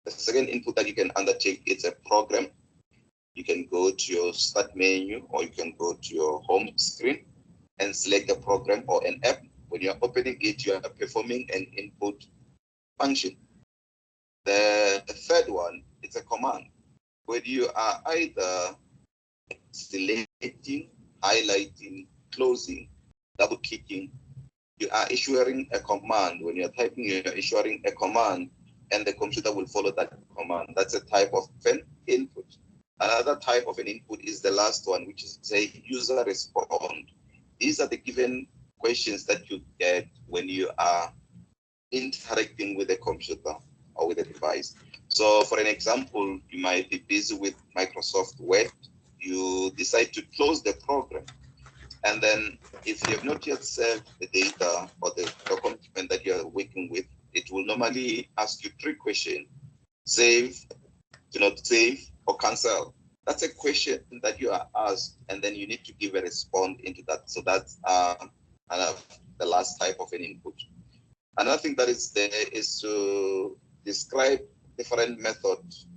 The second input that you can undertake is a program. You can go to your start menu, or you can go to your home screen and select a program or an app. When you're opening it, you are performing an input function. The third one, it's a command, where you are either selecting, highlighting, closing, double clicking. You are issuing a command. When you're typing, you're issuing a command, and the computer will follow that command. That's a type of an input. Another type of an input is the last one, which is a user response. These are the given questions that you get when you are interacting with a computer or with a device. So for an example, you might be busy with Microsoft Word. You decide to close the program. And then if you have not yet saved the data or the document that you are working with, it will normally ask you 3 questions: save, do not save, or cancel. That's a question that you are asked, and then you need to give a response into that. So that's the last type of an input. Another thing that is there is to describe different methods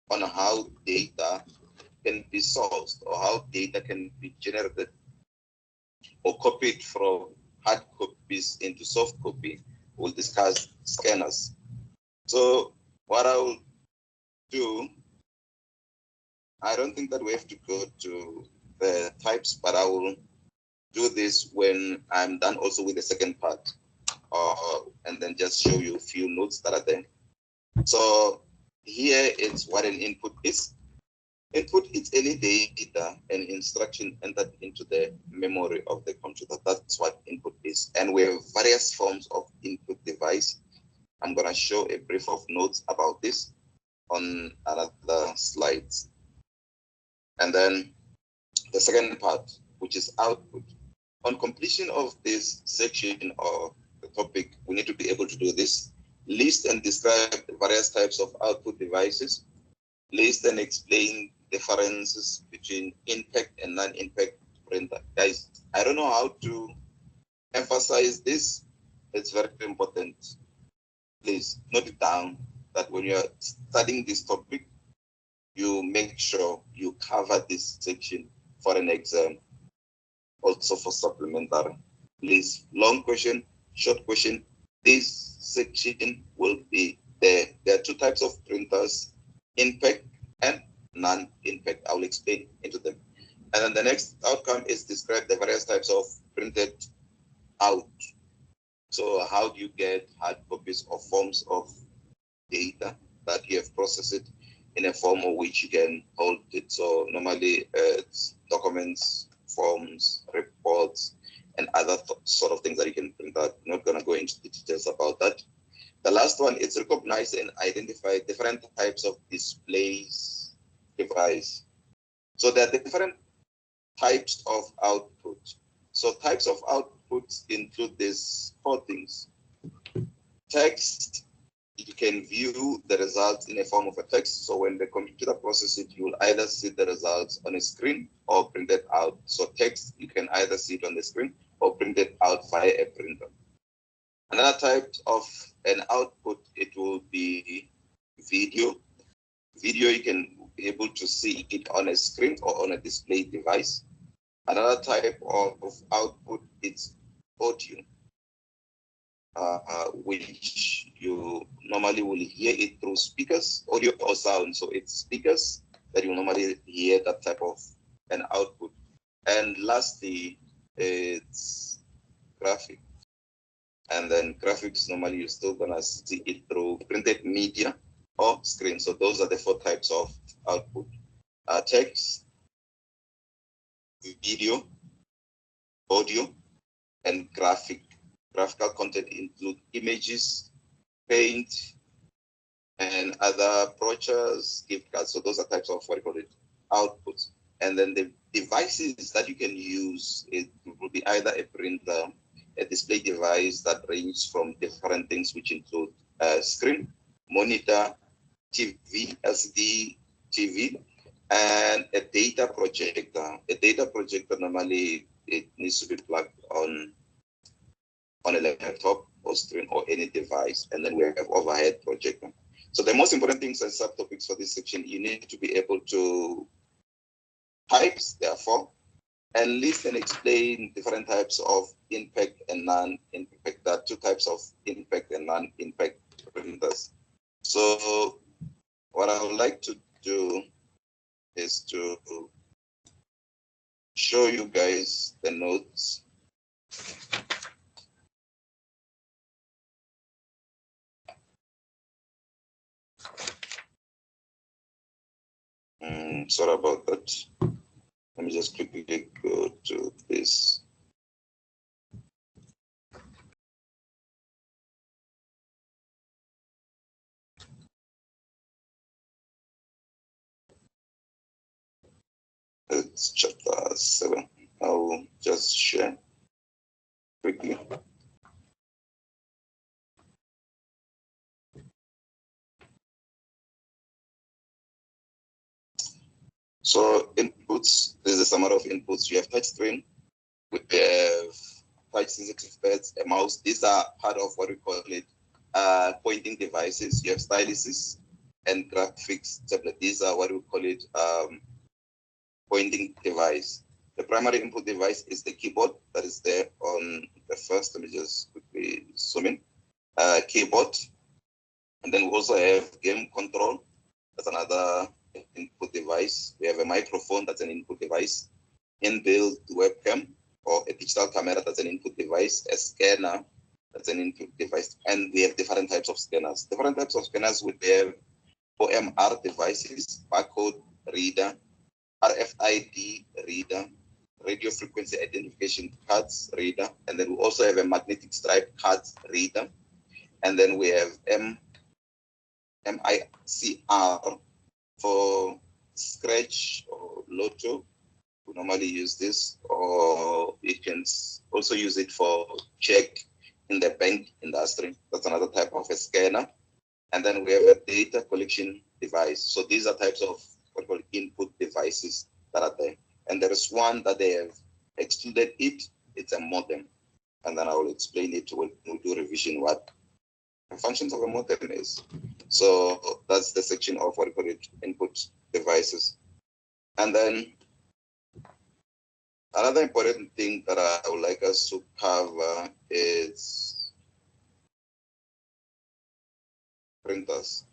on how data can be sourced or how data can be generated or copied from hard copies into soft copy. We'll discuss scanners. So what I will do, I don't think that we have to go to the types, but I will do this when I'm done also with the second part, and then just show you a few notes that are there. So here is what an input is. Input is any data and instruction entered into the memory of the computer. That's what input is. And we have various forms of input device. I'm going to show a brief of notes about this on another slides. And then the second part, which is output. On completion of this section of the topic, we need to be able to do this. List and describe the various types of output devices. List and explain differences between impact and non-impact printer. Guys, I don't know how to emphasize this. It's very important. Please note it down that when you're studying this topic, you make sure you cover this section for an exam, also for supplementary. Please, long question, short question. This section will be there are two types of printers, impact and non-impact. I will explain into them. And then the next outcome is describe the various types of printed out. So how do you get hard copies or forms of data that you have processed it in a form of which you can hold it? So normally it's documents, forms, reports, and other sort of things that you can print out. I'm not going to go into the details about that. The last one is recognize and identify different types of displays device. So there are different types of output. So types of outputs include these four things. Text, you can view the results in a form of a text. So when the computer processes it, you will either see the results on a screen or printed out. So text, you can either see it on the screen or printed out via a printer. Another type of an output, it will be video. Video, you can be able to see it on a screen or on a display device. Another type of output is audio, which you normally will hear it through speakers, audio or sound. So it's speakers that you normally hear that type of an output. And lastly, it's graphic. And then graphics, normally you're still gonna see it through printed media or screen. So those are the four types of output. Text, video, audio, and graphic. Graphical content include images, paint, and other brochures, gift cards. So those are types of what you call it, outputs. And then the devices that you can use, it will be either a printer, a display device that ranges from different things, which include screen, monitor, TV, LCD TV, and a data projector. A data projector, normally it needs to be plugged on a laptop or screen or any device. And then we have overhead projector. So the most important things and subtopics for this section, you need to be able to types, therefore, and list and explain different types of impact and non-impact. There are two types of impact and non-impact printers. So what I would like to do is to show you guys the notes. Sorry about that. Let me just quickly go to this. It's chapter 7. I will just share quickly. So inputs, there's a summary of inputs. You have touch screen, we have touch sensitive pads, a mouse. These are part of what we call it pointing devices. You have styluses and graphics tablet. These are what we call it pointing device. The primary input device is the keyboard that is there on the first. Let me just quickly zoom in. Keyboard. And then we also have game control. That's another input device. We have a microphone, that's an input device. Inbuilt webcam or a digital camera, that's an input device. A scanner, that's an input device. And we have different types of scanners. Different types of scanners with their OMR devices, barcode reader, RFID reader, radio frequency identification cards reader, and then we also have a magnetic stripe cards reader. And then we have MICR for scratch or lotto. We normally use this, or you can also use it for check in the bank industry. That's another type of a scanner. And then we have a data collection device. So these are types of what we call input devices that are there. And there is one that they have excluded it. It's a modem. And then I will explain it when we do revision what the functions of a modem is. So that's the section of what we call it input devices. And then another important thing that I would like us to cover is printers.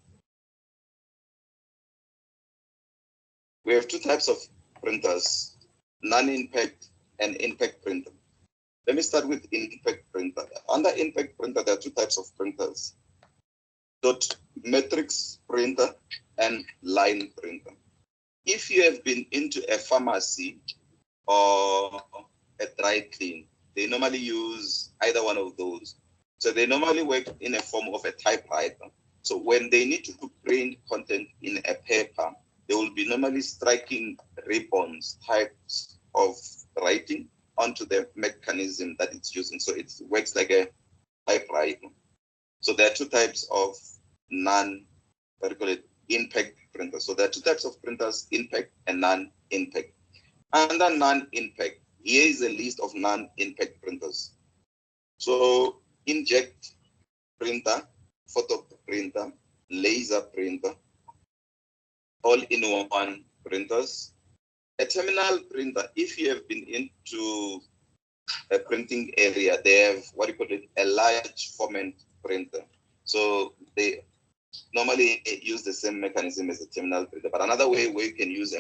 We have two types of printers, non-impact and impact printer. Let me start with impact printer. Under impact printer, there are two types of printers: dot matrix printer and line printer. If you have been into a pharmacy or a dry clean, they normally use either one of those. So they normally work in a form of a typewriter. So when they need to print content in a paper, they will be normally striking ribbons, types of writing onto the mechanism that it's using. So it works like a typewriter. So there are two types of impact printers. So there are two types of printers, impact and non-impact. Under non-impact, here is a list of non-impact printers. So inkjet printer, photo printer, laser printer, all-in-one printers. A terminal printer, if you have been into a printing area, they have what you call it, a large format printer. So they normally use the same mechanism as a terminal printer. But another way where you can use a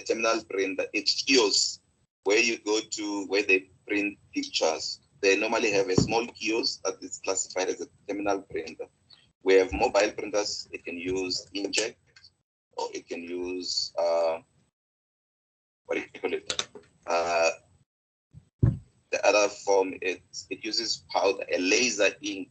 terminal printer, it's kiosk, where you go to where they print pictures. They normally have a small kiosk that is classified as a terminal printer. We have mobile printers. It can use inkjet, or it can use what do you call it? The other form, it uses powder, a laser ink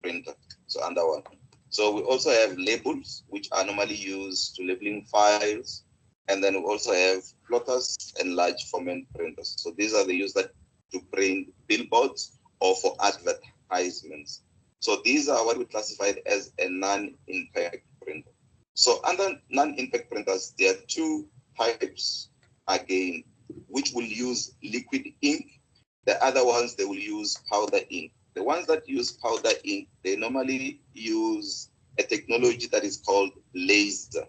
printer. So under one. So we also have labels, which are normally used to labeling files. And then we also have plotters and large format printers. So these are the used that to print billboards or for advertisements. So these are what we classified as a non-impact printer. So under non-impact printers, there are two types again, which will use liquid ink. The other ones, they will use powder ink. The ones that use powder ink, they normally use a technology that is called laser.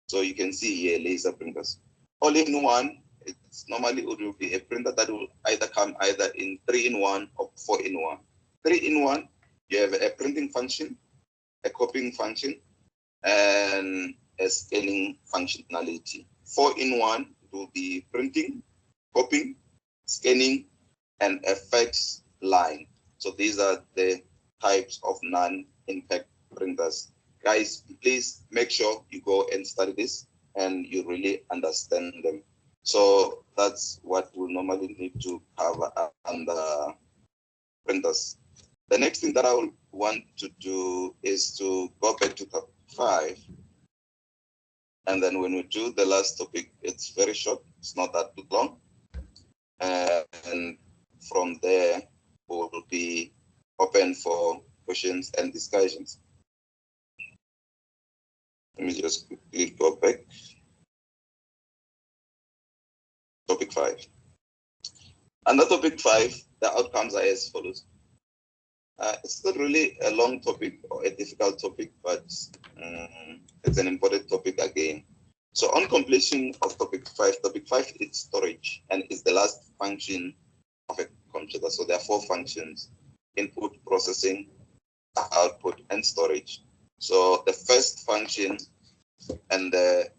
So you can see here laser printers. All-in-one, it's normally it will be a printer that will either come either in 3-in-1 or 4-in-1. 3-in-1, you have a printing function, a copying function, and a scanning functionality. 4-in-1 will be printing, copying, scanning, and effects line. So these are the types of non-impact printers. Guys, please make sure you go and study this and you really understand them. So that's what we normally need to cover under printers. The next thing that I will want to do is to go back to topic 5. And then when we do the last topic, it's very short. It's not that long. And from there, we will be open for questions and discussions. Let me just quickly go back. Topic 5. Under topic 5, the outcomes are as follows. It's not really a long topic or a difficult topic, but it's an important topic again. So on completion of topic 5 is storage, and it's the last function of a computer. So there are 4 functions: input, processing, output, and storage. So the first function and the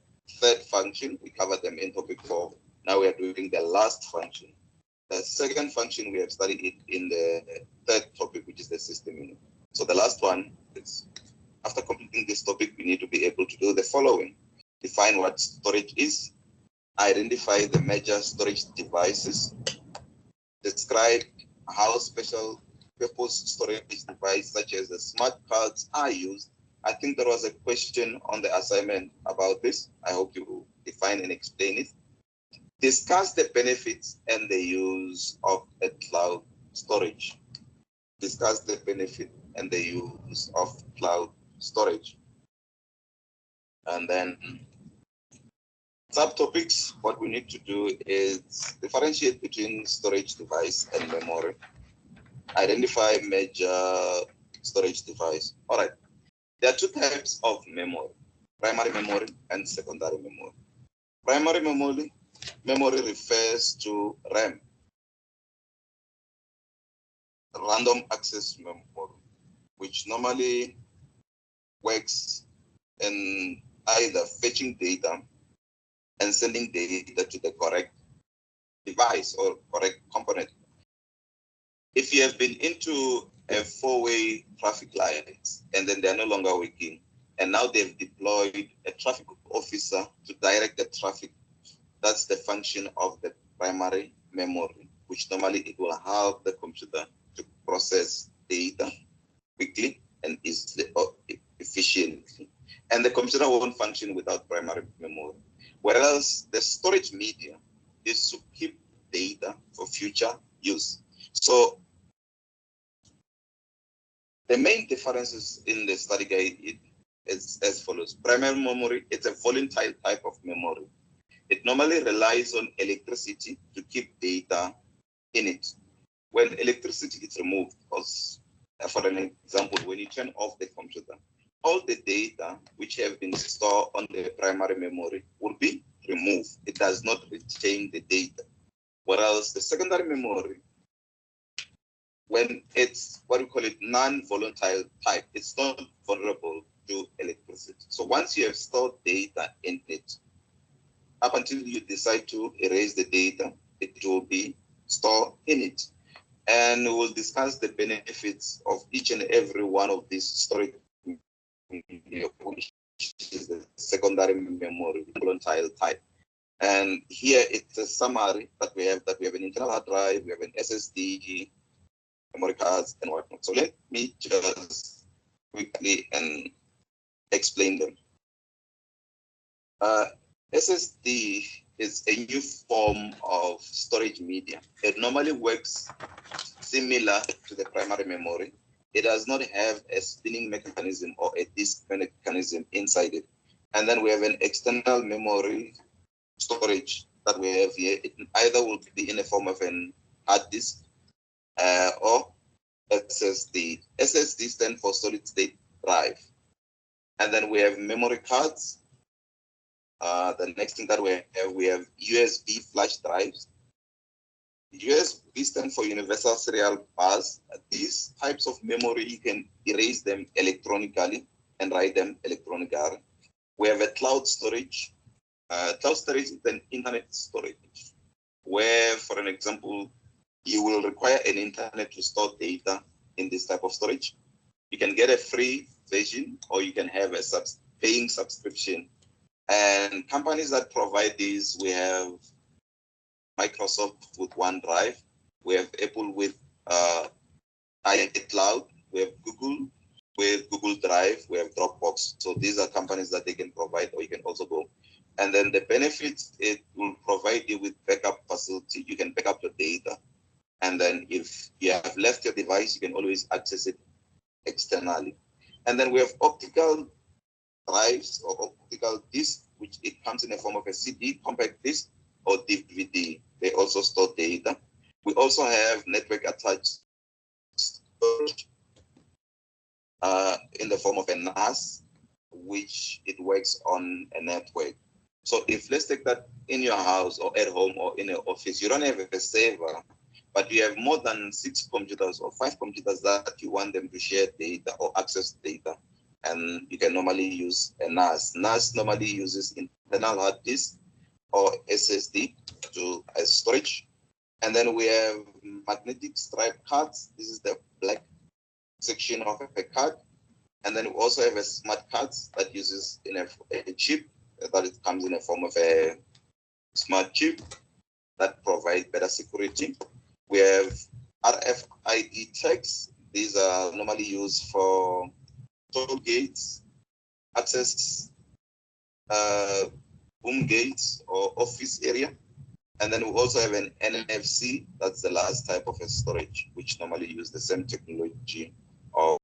third function, we covered them in topic 4. Now we are doing the last function. The second function, we have studied it in the third topic, which is the system unit. So the last one is, after completing this topic, we need to be able to do the following: define what storage is, identify the major storage devices, describe how special purpose storage devices such as the smart cards are used. I think there was a question on the assignment about this. I hope you will define and explain it. Discuss the benefits and the use of a cloud storage. Discuss the benefit and the use of cloud storage. And then subtopics, what we need to do is differentiate between storage device and memory. Identify major storage device. All right. There are 2 types of memory: primary memory and secondary memory. Primary memory refers to RAM, random access memory, which normally works in either fetching data and sending data to the correct device or correct component. If you have been into a four-way traffic lights and then they're no longer working, and now they've deployed a traffic officer to direct the traffic, that's the function of the primary memory, which normally it will help the computer to process data quickly and easily or efficiently. And the computer won't function without primary memory. Whereas the storage media is to keep data for future use. So the main differences in the study guide is as follows. Primary memory, it's a volatile type of memory. It normally relies on electricity to keep data in it. When electricity is removed, for an example, when you turn off the computer, all the data which have been stored on the primary memory will be removed. It does not retain the data. Whereas the secondary memory, when it's what we call it non-volatile type, it's not vulnerable to electricity. So once you have stored data in it, up until you decide to erase the data, it will be stored in it. And we'll discuss the benefits of each and every one of these storage media, which is the secondary memory, volatile type. And here it's a summary that we have an internal hard drive, we have an SSD, memory cards, and whatnot. So let me just quickly and explain them. SSD is a new form of storage media. It normally works similar to the primary memory. It does not have a spinning mechanism or a disk mechanism inside it. And then we have an external memory storage that we have here. It either will be in the form of an hard disk or SSD. SSD stands for solid state drive. And then we have memory cards. The next thing that we have USB flash drives. USB stands for universal serial bus. These types of memory, you can erase them electronically and write them electronically. We have a cloud storage. Cloud storage is an internet storage, where, for an example, you will require an internet to store data in this type of storage. You can get a free version, or you can have a paying subscription. And companies that provide these, we have Microsoft with OneDrive, we have Apple with iCloud, we have Google with Google Drive, we have Dropbox. So these are companies that they can provide, or you can also go. And then the benefits, it will provide you with backup facility. You can back up your data. And then if you have left your device, you can always access it externally. And then we have optical drives or optical discs, which it comes in the form of a CD, compact disc, or DVD. They also store data. We also have network attached storage in the form of a NAS, which it works on a network. So if, let's take that in your house or at home or in your office, you don't have a server, but you have more than 6 computers or 5 computers that you want them to share data or access data, and you can normally use a NAS. NAS normally uses internal hard disk or SSD as storage. And then we have magnetic stripe cards. This is the black section of a card. And then we also have a smart cards that uses in a chip, that it comes in a form of a smart chip that provide better security. We have RFID tags. These are normally used for toll gates, access boom gates or office area. And then we also have an NFC. That's the last type of a storage, which normally use the same technology of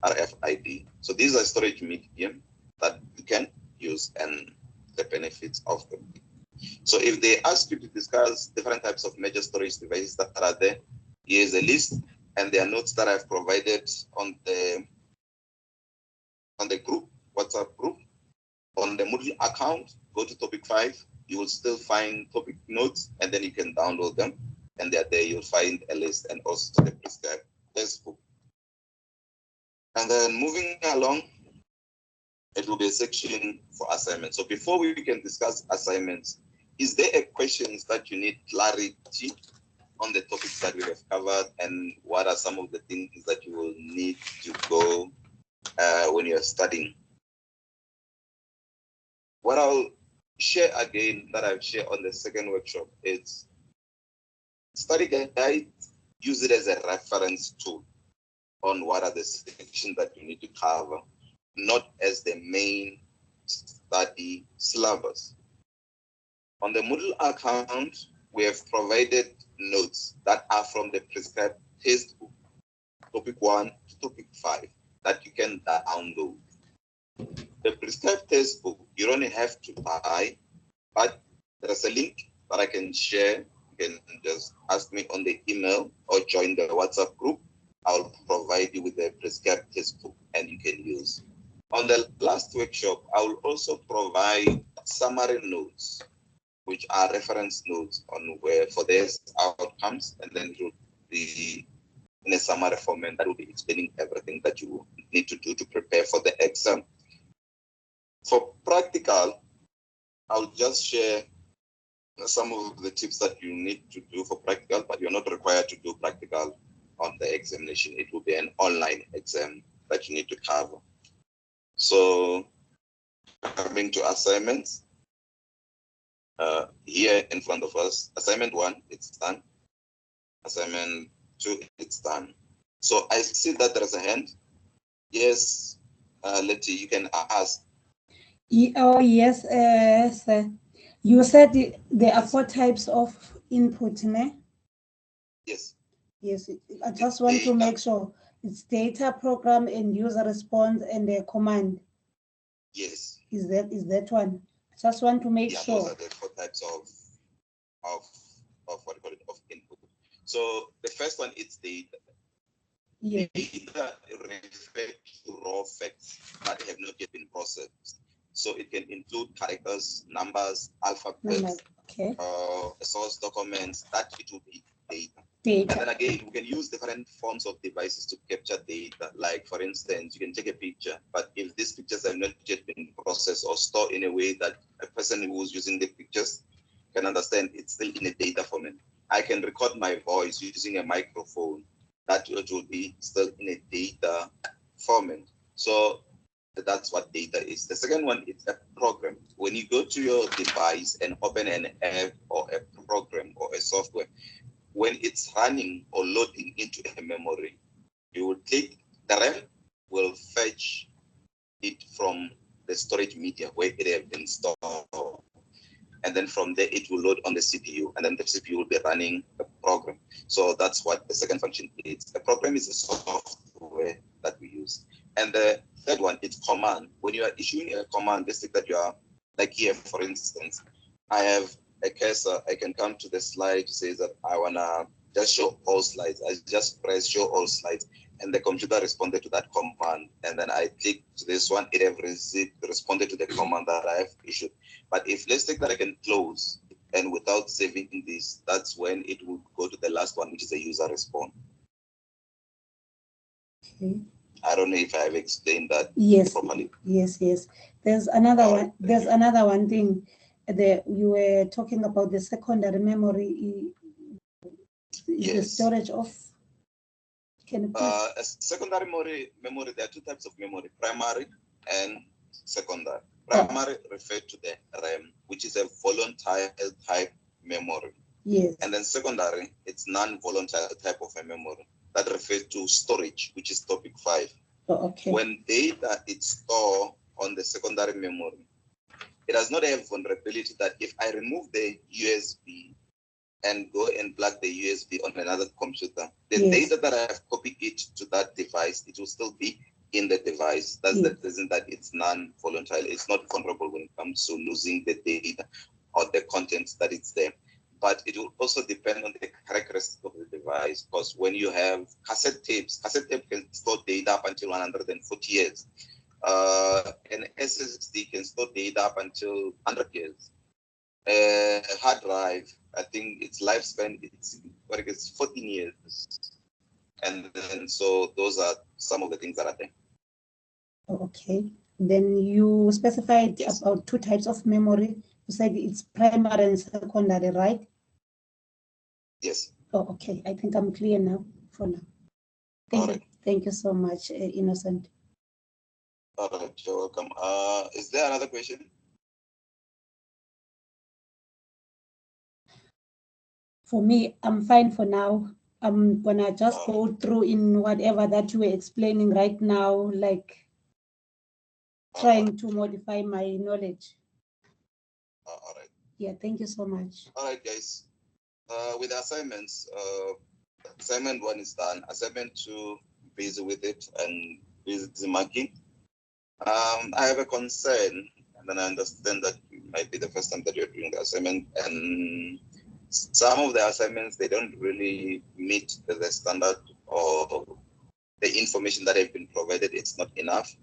RFID. So these are storage medium that you can use and the benefits of them. So if they ask you to discuss different types of major storage devices that are there, here's a list, and there are notes that I've provided on the group, WhatsApp group. On the Moodle account, go to topic 5. You will still find topic notes, and then you can download them. And they're there. You'll find a list and also the prescribed textbook. And then moving along, it will be a section for assignments. So before we can discuss assignments, is there a questions that you need clarity on the topics that we have covered, and what are some of the things that you will need to go when you're studying? What I'll share again that I've shared on the second workshop is study guide, use it as a reference tool on what are the sections that you need to cover, not as the main study syllabus. On the Moodle account, we have provided notes that are from the prescribed textbook, topic 1 to topic 5, that you can download. The prescribed textbook, you don't have to buy, but there's a link that I can share. You can just ask me on the email or join the WhatsApp group. I'll provide you with the prescribed textbook and you can use. On the last workshop, I will also provide summary notes, which are reference notes on where for these outcomes, and then it will be in a summary format that will be explaining everything that you need to do to prepare for the exam. For practical, I'll just share some of the tips that you need to do for practical, but you're not required to do practical on the examination. It will be an online exam that you need to cover. So coming to assignments, here in front of us, assignment 1, it's done. Assignment 2, it's done. So I see that there's a hand. Yes, Letty, you can ask. Oh, yes, sir. You said there are 4 types of input, ne? Yes. Yes, I just want to make sure it's data, program, and user response, and the command. Yes. Is that one? I just want to make sure. Those are the 4 types of what you call it, of input. So the first one is data. Yes. Data refer to raw facts that have not yet been processed. So it can include characters, numbers, alphabets, okay. Source documents, that it will be data. Data. And then again, we can use different forms of devices to capture data. Like, for instance, you can take a picture, but if these pictures have not yet been processed or stored in a way that a person who's using the pictures can understand, it's still in a data format. I can record my voice using a microphone. That will be still in a data format. So that's what data is. The second one is a program. When you go to your device and open an app or a program or a software, when it's running or loading into a memory, you will take the RAM, will fetch it from the storage media where it has been stored. And then from there, it will load on the CPU, and then the CPU will be running the program. So that's what the second function is. The program is a software that we use. And the third one is command. When you are issuing a command, let's say that you are, like here, for instance, I have a cursor. I can come to the slide to say that I want to just show all slides. I just press show all slides, and the computer responded to that command. And then I click to this one, it have responded to the command that I have issued. But if let's take that I can close, and without saving this, that's when it will go to the last one, which is a user response. Okay. I don't know if I have explained that properly. Yes. There's another one. There's another one thing. You were talking about the secondary memory. Yes. The storage of. Can you please? A secondary memory. There are 2 types of memory: primary and secondary. Primary refer to the RAM, which is a volatile type memory. Yes. And then secondary, it's non-volatile type of a memory that refers to storage, which is topic 5. Okay. When data is stored on the secondary memory, it does not have vulnerability that if I remove the USB and go and plug the USB on another computer, the data that I have copied it to that device, it will still be in the device. That's the reason that it's non-volatile. It's not vulnerable when it comes to losing the data or the contents that it's there. But it will also depend on the characteristics of the device, because when you have cassette tape can store data up until 140 years. An SSD can store data up until 100 years. Hard drive, I think its lifespan it's 14 years. And then so those are some of the things that are there. Okay. Then you specified Yes. about 2 types of memory. You said it's primary and secondary, right? Yes. Oh, okay. I think I'm clear now for now. All Thank you. right. Thank you so much, Innocent. All right, you're welcome. Is there another question? For me, I'm fine for now. I'm gonna just go through in whatever that you were explaining right now, like trying to modify my knowledge. All right. Yeah, thank you so much. All right, guys. With assignments, assignment 1 is done. Assignment 2, busy with it and busy marking. I have a concern, and then I understand that it might be the first time that you're doing the assignment, and some of the assignments, they don't really meet the standard or the information that have been provided. It's not enough.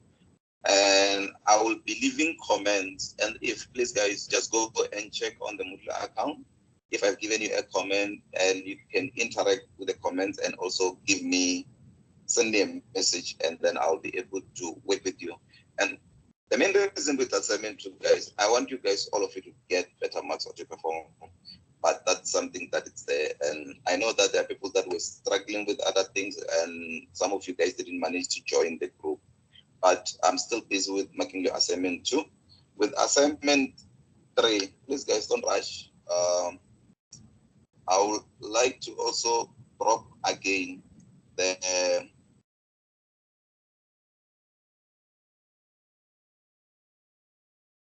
And I will be leaving comments, and if please guys just go and check on the Moodle account if I've given you a comment, and you can interact with the comments and also send me a message, and then I'll be able to work with you. And the main reason with assignment 2, guys, I want you guys, all of you, to get better marks or to perform. But that's something that is there. And I know that there are people that were struggling with other things, and some of you guys didn't manage to join the group. But I'm still busy with making your assignment 2. With assignment 3, please guys, don't rush. I would like to also drop again the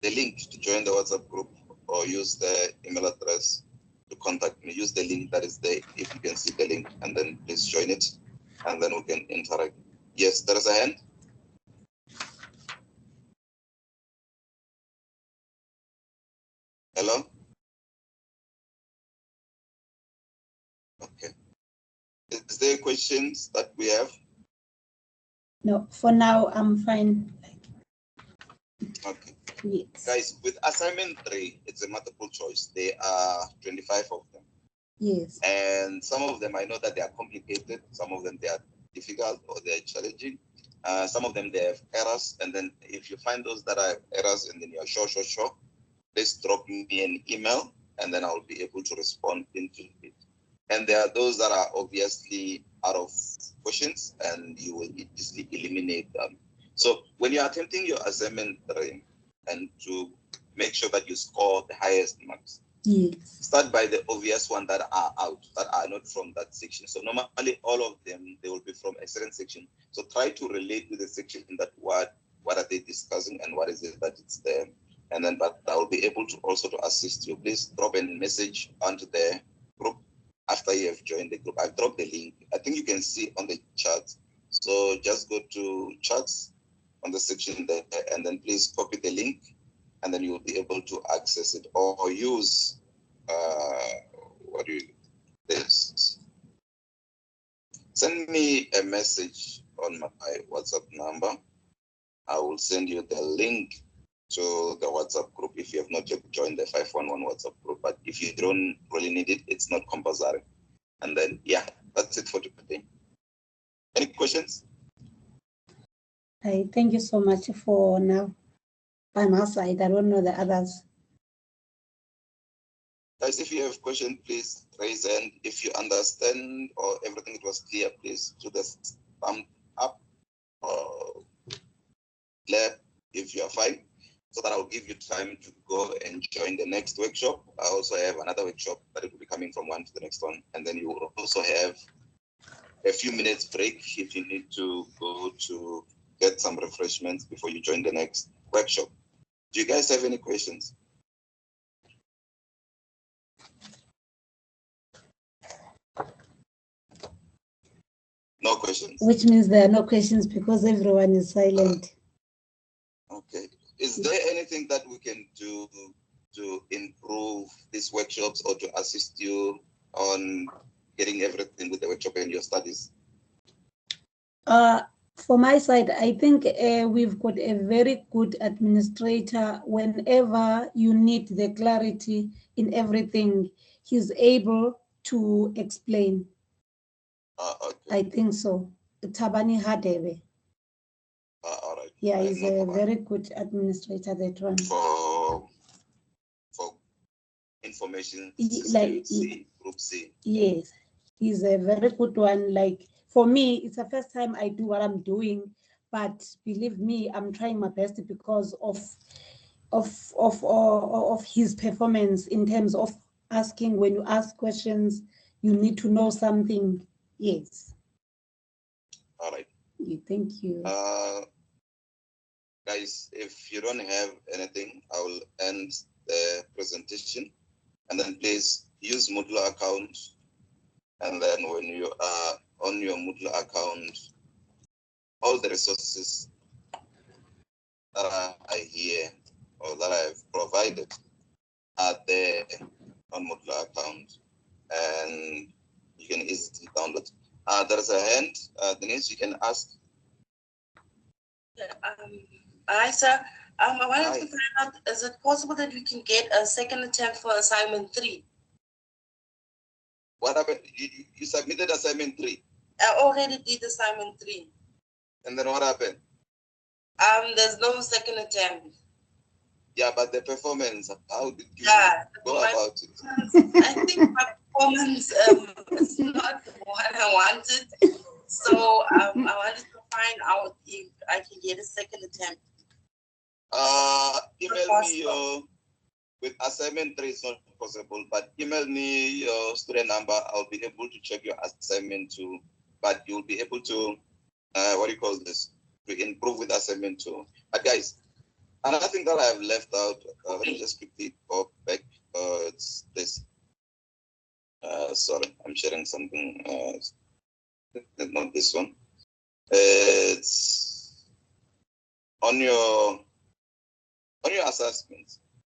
link to join the WhatsApp group, or use the email address to contact me. Use the link that is there, if you can see the link, and then please join it, and then we can interact. Yes, there is a hand. Hello? Okay. Is there questions that we have? No, for now, I'm fine. Okay. Yes. Guys, with assignment 3, it's a multiple choice. There are 25 of them. Yes. And some of them, I know that they are complicated. Some of them, they are difficult or they're challenging. Some of them, they have errors. And then if you find those that have errors and then you're sure, please drop me an email, and then I'll be able to respond into it. And there are those that are obviously out of questions, and you will easily eliminate them. So when you're attempting your assignment 3, and to make sure that you score the highest marks, yes, start by the obvious one that are out, that are not from that section. So normally all of them, they will be from a certain section. So try to relate with the section that what are they discussing and what is it that it's there. And then, but I will be able to also to assist you. Please drop a message onto the group after you have joined the group. I've dropped the link. I think you can see on the chat. So just go to chats on the section there, and then please copy the link, and then you will be able to access it, or use this. Send me a message on my WhatsApp number. I will send you the link to the WhatsApp group if you have not yet joined the 511 WhatsApp group. But if you don't really need it, it's not compulsory. And then, yeah, that's it for today. Any questions? Thank you so much for now. By my side, I don't know the others. Guys, if you have questions, please raise hand. If you understand or everything it was clear, please do the thumb up or clap if you are fine, so that I'll give you time to go and join the next workshop. I also have another workshop that will be coming from one to the next one, and then you will also have a few minutes break if you need to go to get some refreshments before you join the next workshop. Do you guys have any questions? No questions. Which means there are no questions because everyone is silent. Okay. Is there anything that we can do to improve these workshops or to assist you on getting everything with the workshop and your studies? For my side, I think we've got a very good administrator. Whenever you need the clarity in everything, he's able to explain. Okay. I think so. Tabani Hadebe. All right. Yeah, he's a very good administrator, that one. For information Like, C, Group C. Yes, he's a very good one. Like, for me, it's the first time I do what I'm doing, but believe me, I'm trying my best because of his performance in terms of asking. When you ask questions, you need to know something. Yes. All right. Thank you. Guys, if you don't have anything, I will end the presentation, and then please use Moodle account. And then when you are on your Moodle account, all the resources that are here or that I've provided are there on Moodle account, and you can easily download. There's a hand, Denise, you can ask. Hi, sir. I wanted to find out, is it possible that we can get a second attempt for assignment 3? What happened? You submitted assignment 3. I already did assignment 3. And then what happened? There's no second attempt. Yeah, but the performance, how did you go about it? I think my performance is not what I wanted. So I wanted to find out if I can get a second attempt. Email me your, with assignment 3 is not possible, but email me your student number. I'll be able to check your assignment 2, but you'll be able to, what do you call this, to improve with assignment 2. But guys, another thing that I have left out, let me just quickly go back. It's this. Sorry, I'm sharing something. Not this one. It's on your assessments.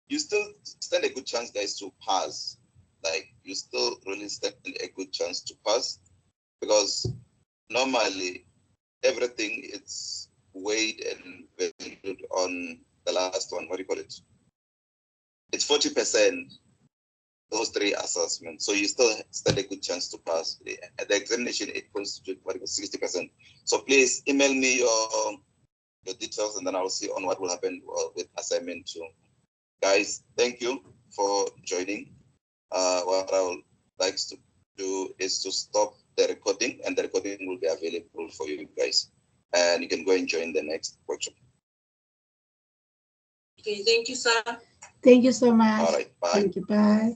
You still stand a good chance, guys, to pass. Like, you still really stand a good chance to pass, because normally everything it's weighed and valued on the last one. What do you call it? It's 40%. Those 3 assessments, so you still stand a good chance to pass. At the examination, it constitutes 60%. So please email me your details, and then I'll see on what will happen with assignment 2. Guys, thank you for joining. What I would like to do is to stop the recording, and the recording will be available for you guys, and you can go and join the next workshop. Okay, thank you, sir. Thank you so much. All right, bye. Thank you, bye.